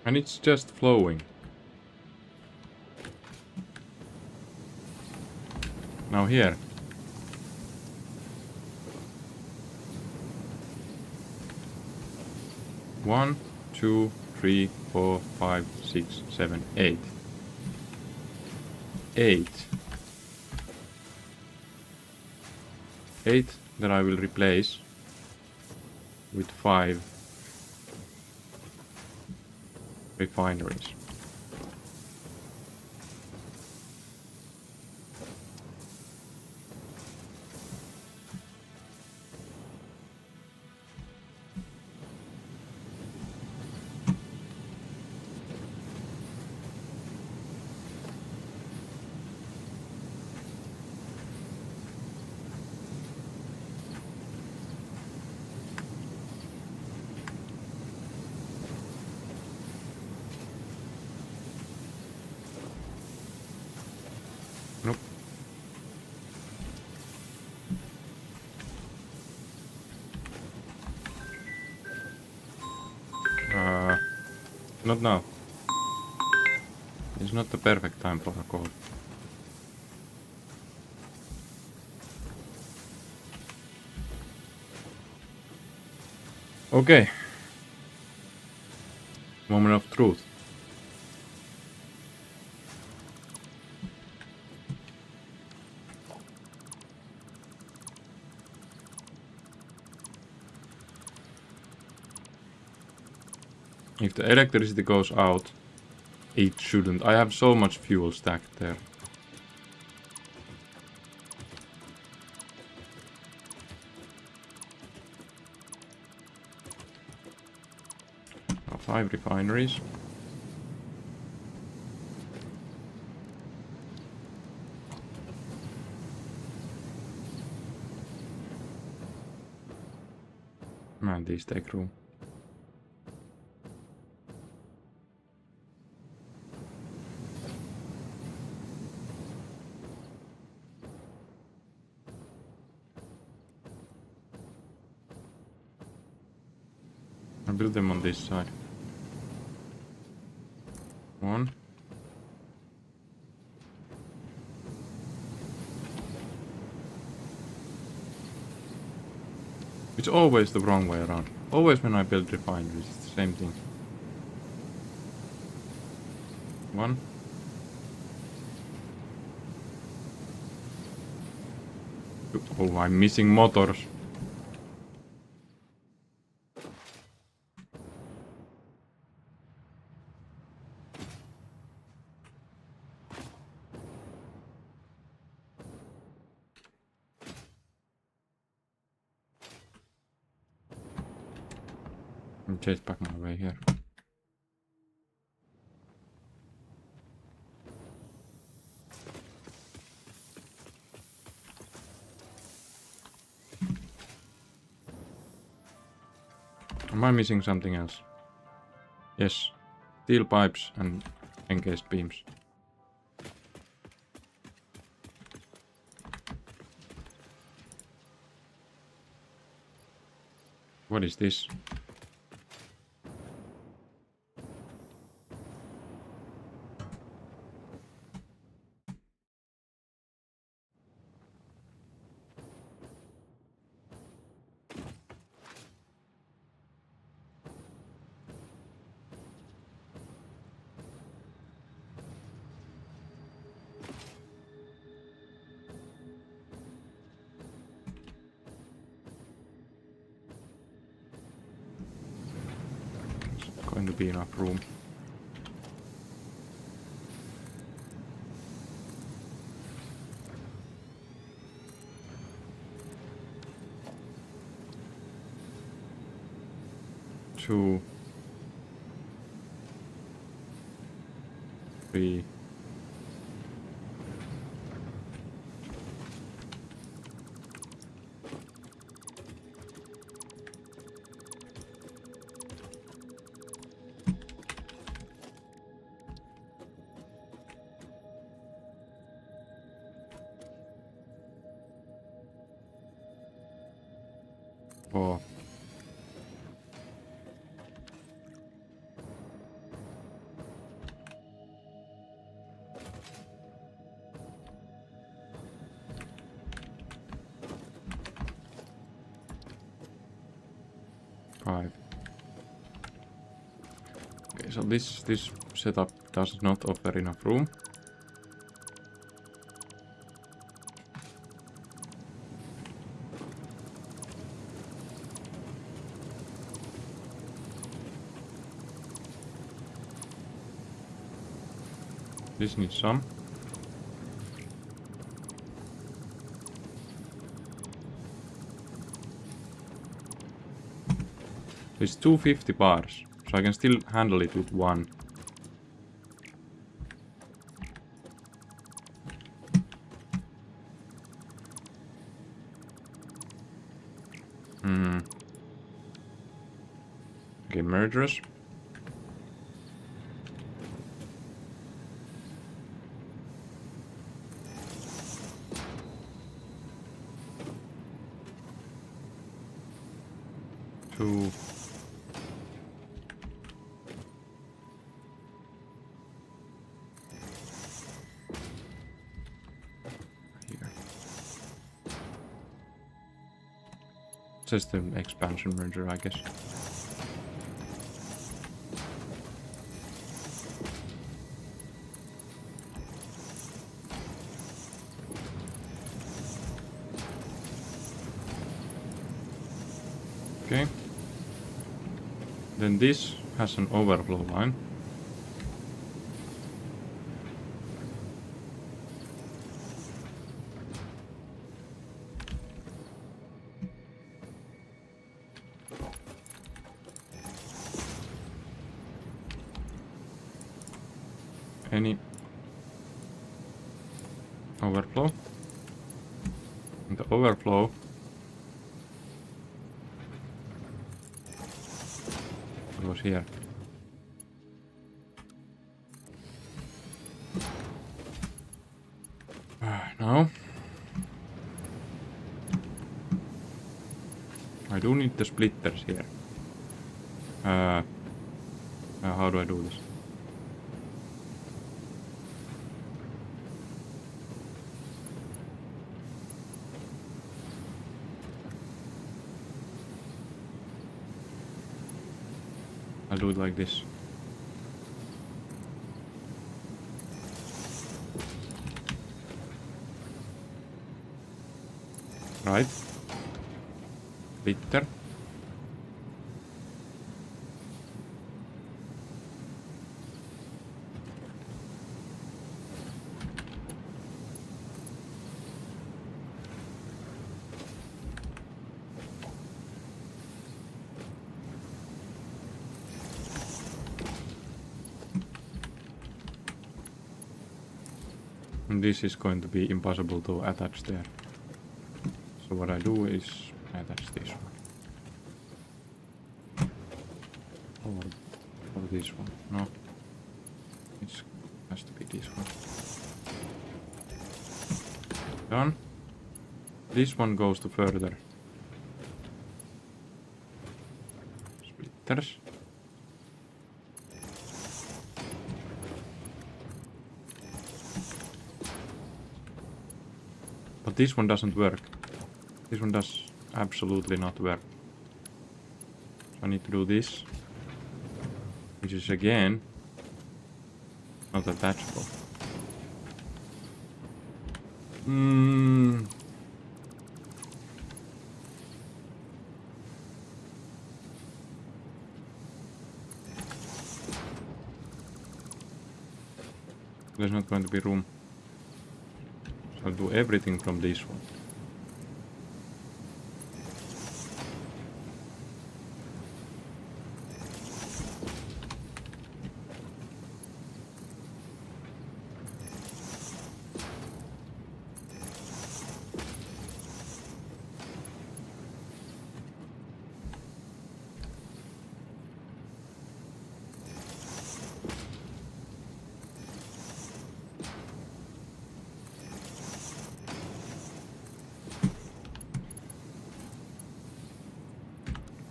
And it's just flowing. Now here. One, 2, 3, 4, 5, 6, 7, 8. 8. 8 that I will replace with 5 refineries. Nope. Not now. It's not the perfect time for a call. Okay. Moment of truth. If the electricity goes out, it shouldn't. I have so much fuel stacked there. Now 5 refineries. Man, these take room. I build them on this side. 1. It's always the wrong way around. Always when I build refineries, it's the same thing. 1. Oh, I'm missing motors. I'm chase back my way here. Am I missing something else? Yes. Steel pipes and encased beams. What is this? Going to be enough room. Two, 3, Oh. Five. Okay, so this setup does not offer enough room. This needs some. It's 250 bars, so I can still handle it with one. Okay, murderous. Two. Here. Just an expansion merger, I guess. Okay. Then this has an overflow line. Any overflow? And the overflow goes here. Now I do need the splitters here. How do I do this? I'll do it like this. Right. Splitter. And this is going to be impossible to attach there. So what I do is attach this one. Or this one. No. It has to be this one. Done. This one goes to further splitters. But this one doesn't work. This one does absolutely not work. So I need to do this, which is again not attachable. There's not going to be room. So I'll do everything from this one.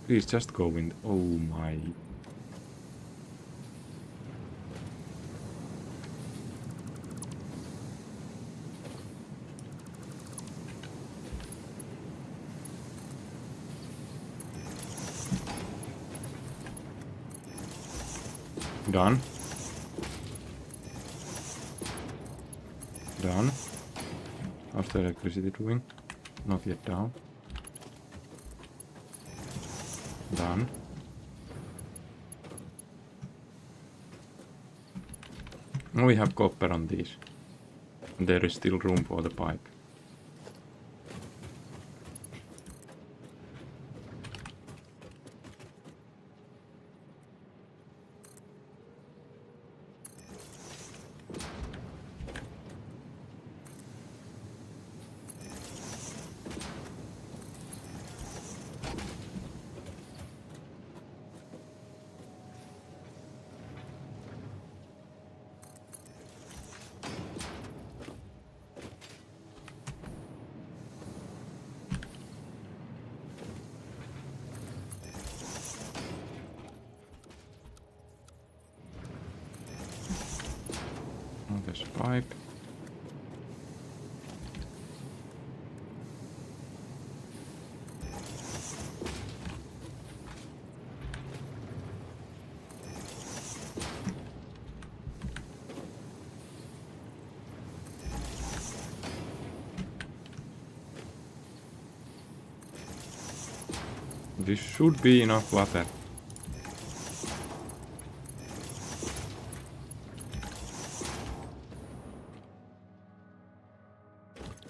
Please just go in. Oh my. Done. Done. How's the electricity doing? Not yet down. Done. Now we have copper on these. There is still room for the pipe. There's a pipe. This should be enough water.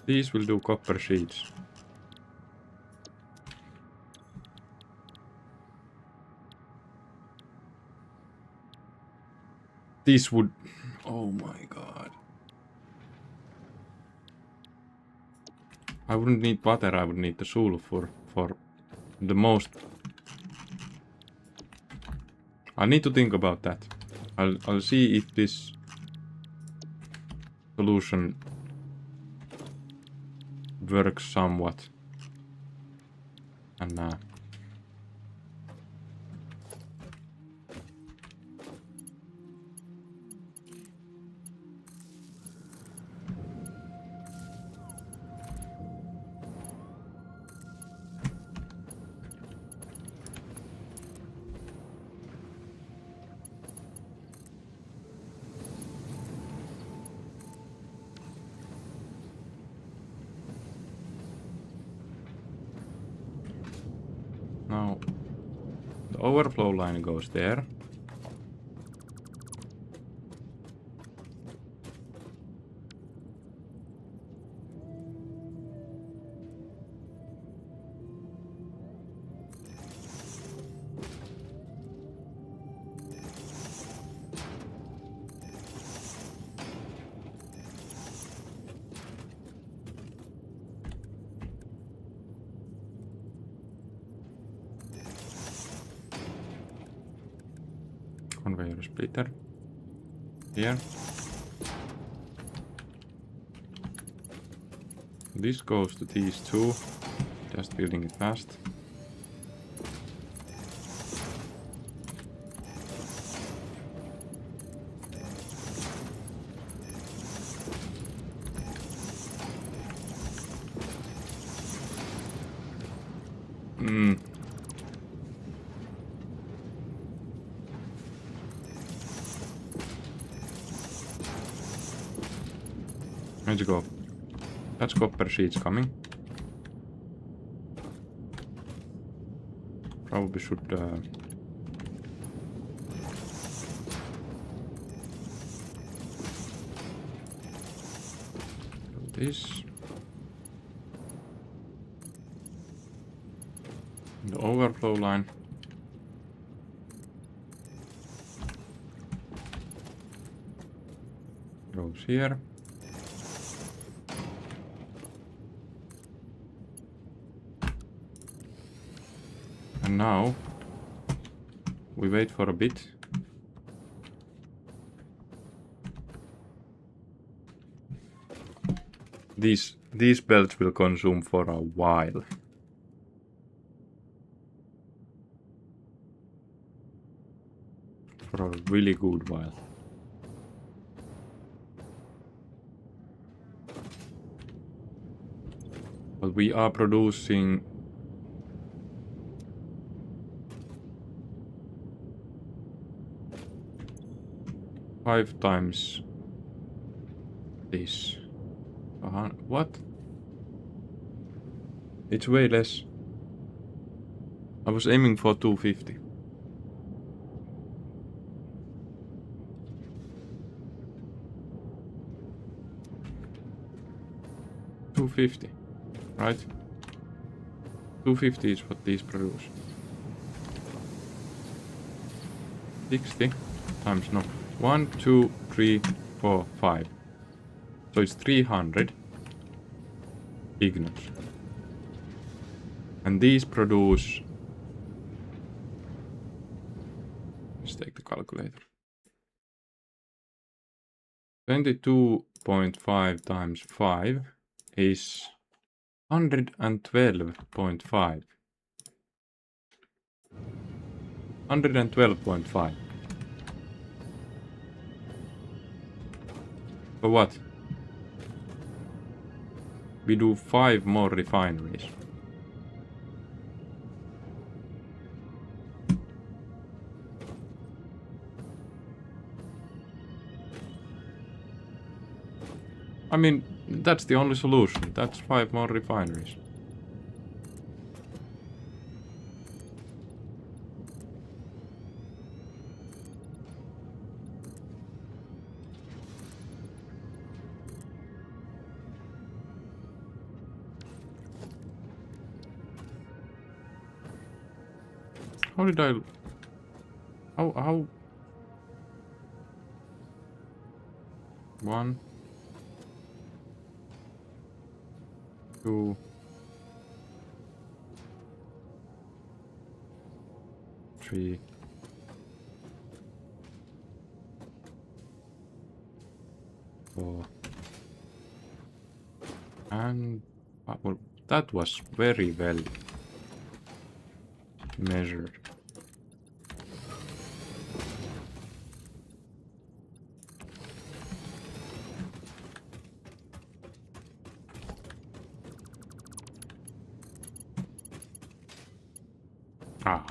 These will do copper sheets. These would... Oh my god. I wouldn't need water, I would need the sulfur for the most... I need to think about that. I'll see if this solution works somewhat. And now the overflow line goes there. Conveyor splitter here. This goes to these two, just building it fast. Where'd you go? That's copper sheets coming. Probably should do this. The overflow line. Goes here. And now we wait for a bit. These belts will consume for a while. for a really good while. But we are producing five times this. What? It's way less. I was aiming for 250. $250, right? 250 is what these produce. 60 times no. 1, 2, 3, 4, 5. So it's 300 ignos. And these produce. Let's take the calculator. 22.5 times 5 is 112.5. 112.5. For what? We do 5 more refineries. I mean, that's the only solution. That's 5 more refineries. How did I... How... 1... 2... 3... 4... And... well, that was very well measured. Ah.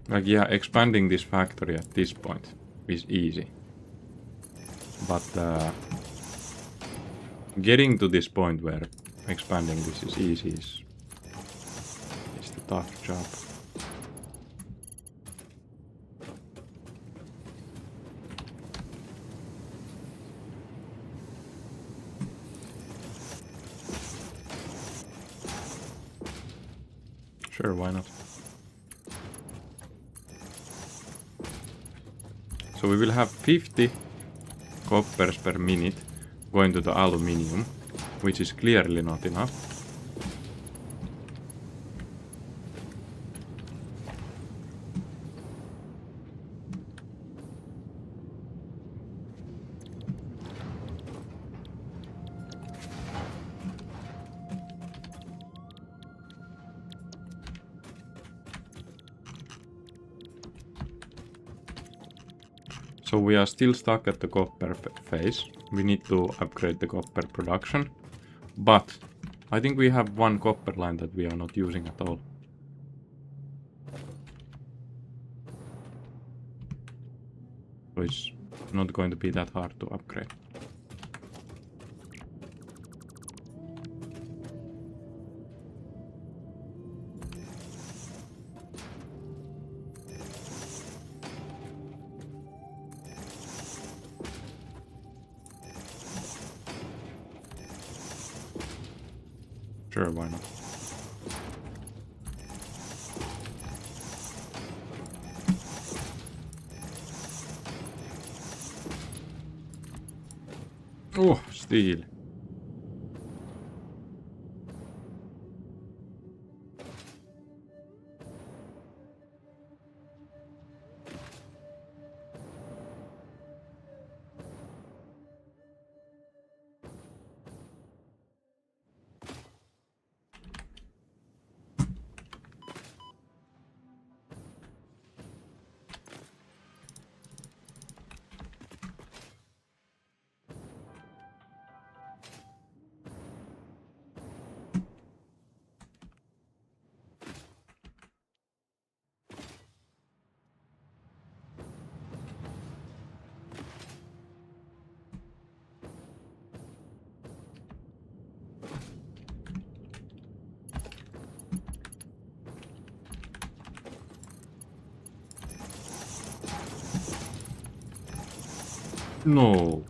Like, yeah, expanding this factory at this point is easy. But getting to this point where expanding this is easy is the tough job. Sure, why not? So we will have 50 coppers per minute going to the aluminium, which is clearly not enough. So we are still stuck at the copper phase. We need to upgrade the copper production. But I think we have one copper line that we are not using at all. So it's not going to be that hard to upgrade. Sure, why not? Oh, steel. No.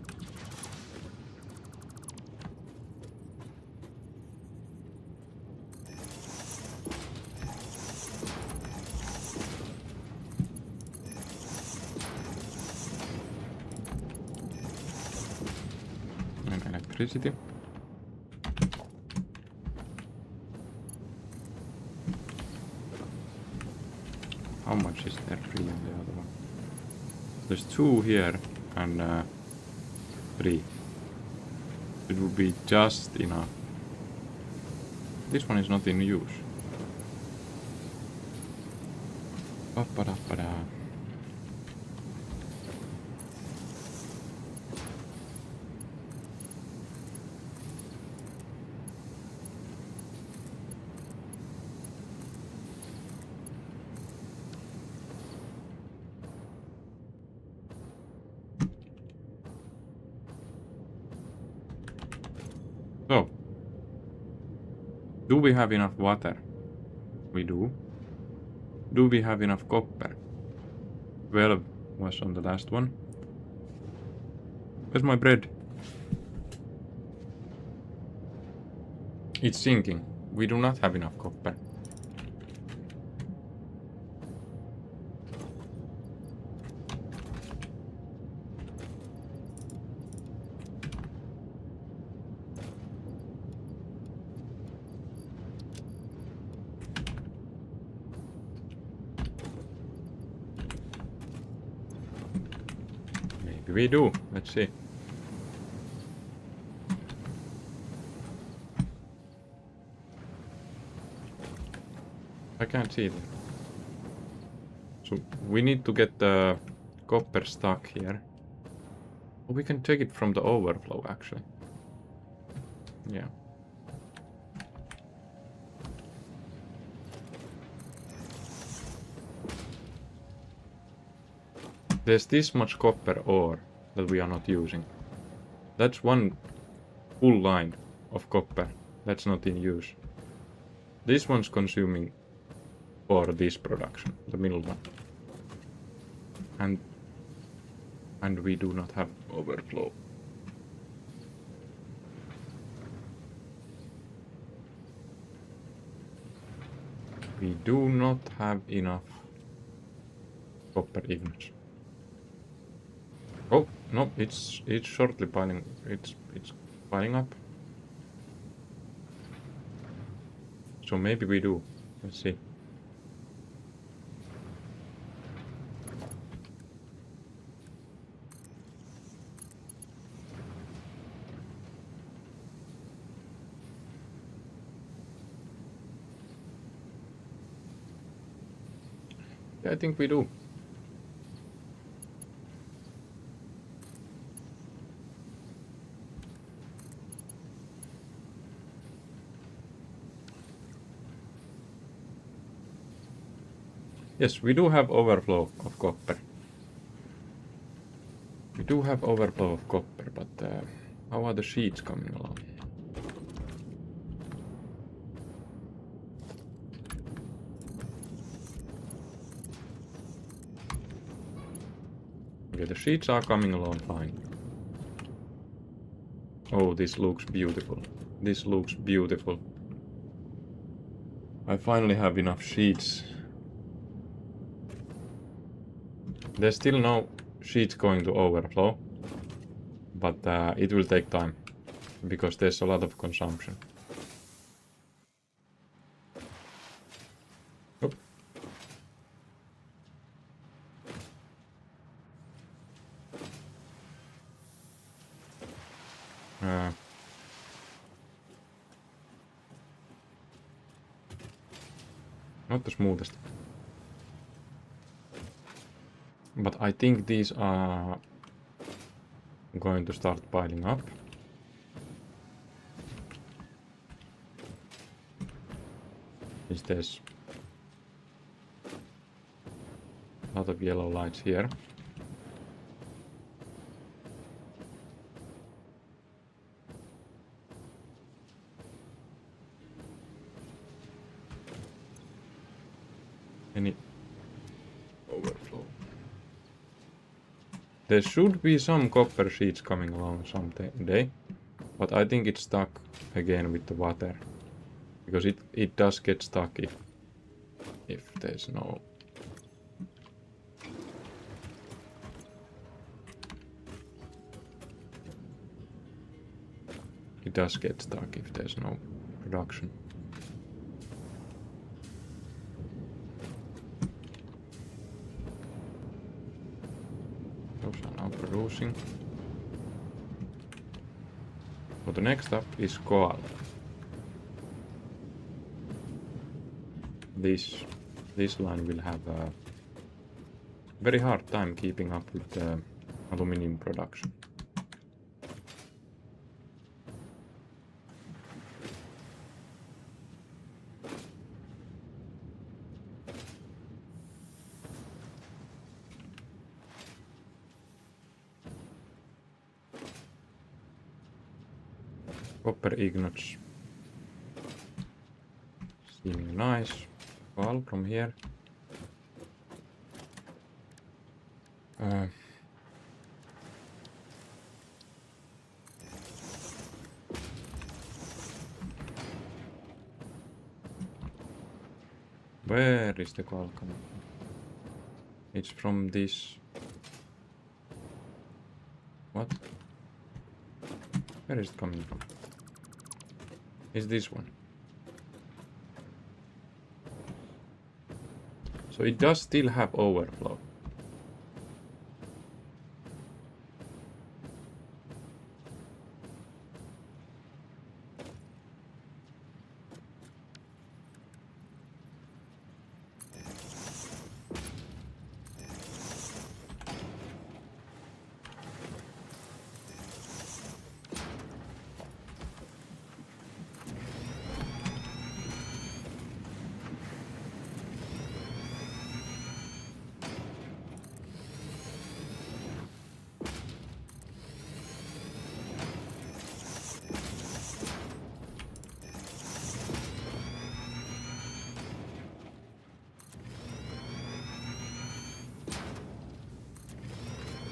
And electricity. How much is there free on the other one? There's 2 here and 3. It would be just enough. This one is not in use. Ba-ba-da-ba-da. So, do we have enough water? We do. Do we have enough copper? 12 was on the last one. Where's my bread? It's sinking. We do not have enough copper. Maybe we do. Let's see. I can't see them. So we need to get the copper stuck here. Oh, we can take it from the overflow actually. Yeah. There's this much copper ore that we are not using. That's one full line of copper that's not in use. This one's consuming for this production, the middle one. And we do not have overflow. We do not have enough copper ignition. Oh no, it's shortly piling. It's piling up. So maybe we do. Let's see. Yeah, I think we do. Yes, we do have overflow of copper. We do have overflow of copper, but how are the sheets coming along? Okay, the sheets are coming along fine. Oh, this looks beautiful. This looks beautiful. I finally have enough sheets. There's still no sheets going to overflow, but it will take time because there's a lot of consumption. Oop. Not the smoothest. But I think these are going to start piling up. There's a lot of yellow lights here. Any overflow? There should be some copper sheets coming along someday, but I think it's stuck again with the water, because it does get stuck if there's no. It does get stuck if there's no production. Those are now producing. So the next up is coal. This line will have a very hard time keeping up with the aluminum production. Copper ingots. Seeming nice. Coal from here. Where is the coal coming from? It's from this. What? Where is it coming from? Is this one? So it does still have overflow.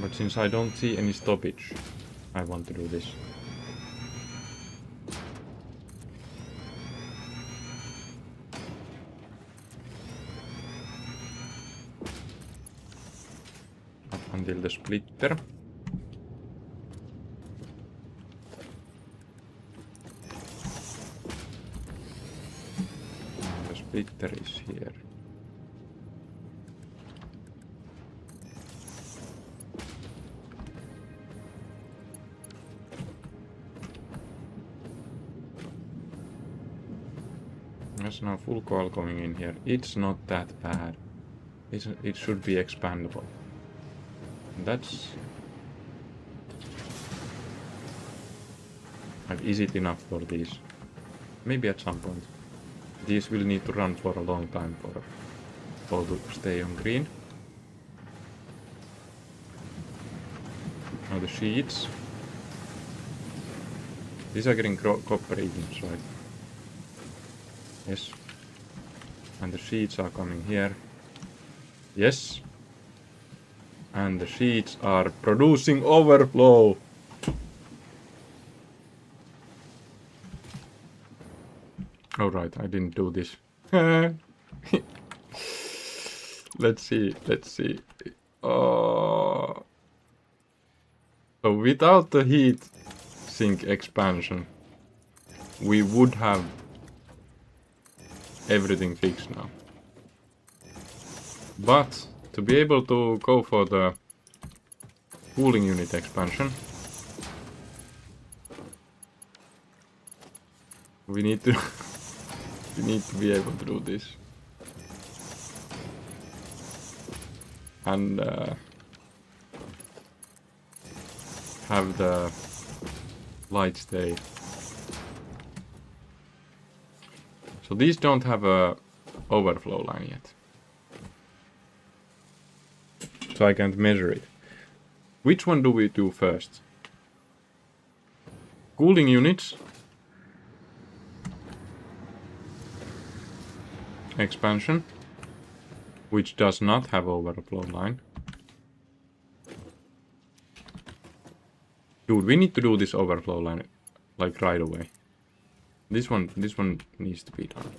But since I don't see any stoppage, I want to do this. Up until the splitter. And the splitter is here. There's now full coil going in here. It's not that bad. It should be expandable. That's... Like, is it enough for these? Maybe at some point. These will need to run for a long time for all to stay on green. Now the sheets. These are getting copper ignites, right? Yes. And the sheets are coming here. Yes. And the sheets are producing overflow. Alright, I didn't do this Let's see, let's see. Oh. So without the heat sink expansion, we would have everything fixed now. But to be able to go for the cooling unit expansion, we need to we need to be able to do this. And have the light stay. So these don't have a overflow line yet. So I can't measure it. Which one do we do first? Cooling units. Expansion. Which does not have overflow line. Dude, we need to do this overflow line like right away. This one needs to be done.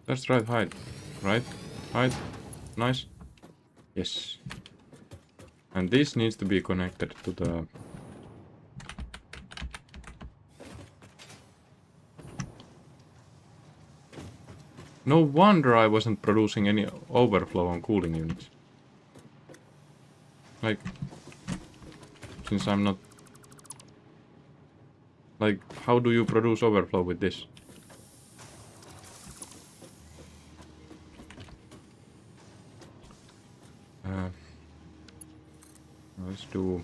That's right height. Right? Height. Nice. Yes. And this needs to be connected to the... No wonder I wasn't producing any overflow on cooling units. Like... Since I'm not... Like, how do you produce overflow with this? Let's do...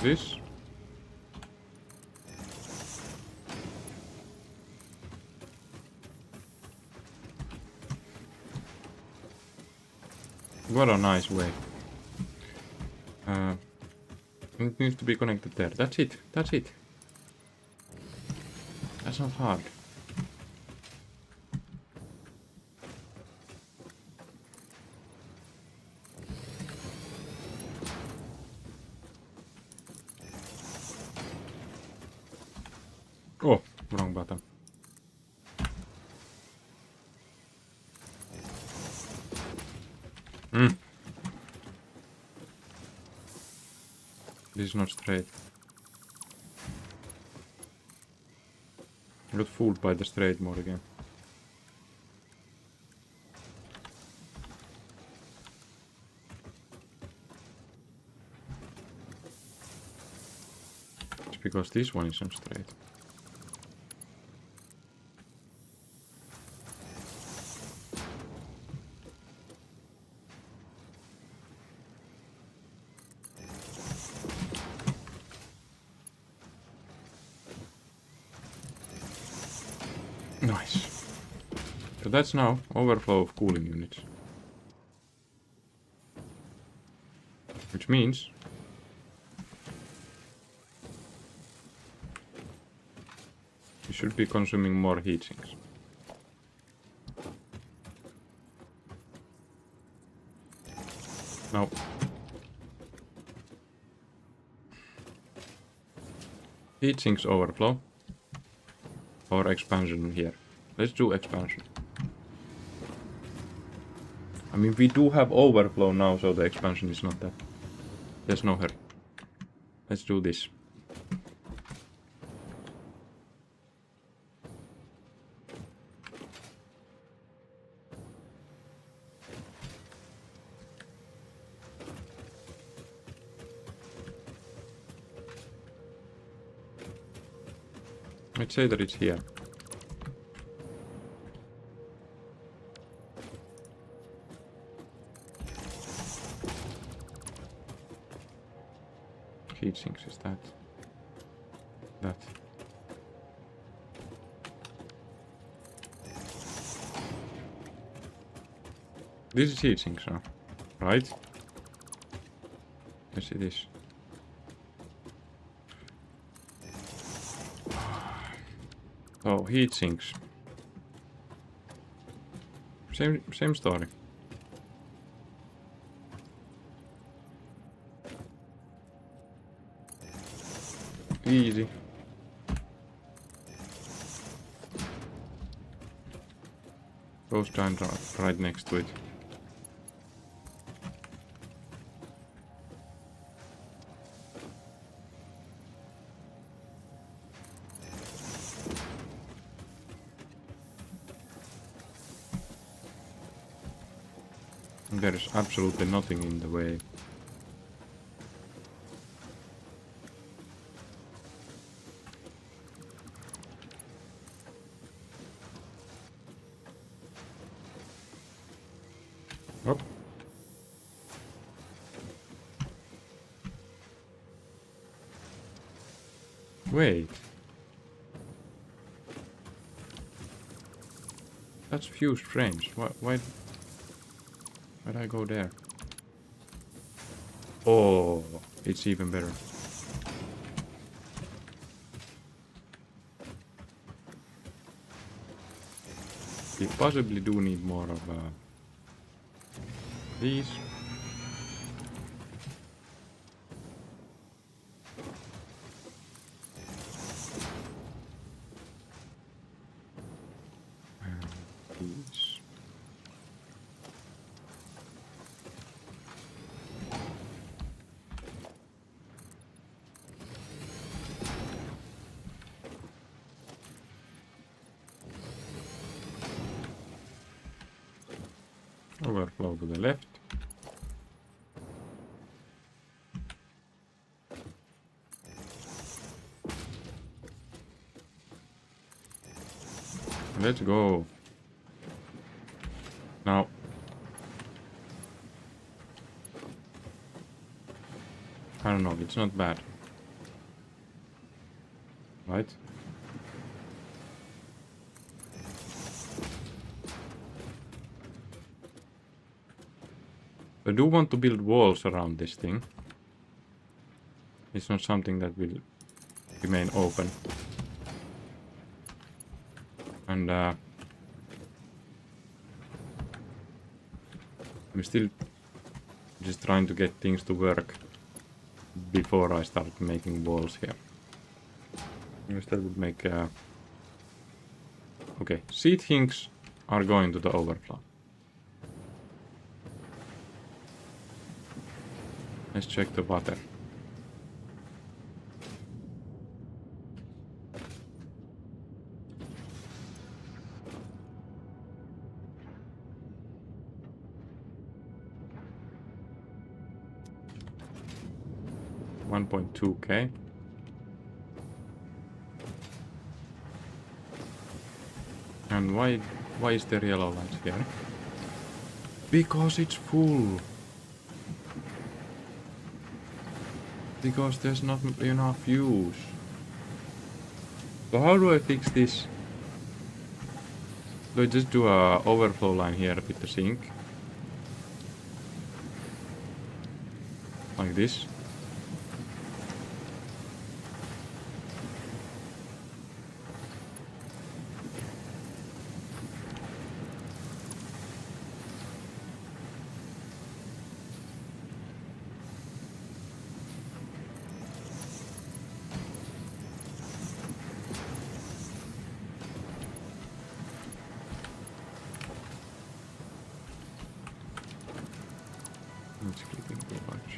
this. What a nice way. It needs to be connected there. That's it. That's it. That's not hard. Oh, wrong button. This is not straight. I got fooled by the straight mode again. It's because this one isn't straight. Nice. So that's now overflow of cooling units. Which means we should be consuming more heat sinks. Now heat sinks overflow or expansion here. Let's do expansion. I mean, we do have overflow now, so the expansion is not that. There's no hurry. Let's do this. Let's say that it's here. heat sinks? Is that? That. This is heat sinks, huh? Right? Yes, it is. Oh, heat sinks. Same story. Easy. Goes down right next to it. There is absolutely nothing in the way. Oh. Wait. That's fused frames. Why'd I go there? Oh, it's even better. We possibly do need more of these. And these. Overflow to the left. Let's go. Now. I don't know, it's not bad. Right? I do want to build walls around this thing. It's not something that will remain open. And I'm still just trying to get things to work before I start making walls here. That would make okay, seed hinks are going to the overflow. Let's check the water. $1.2K. And why is there yellow light here? Because it's full. Because there's not enough use. So how do I fix this? Do I just do a overflow line here with the sink? Like this? It's clicking too much.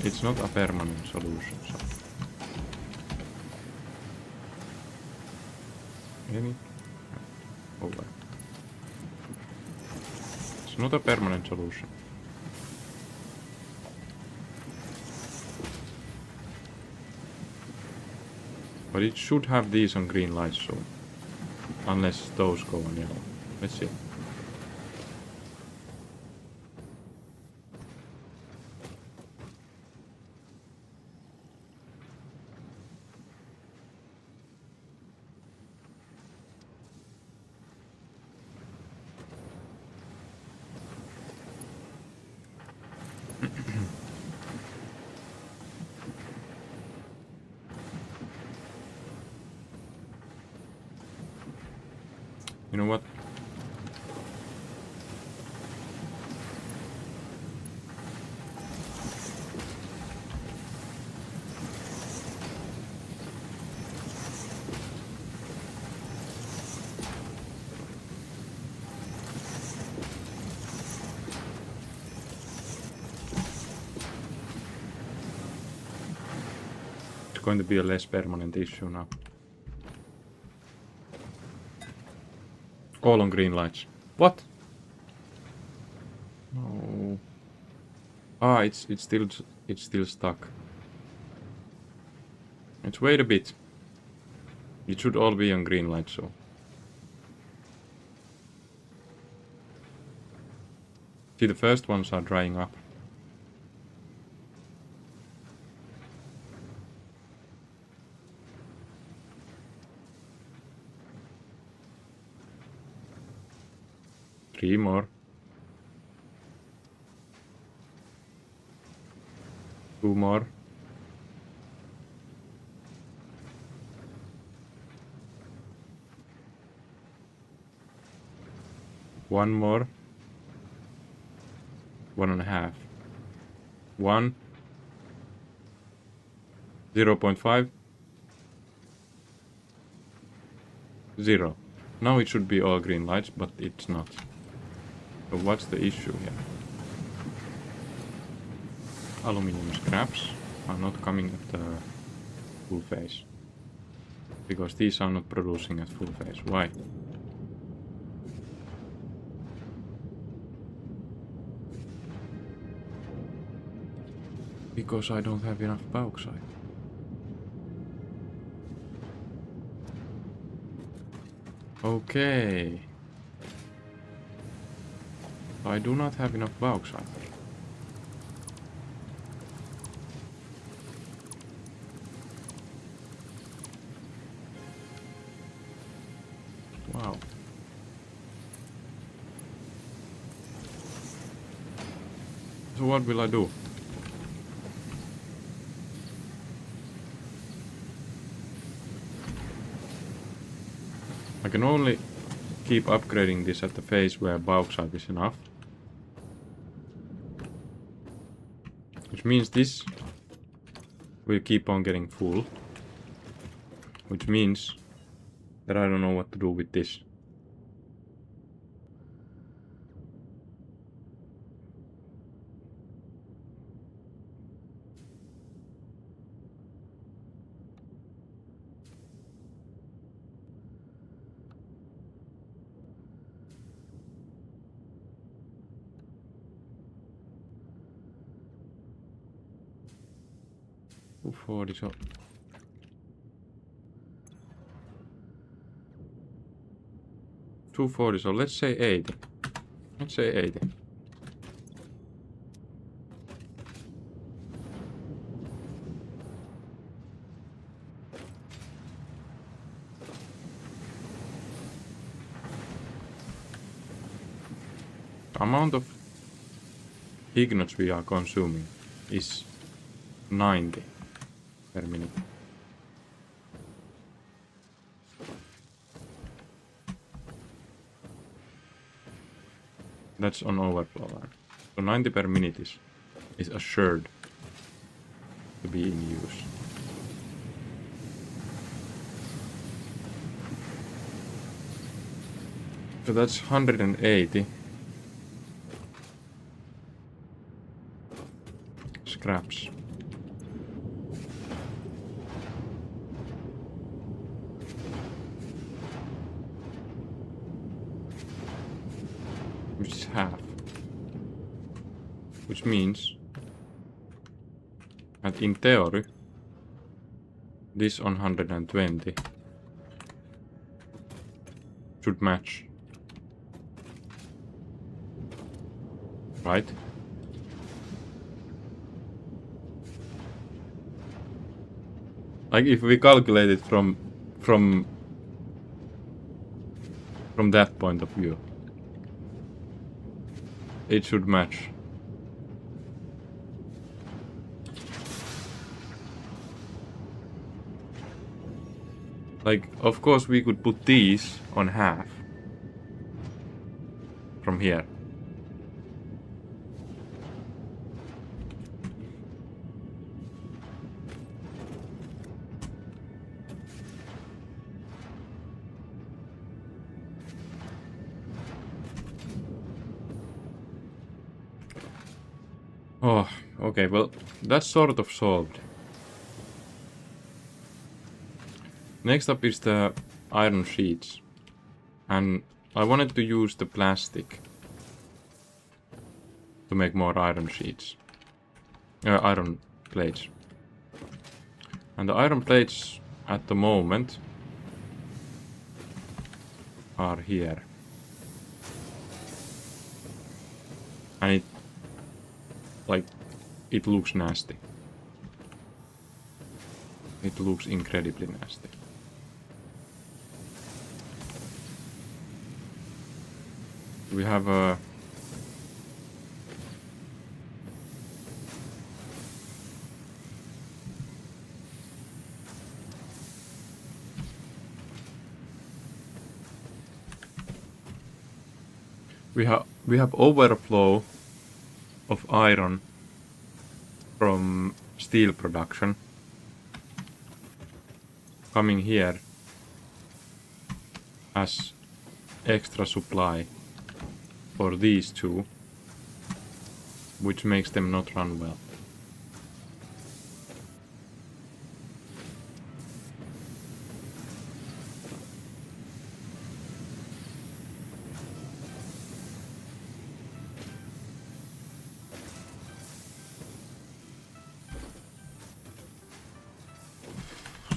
It's not a permanent solution, so. Any? Over. It's not a permanent solution. But it should have these on green lights soon. Unless those go on yellow. Let's see. You know what? It's going to be a less permanent issue now. All on green lights. What? No. Ah, it's still stuck. Let's wait a bit. It should all be on green light, so. See, the first ones are drying up. Three more. Two more. One more. 1.5. 1. 0.5. 0. Now it should be all green lights, but it's not. So what's the issue here? Aluminium scraps are not coming at the full phase. Because these are not producing at full phase. Why? Because I don't have enough bauxite. Okay. I do not have enough bauxite. Wow. So what will I do? I can only keep upgrading this at the phase where bauxite is enough. Which means this will keep on getting full. Which means that I don't know what to do with this. For this. 240, so let's say 80. Let's say 80. The amount of ignots we are consuming is 90 per minute. That's on overflow line. So 90 per minute is assured to be in use. So that's 180 scraps. Which is half. Which means that in theory this on 120 should match. Right? Like if we calculate it from that point of view, it should match. Like, of course we could put these on half, from here. Oh, okay, well, that's sort of solved. Next up is the iron sheets. And I wanted to use the plastic to make more iron sheets. Iron plates. And the iron plates at the moment are here. And it looks nasty. It looks incredibly nasty. We have a we have overflow of iron from steel production coming here as extra supply for these two, which makes them not run well.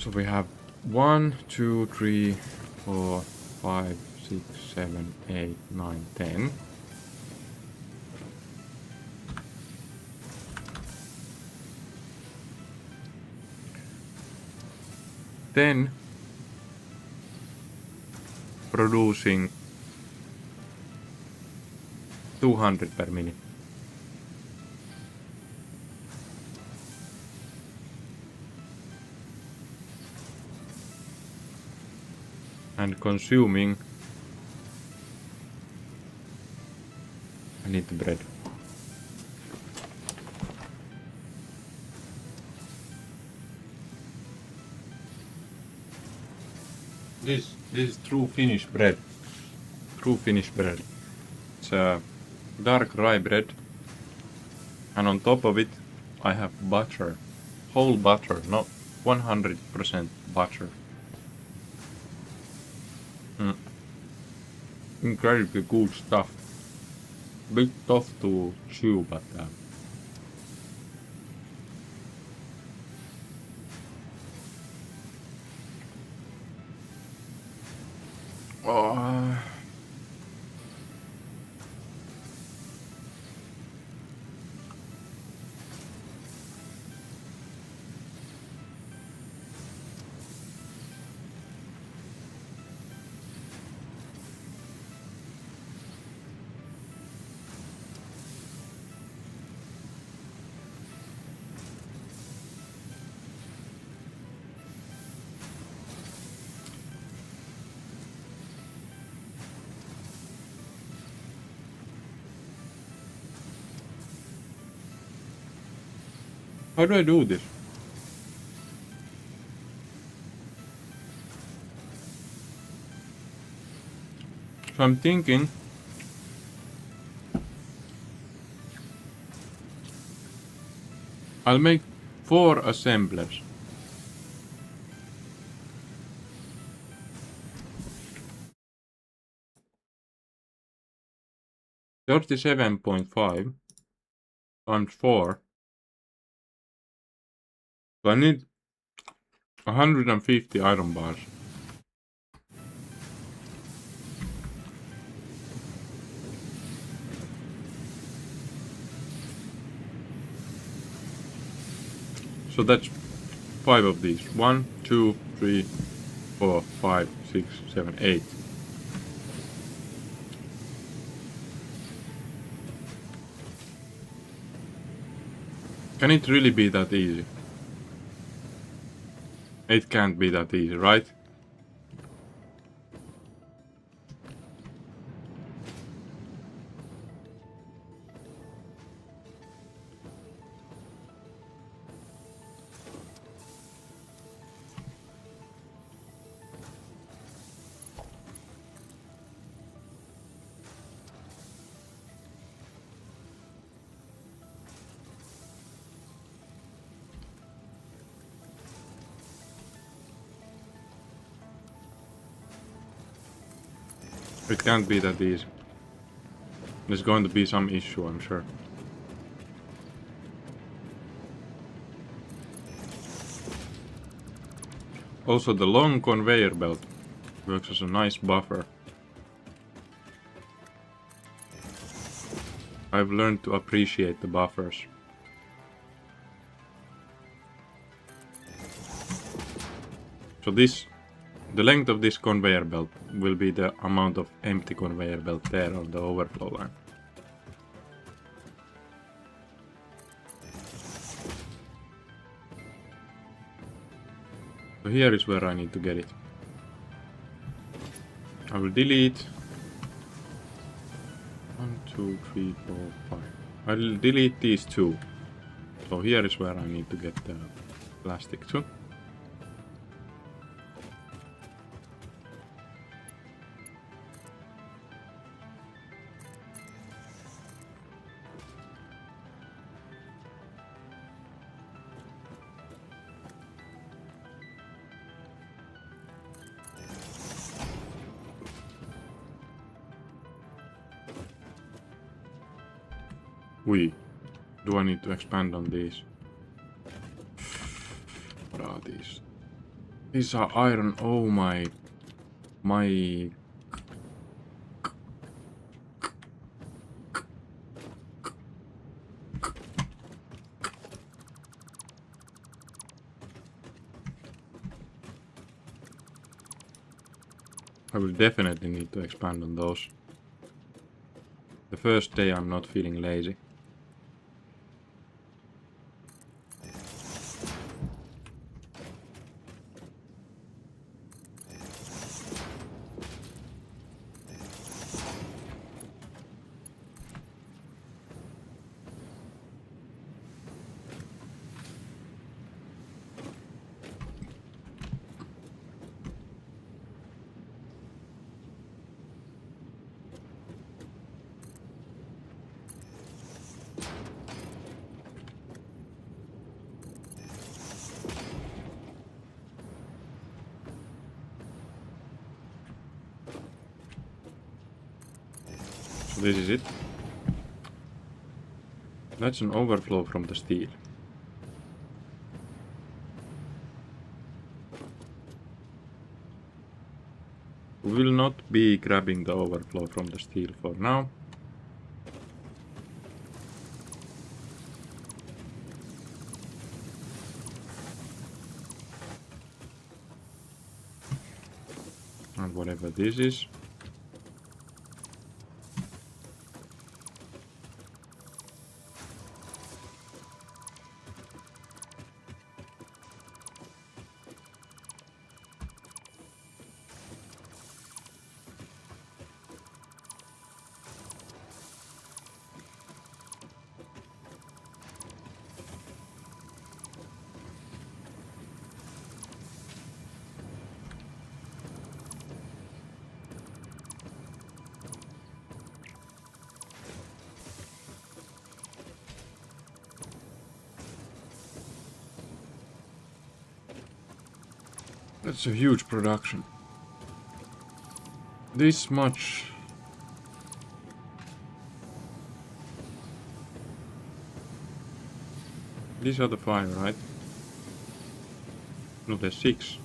So we have 1, 2, 3, 4, 5, 6, 7, 8, 9, 10. Then producing 200 per minute. And consuming, I need the bread. This is true Finnish bread. True Finnish bread. It's a dark rye bread, and on top of it I have butter. Whole butter, not 100% butter. Incredibly good stuff. Bit tough to chew, but oh, how do I do this? So I'm thinking I'll make 4 assemblers. $37.5 times 4. So I need 150 iron bars. So that's 5 of these. 1, 2, 3, 4, 5, 6, 7, 8. Can it really be that easy? It can't be that easy, right? It can't be that easy. There's going to be some issue, I'm sure. Also, the long conveyor belt works as a nice buffer. I've learned to appreciate the buffers. So the length of this conveyor belt will be the amount of empty conveyor belt there on the overflow line. So here is where I need to get it. I will delete 1, 2, 3, 4, 5. I'll delete these two. So here is where I need to get the plastic to. Do I need to expand on these? What are these? These are iron. Oh my. I will definitely need to expand on those. The first day I'm not feeling lazy. So this is it. That's an overflow from the steel. We will not be grabbing the overflow from the steel for now. And whatever this is. That's a huge production. This much. These are the 5, right? No, there's 6.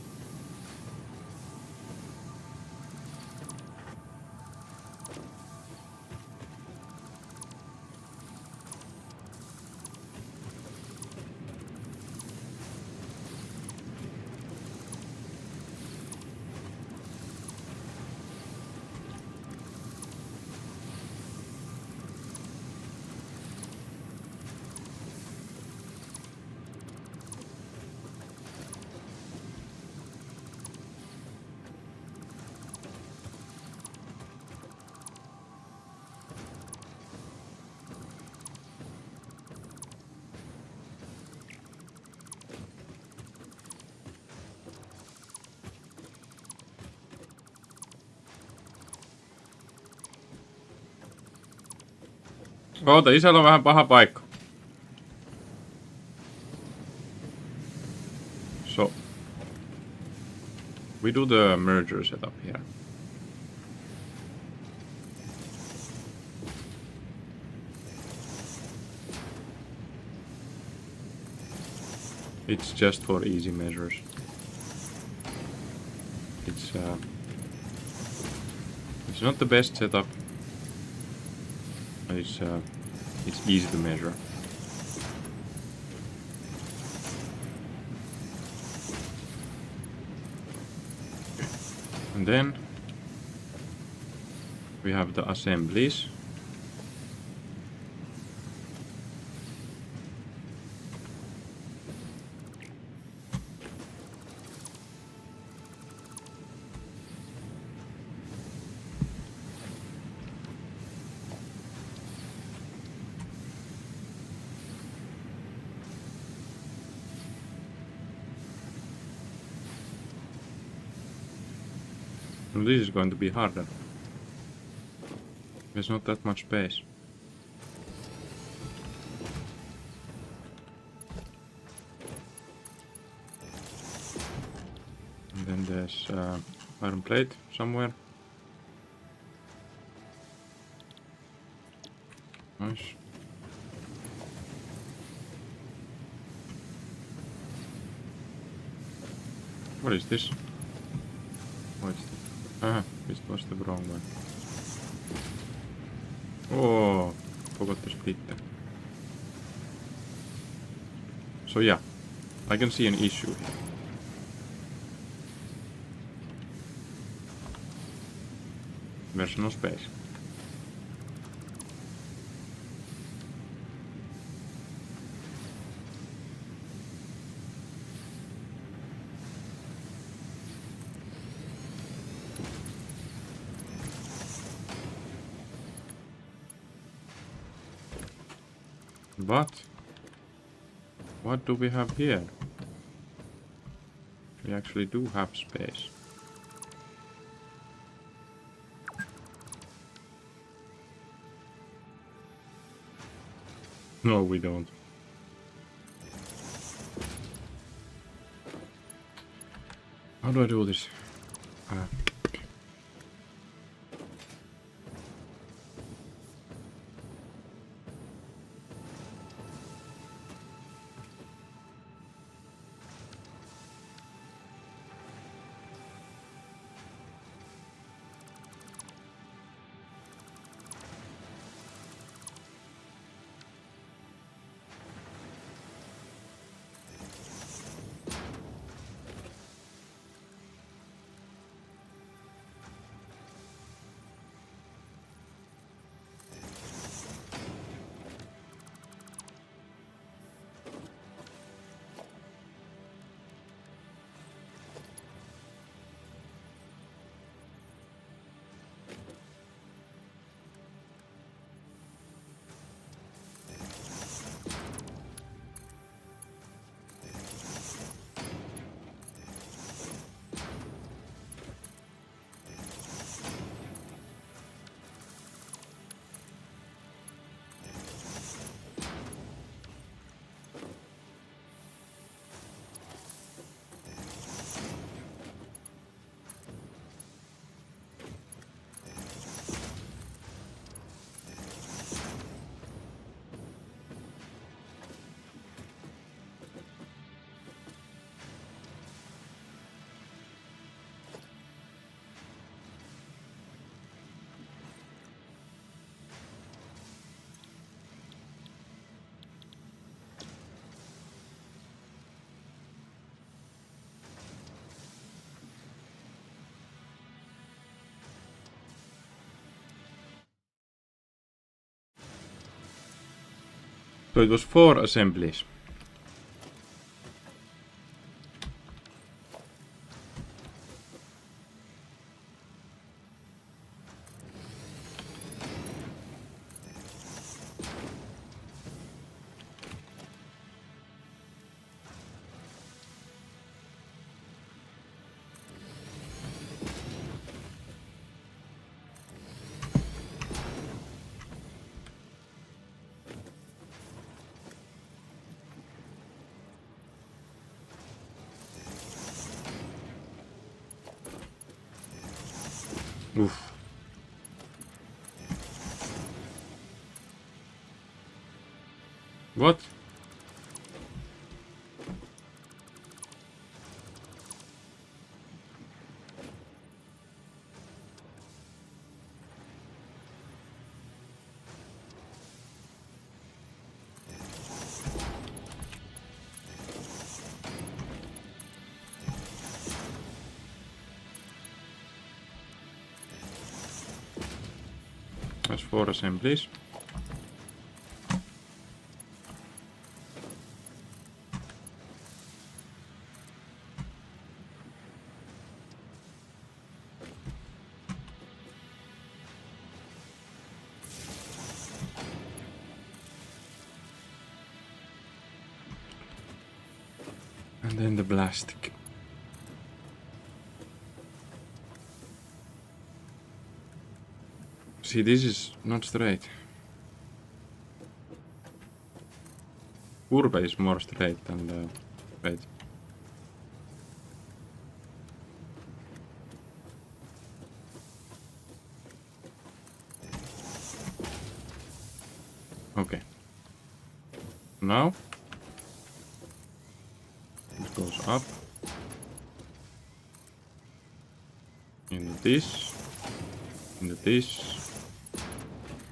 Oota, isällä on vähän paha paikka. So, we do the merger setup here. It's just for easy measures. It's not the best setup. It's easy to measure. And then we have the assemblies. And this is going to be harder. There's not that much space. And then there's iron plate somewhere. Nice. What is this? What is this? Ah, this was the wrong one. Oh, forgot to split that. So yeah, I can see an issue here. There's no space. But what do we have here? We actually do have space. No, we don't. How do I do this? So it was 4 assemblies. Oof. What? That's 4 assemblies. And then the plastic. See, this is not straight. Curve is more straight than the straight. Okay. Now it goes up into this, into this,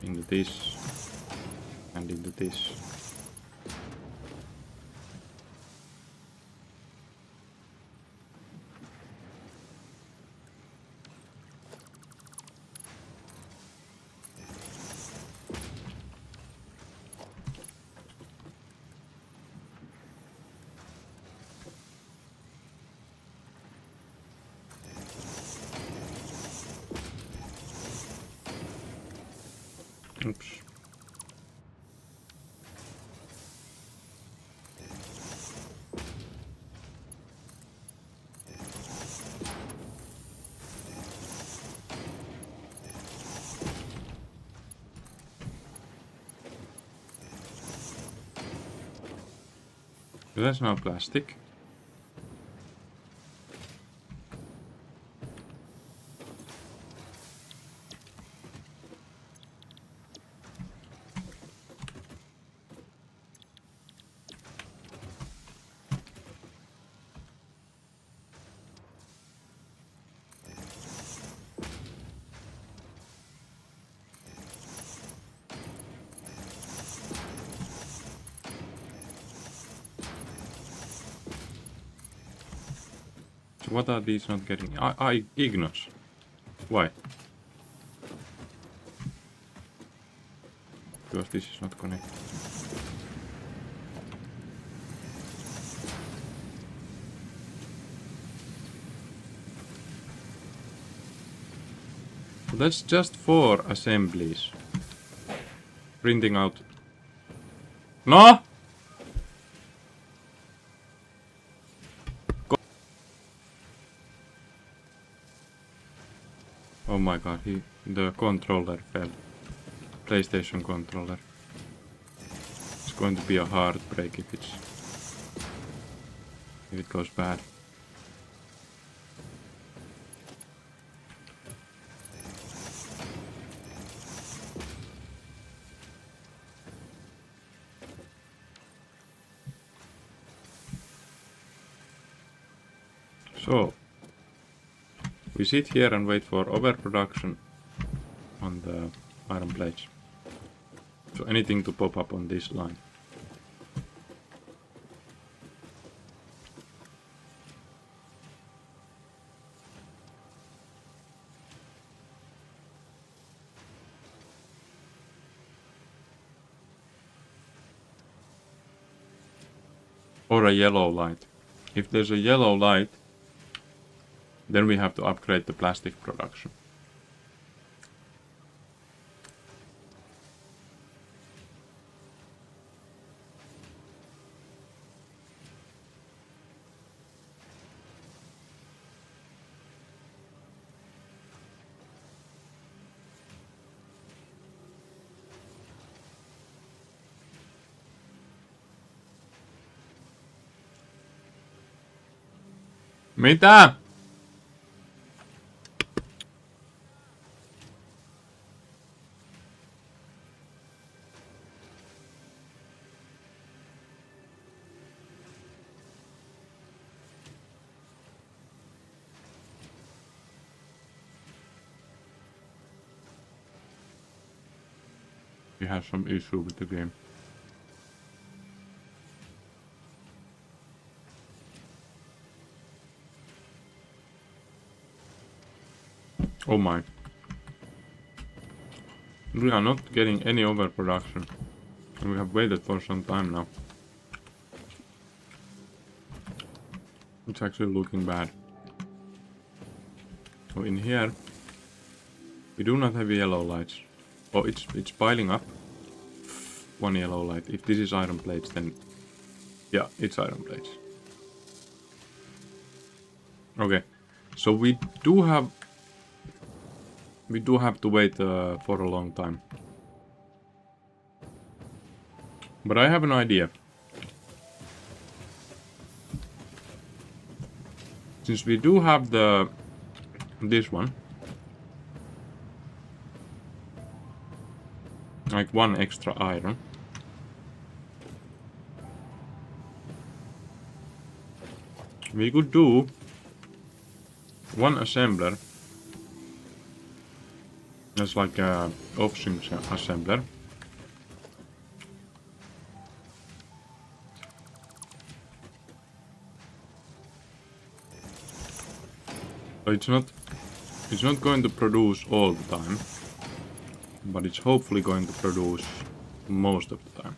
into this, and into this. Oops. That's now plastic. So what are these not getting? I Ignos. Why? Because this is not connected. So that's just 4 assemblies. Printing out. No! Oh my god, the controller fell. PlayStation controller. It's going to be a heartbreak if it goes bad. So we sit here and wait for overproduction on the iron plates. So anything to pop up on this line. Or a yellow light. If there's a yellow light, then we have to upgrade the plastic production. Mitä? We have some issue with the game. Oh my. We are not getting any overproduction. And we have waited for some time now. It's actually looking bad. So in here, we do not have yellow lights. Oh, it's piling up. One yellow light. If this is iron plates, then yeah, it's iron plates. Okay, so we do have to wait for a long time. But I have an idea. Since we do have this one, like one extra iron. We could do one assembler as like a off-sync assembler. So it's not going to produce all the time, but it's hopefully going to produce most of the time.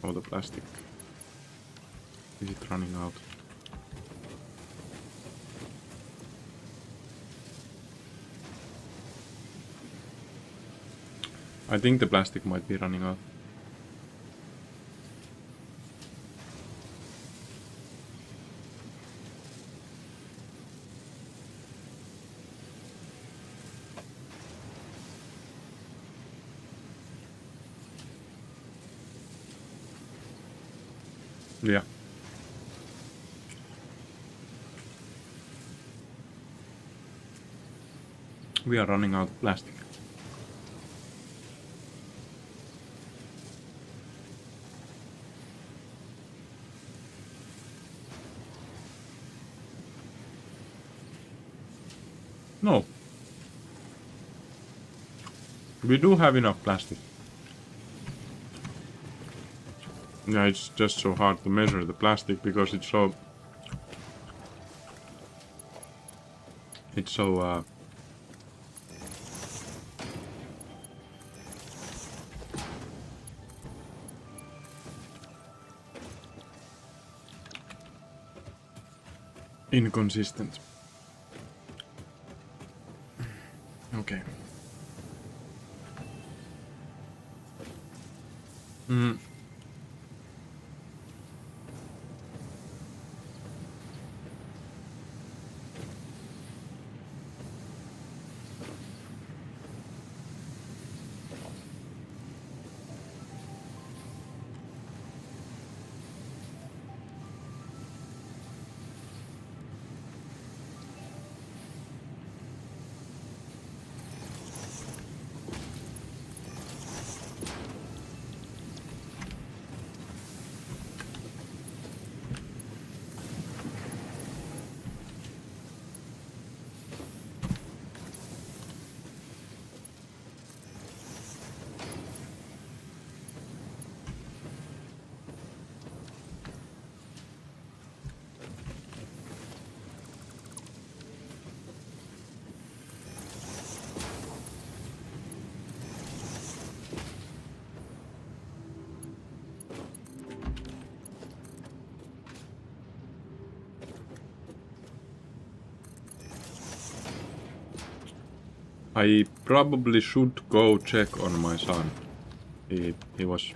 Oh, the plastic. Is it running out? I think the plastic might be running out. Yeah. We are running out of plastic. No. We do have enough plastic. Yeah, it's just so hard to measure the plastic because it's so inconsistent. Okay. I probably should go check on my son. He was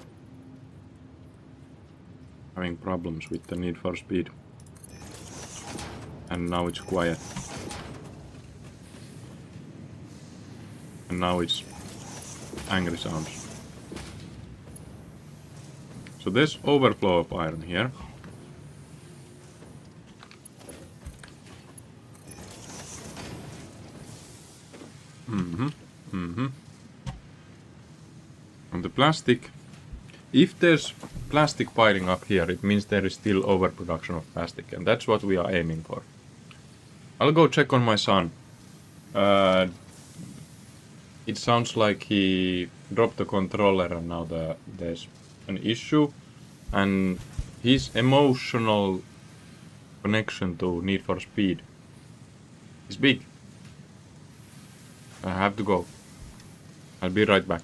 having problems with the Need for Speed. And now it's quiet. And now it's angry sounds. So there's overflow of iron here. On the plastic, if there's plastic piling up here, it means there is still overproduction of plastic, and that's what we are aiming for. I'll go check on my son. It sounds like he dropped the controller and now there's an issue, and his emotional connection to Need for Speed is big. I have to go. I'll be right back.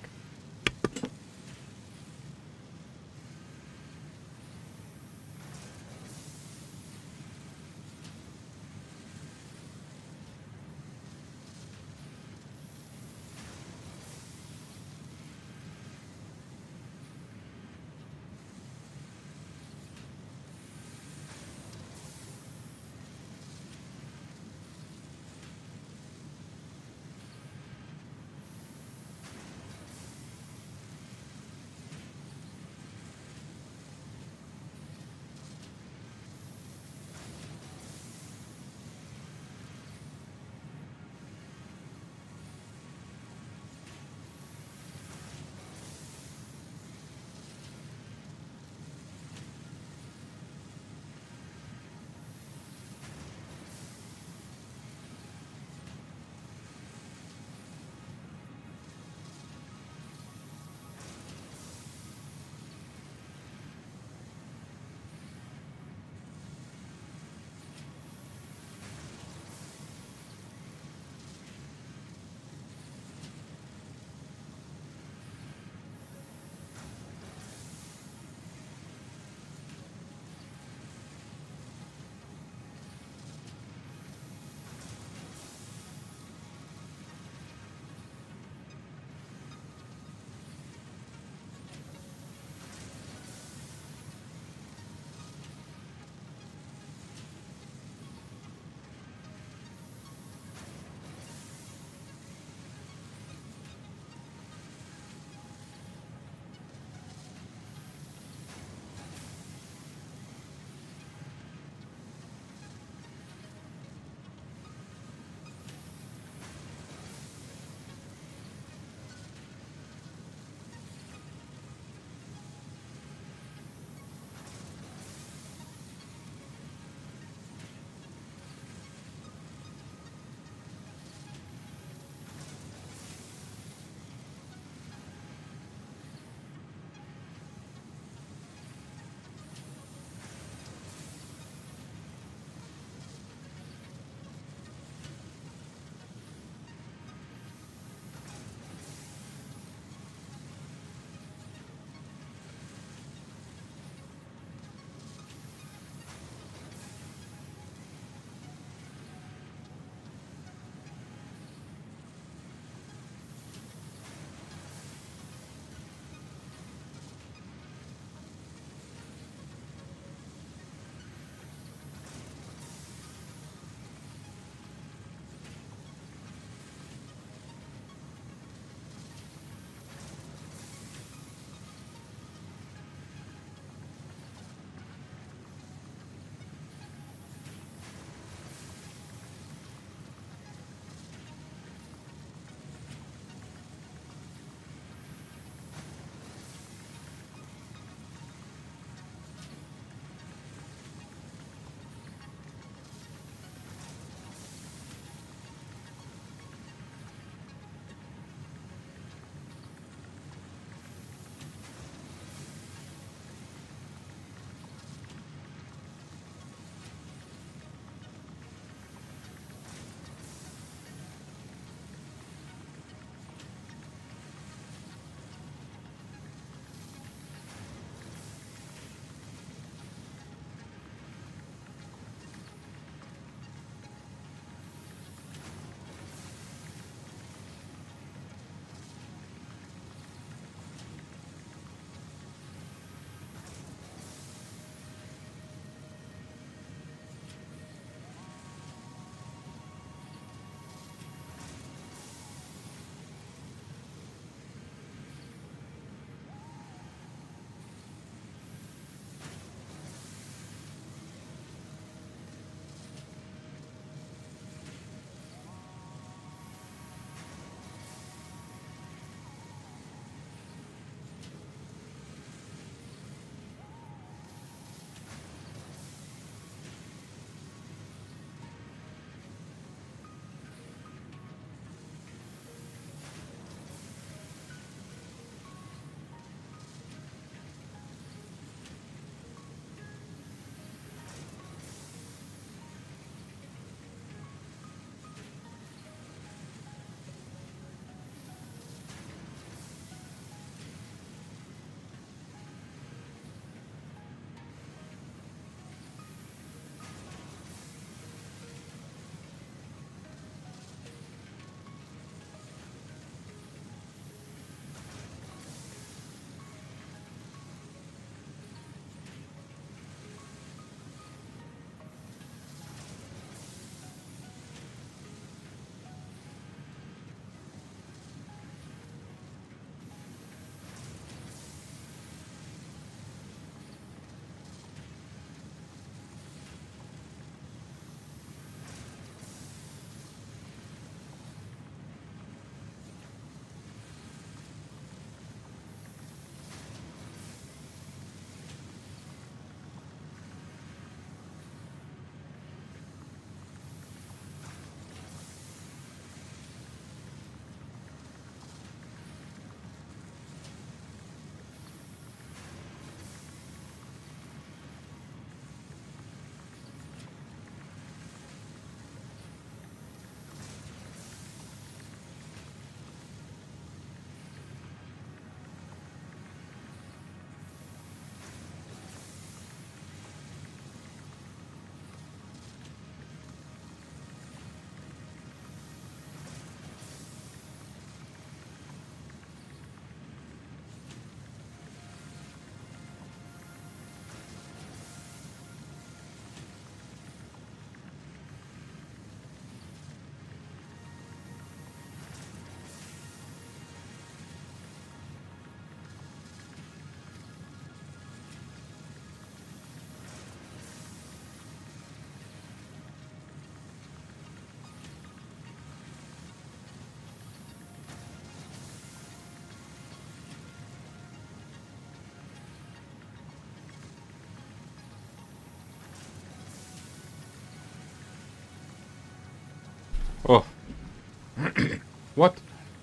What?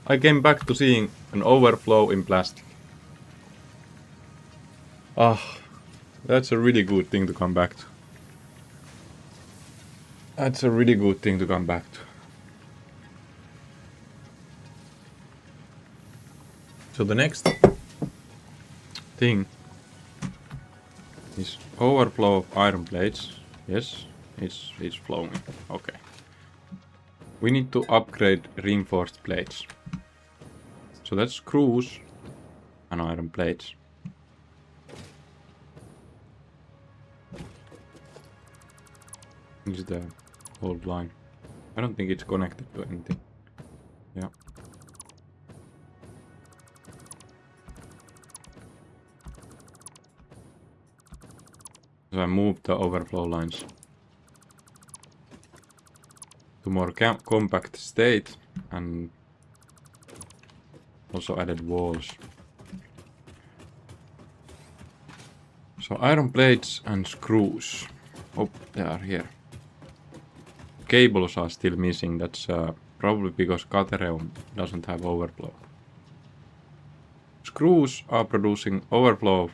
I came back to seeing an overflow in plastic. Ah, that's a really good thing to come back to. That's a really good thing to come back to. So the next thing is overflow of iron plates. Yes, it's flowing. Okay. We need to upgrade reinforced plates. So that's screws and iron plates. This is the old line. I don't think it's connected to anything. Yeah. So I moved the overflow lines to more compact state and also added walls. So iron plates and screws. Oh, they are here. Cables are still missing. That's probably because Caterham doesn't have overflow. Screws are producing overflow of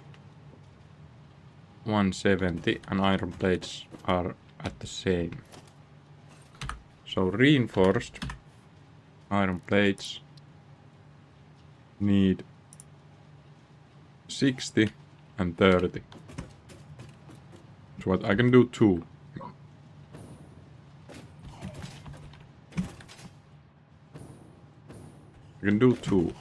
170 and iron plates are at the same. So reinforced iron plates need 60 and 30. So what I can do 2. I can do 2.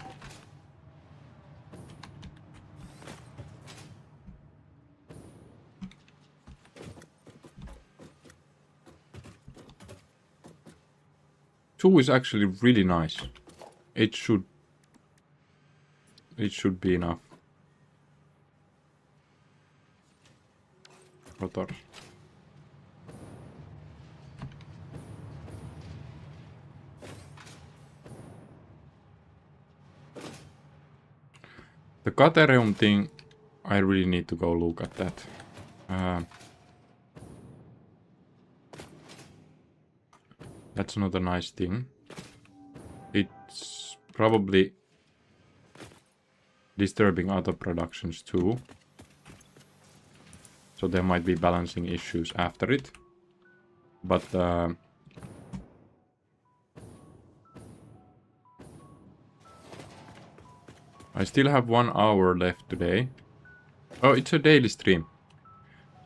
Two is actually really nice. It should be enough. Rotors. The Caterham thing, I really need to go look at that. That's not a nice thing. It's probably disturbing other productions too. So there might be balancing issues after it. But I still have 1 hour left today. Oh, it's a daily stream.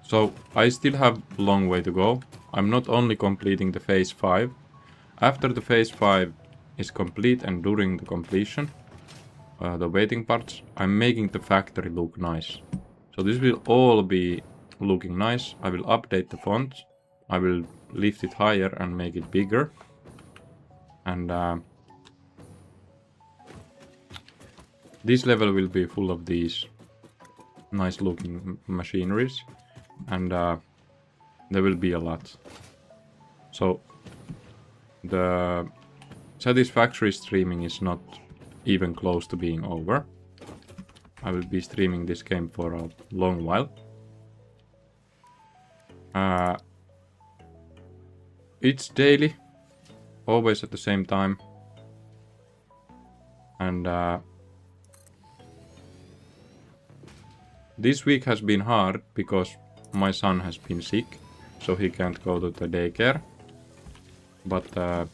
So I still have a long way to go. I'm not only completing the phase 5. After the phase 5 is complete and during the completion, the waiting parts, I'm making the factory look nice. So this will all be looking nice. I will update the font. I will lift it higher and make it bigger. And this level will be full of these nice looking machineries. And there will be a lot. So the satisfactory streaming is not even close to being over. I will be streaming this game for a long while. It's daily, always at the same time. And this week has been hard because my son has been sick, so he can't go to the daycare. But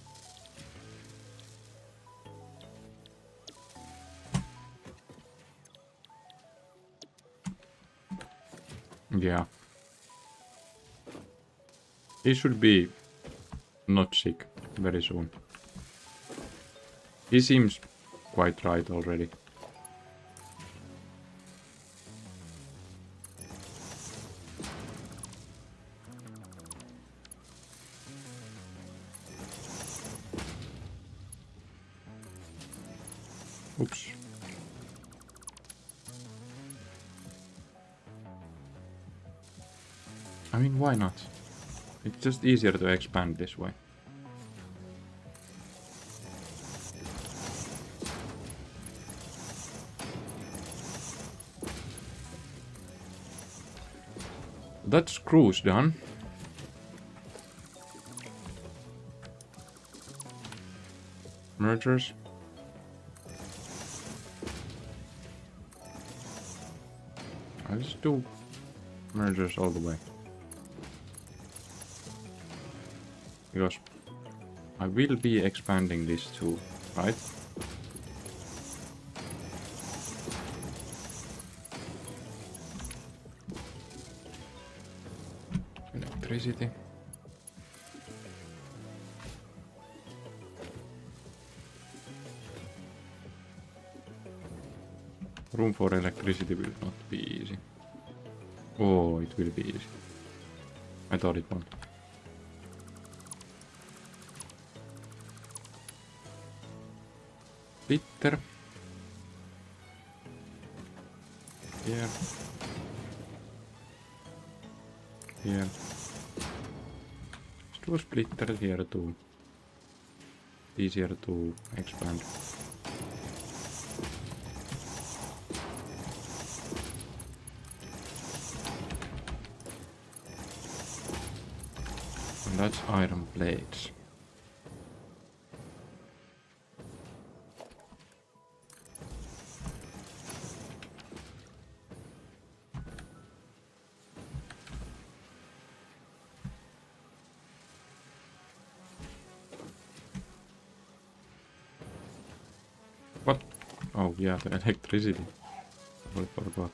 yeah, he should be not sick very soon. He seems quite right already. Oops. I mean, why not? It's just easier to expand this way. That screw's done. Mergers. I'll just do mergers all the way. Because I will be expanding this too, right? Electricity. Room for electricity will not be easy. Oh, it will be easy. I thought it won't. Splitter. Here. Here. Let's do a splitter here too. Easier to expand. And that's iron plates. What? Oh yeah, the electricity. I forgot.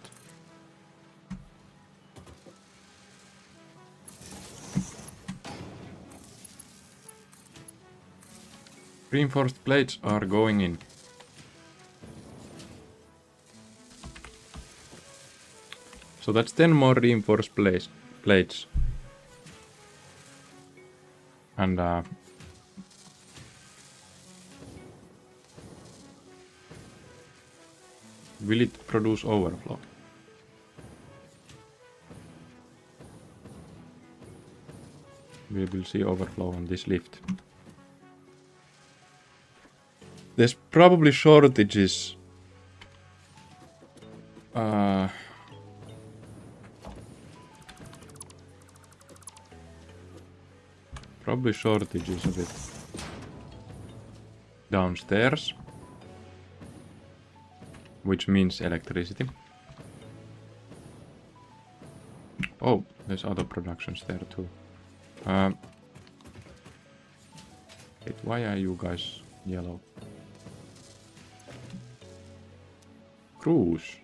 Reinforced plates are going in. So that's 10 more reinforced plates. And will it produce overflow? We will see overflow on this lift. There's probably shortages. Probably shortages of it downstairs, which means electricity. Oh, there's other productions there too. Wait, why are you guys yellow? Cruise.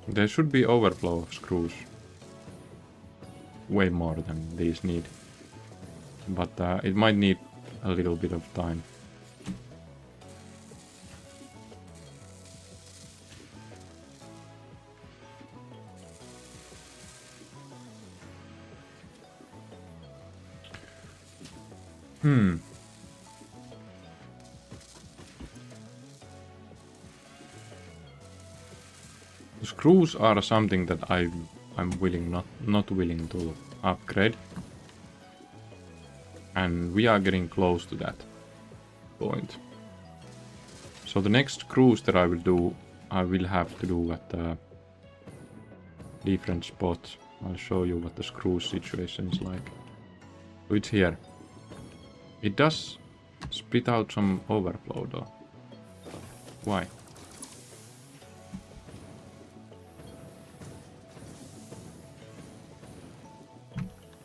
There should be overflow of screws. Way more than these need. But it might need a little bit of time. Screws are something that I'm not willing to upgrade. And we are getting close to that point. So the next cruise that I will do, I will have to do at a different spot. I'll show you what the screw situation is like. So it's here. It does spit out some overflow though. Why?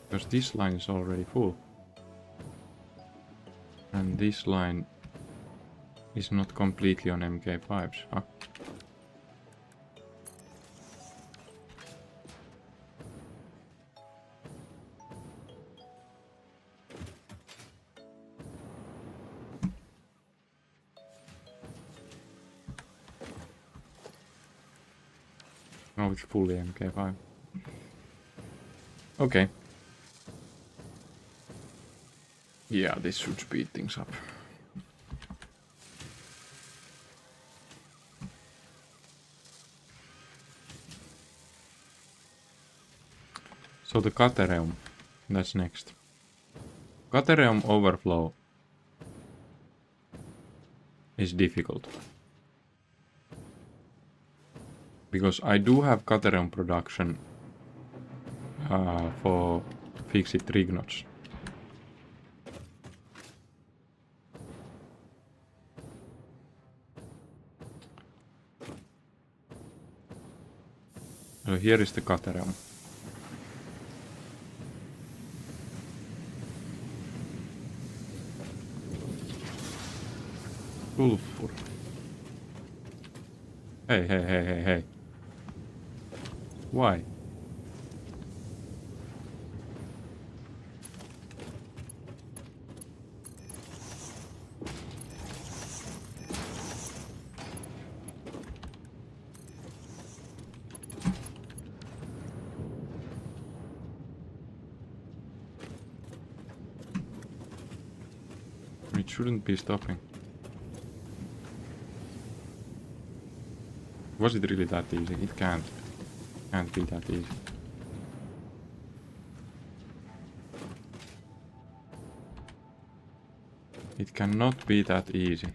Because this line is already full. And this line is not completely on MK5s. Huh? Oh, it's fully MK5. Okay. Yeah, this should speed things up. So the Caterham, that's next. Caterium overflow is difficult. Because I do have Caterium production for fixed trignots. So here is the Caterium. Sulfur. Hey. Why? It shouldn't be stopping. Was it really that easy? It can't. Can't be that easy. It cannot be that easy.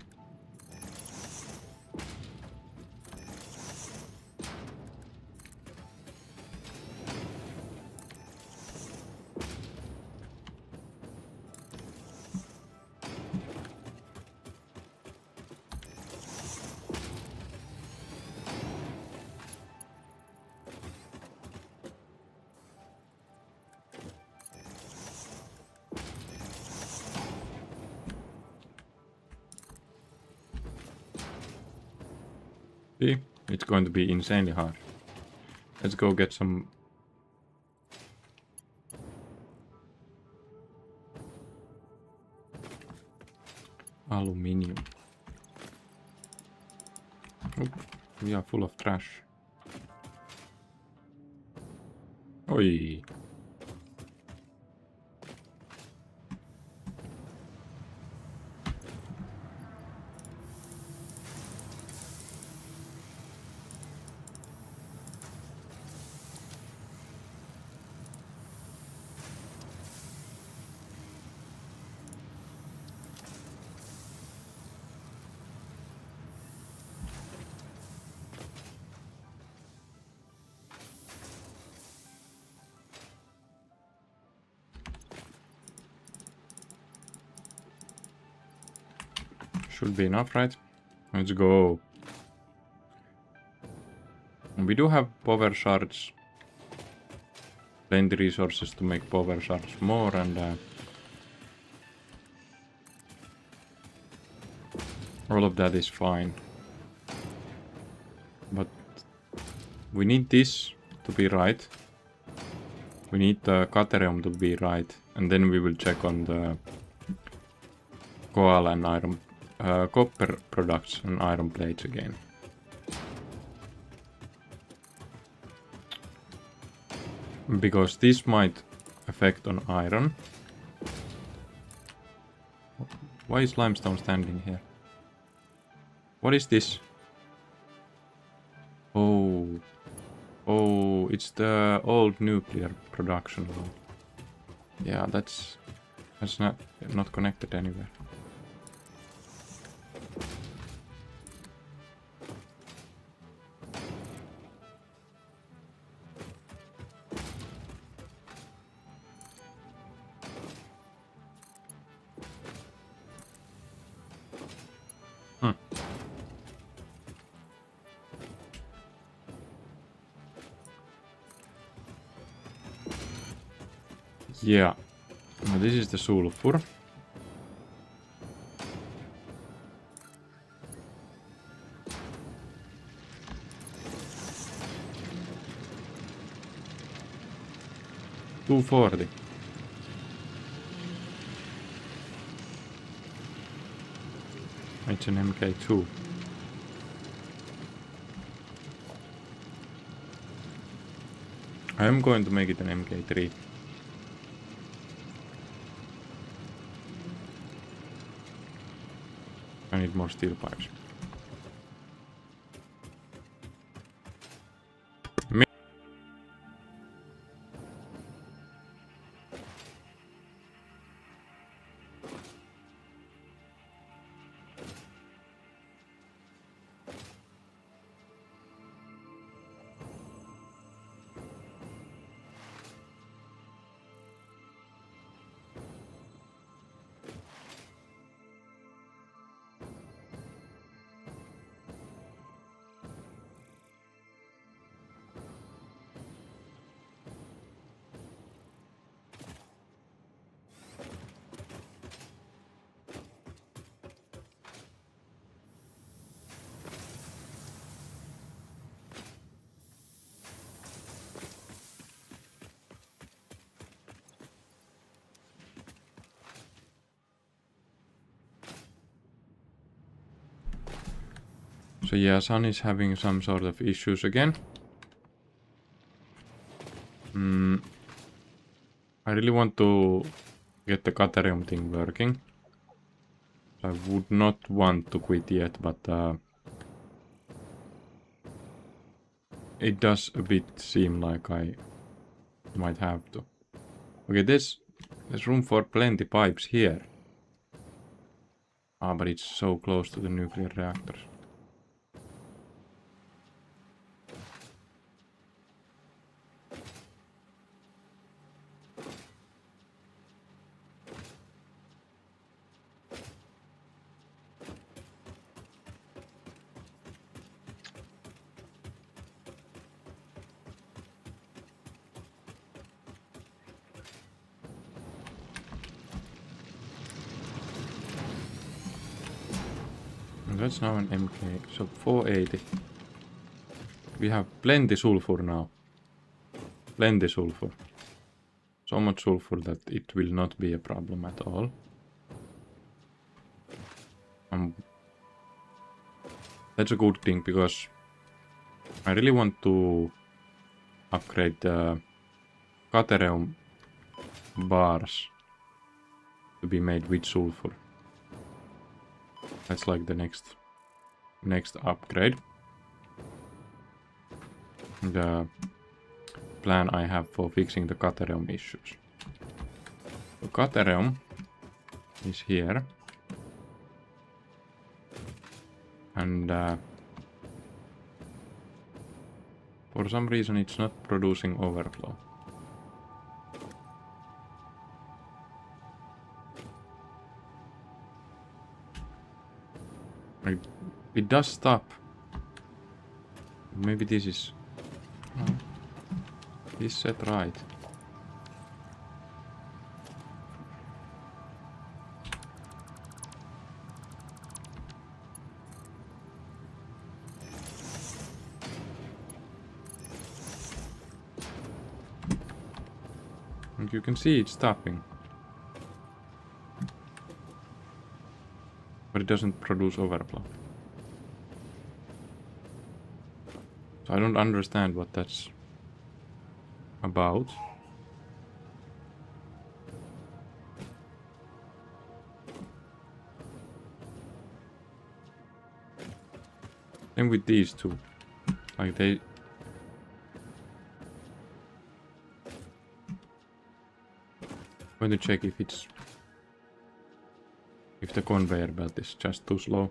See? It's going to be insanely hard. Let's go get some... aluminium. Oop, we are full of trash. Oi! Should be enough, right? Let's go. We do have power shards. Plenty resources to make power shards more, and all of that is fine. But we need this to be right. We need the Caterium to be right, and then we will check on the coal and iron, copper products and iron plates again. Because this might affect on iron. Why is limestone standing here? What is this? Oh, it's the old nuclear production line. Yeah, that's not connected anywhere. Yeah, now this is the sulfur. $240. It's an MK2. I am going to make it an MK3. I need more steel pipes. So yeah, Sun is having some sort of issues again. I really want to get the Caterium thing working. I would not want to quit yet, but it does a bit seem like I might have to. Okay, there's room for plenty pipes here. Ah, but it's so close to the nuclear reactors. That's now an MK, so 480. We have plenty sulfur now. Plenty sulfur. So much sulfur that it will not be a problem at all. That's a good thing because I really want to upgrade the Caterium bars to be made with sulfur. That's like the next upgrade. The plan I have for fixing the Caterium issues. So Caterium is here. And for some reason it's not producing overflow. It does stop. Maybe this is... No, this set right. And you can see it's stopping. But it doesn't produce overflow. So I don't understand what that's about. Same with these two. Like they... I'm going to check if it's... if the conveyor belt is just too slow.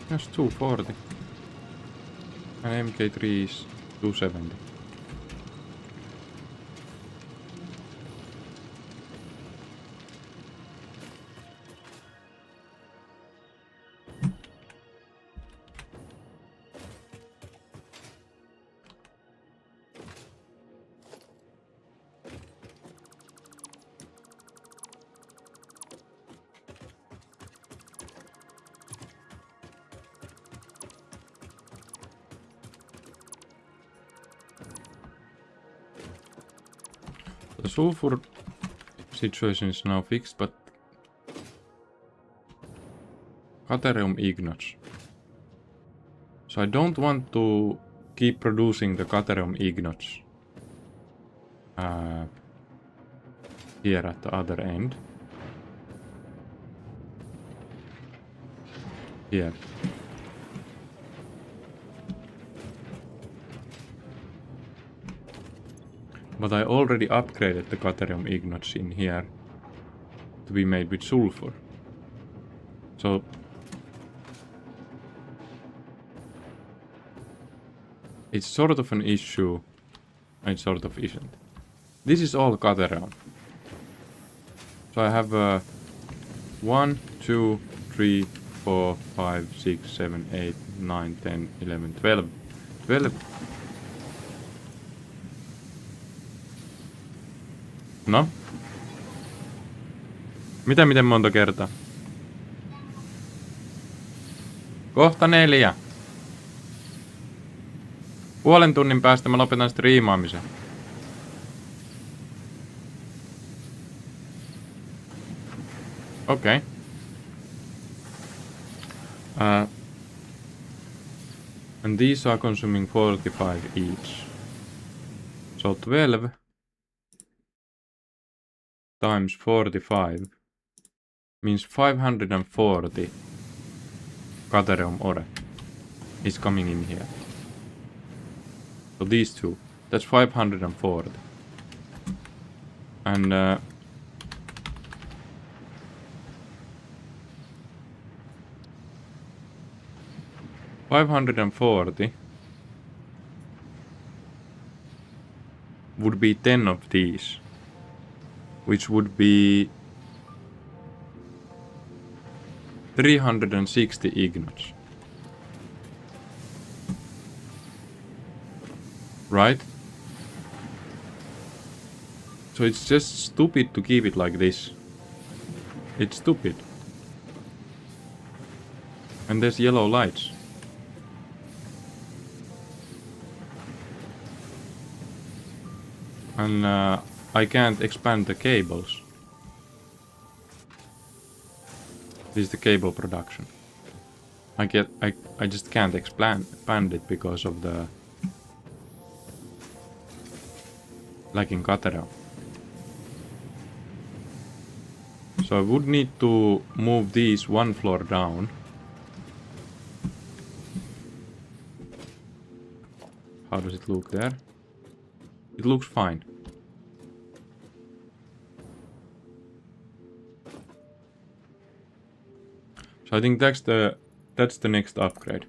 That's 240. And MK3 is 270. The sulfur situation is now fixed, but Caterium ignots. So I don't want to keep producing the Caterium ignots here at the other end. Here. But I already upgraded the Caterium ignots in here to be made with sulfur. So it's sort of an issue, and it sort of isn't. This is all Caterium. So I have 1, 2, 3, 4, 5, 6, 7, 8, 9, 10, 11, 12. 12. No? Miten monta kertaa? Kohta 4. Puolen tunnin päästä mä lopetan striimaamisen. Okei. And these are consuming 45 each. So 12 times 45 means 540 Caterium ore is coming in here. So these two, that's 540. And 540 would be 10 of these, which would be 360 ignots. Right? So it's just stupid to keep it like this. It's stupid. And there's yellow lights. And I can't expand the cables. This is the cable production. I just can't expand it because of the lacking Caterium. So I would need to move these one floor down. How does it look there? It looks fine. So I think that's the next upgrade.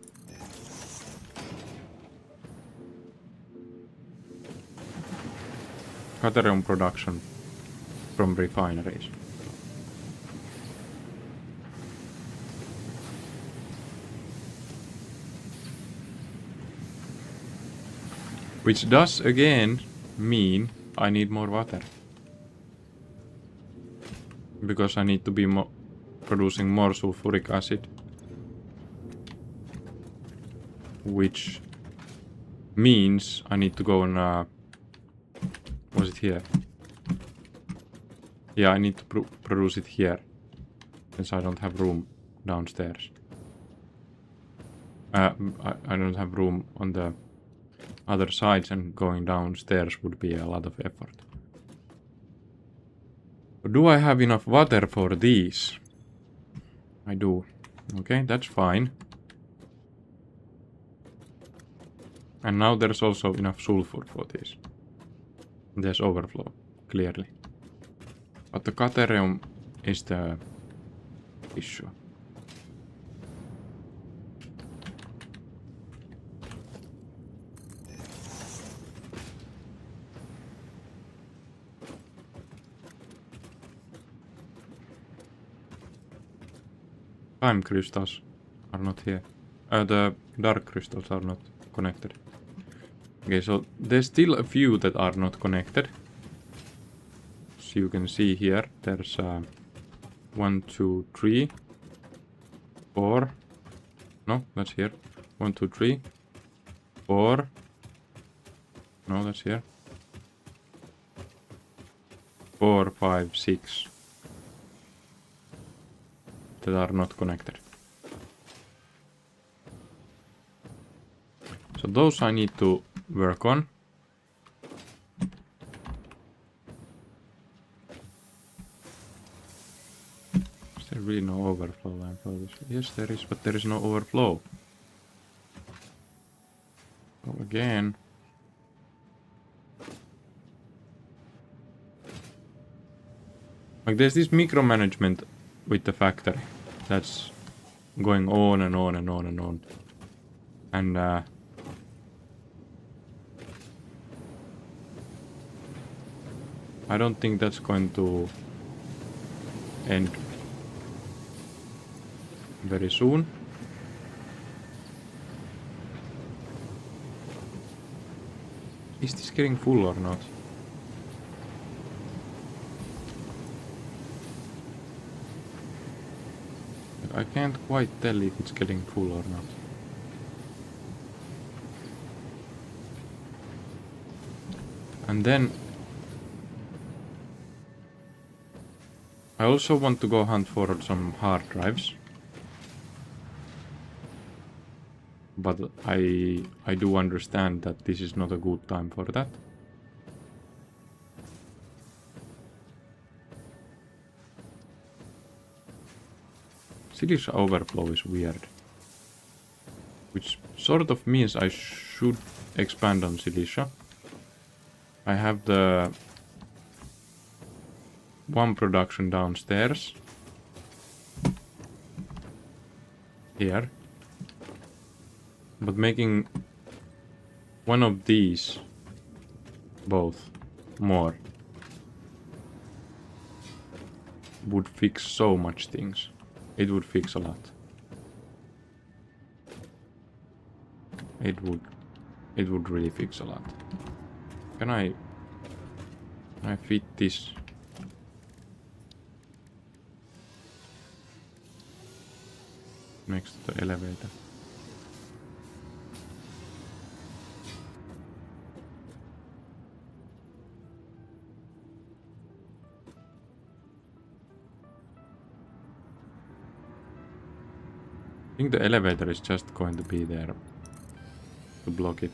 Caterium production from refineries. Which does again mean I need more water. Because I need to be producing more sulfuric acid. Which means I need to go on was it here? Yeah, I need to produce it here. Since I don't have room downstairs. I don't have room on the other sides, and going downstairs would be a lot of effort. Do I have enough water for these? I do. Okay, that's fine. And now there's also enough sulfur for this. There's overflow, clearly. But the Caterium is the issue. Time crystals are not here. The dark crystals are not connected. Okay, so there's still a few that are not connected. So you can see here, there's 1, 2, 3, 4. No, that's here. 1, 2, 3, 4. No, that's here. 4, 5, 6. That are not connected. So those I need to work on. Is there really no overflow line for this? Yes, there is, but there is no overflow. So again. Like there's this micromanagement with the factory that's going on and on and on and on. And I don't think that's going to end very soon. Is this getting full or not? I can't quite tell if it's getting full or not. And then I also want to go hunt for some hard drives. But I do understand that this is not a good time for that. Silica overflow is weird. Which sort of means I should expand on Silica. I have the one production downstairs. Here. But making one of these both more would fix so much things. It would fix a lot. It would really fix a lot. Can I fit this? Next to the elevator. I think the elevator is just going to be there to block it.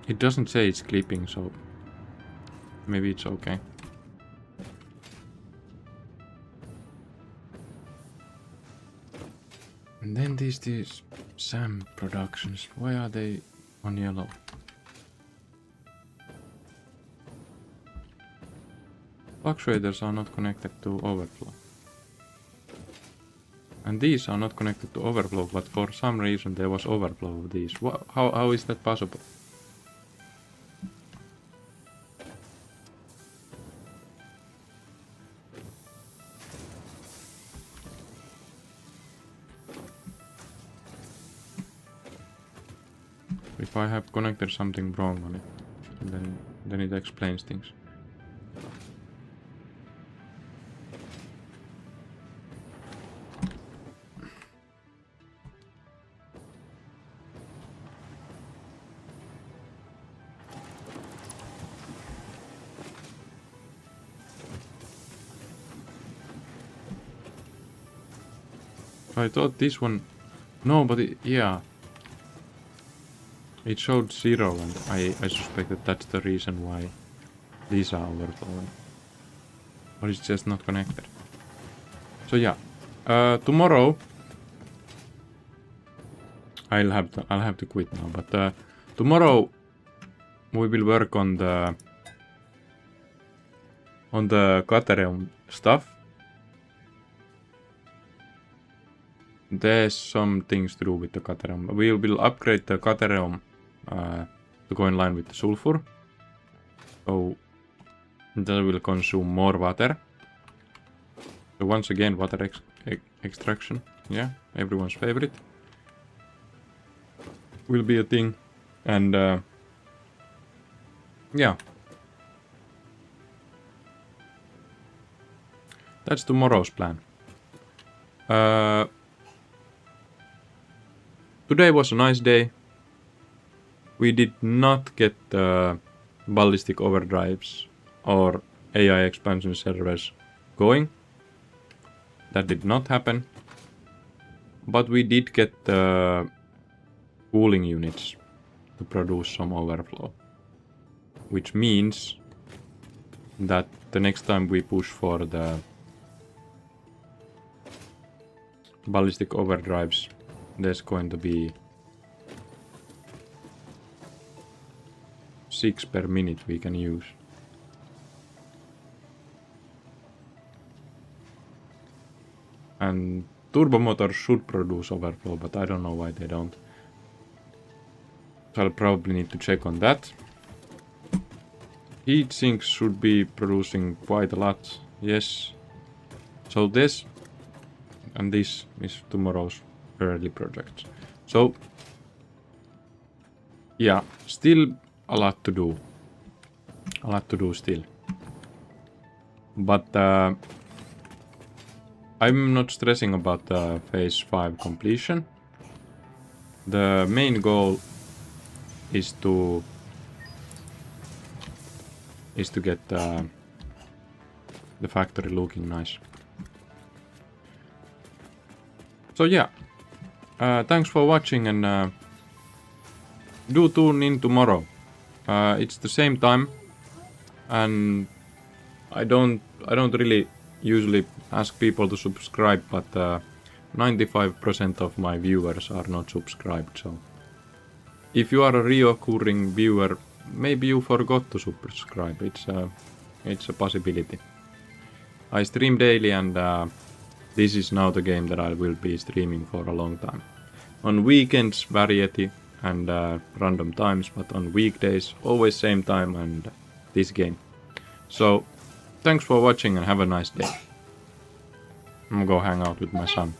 It doesn't say it's clipping, so maybe it's okay. And then these SAM productions, why are they on yellow? Fluctuators are not connected to overflow. And these are not connected to overflow, but for some reason there was overflow of these. How is that possible? If I have connected something wrong on it, then it explains things. I thought this one... No, but yeah. It showed 0 and I suspect that that's the reason why these are overflowing. Or it's just not connected. So yeah. Tomorrow... I'll have to quit now, but tomorrow we will work on the Caterham stuff. There's some things to do with the Caterham. We will upgrade the Caterham to go in line with the sulfur. So that will consume more water. So once again, water extraction. Yeah, everyone's favorite. Will be a thing. And yeah. That's tomorrow's plan. Today was a nice day. We did not get ballistic overdrives or AI expansion servers going. That did not happen. But we did get the cooling units to produce some overflow. Which means that the next time we push for the ballistic overdrives, there's going to be 6 per minute we can use. And turbo motors should produce overflow, but I don't know why they don't. So I'll probably need to check on that. Heat sinks should be producing quite a lot, yes. So this and this is tomorrow's early projects. So yeah, still a lot to do. A lot to do still. But I'm not stressing about the phase 5 completion. The main goal is to get the factory looking nice. So yeah, thanks for watching, and do tune in tomorrow. It's the same time, and I don't really usually ask people to subscribe, but 95% of my viewers are not subscribed. So if you are a reoccurring viewer, maybe you forgot to subscribe. It's a possibility. I stream daily, and this is now the game that I will be streaming for a long time. On weekends, variety and random times, but on weekdays, always same time and this game. So, thanks for watching and have a nice day. I'm gonna go hang out with my son.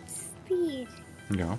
Speed. Yeah.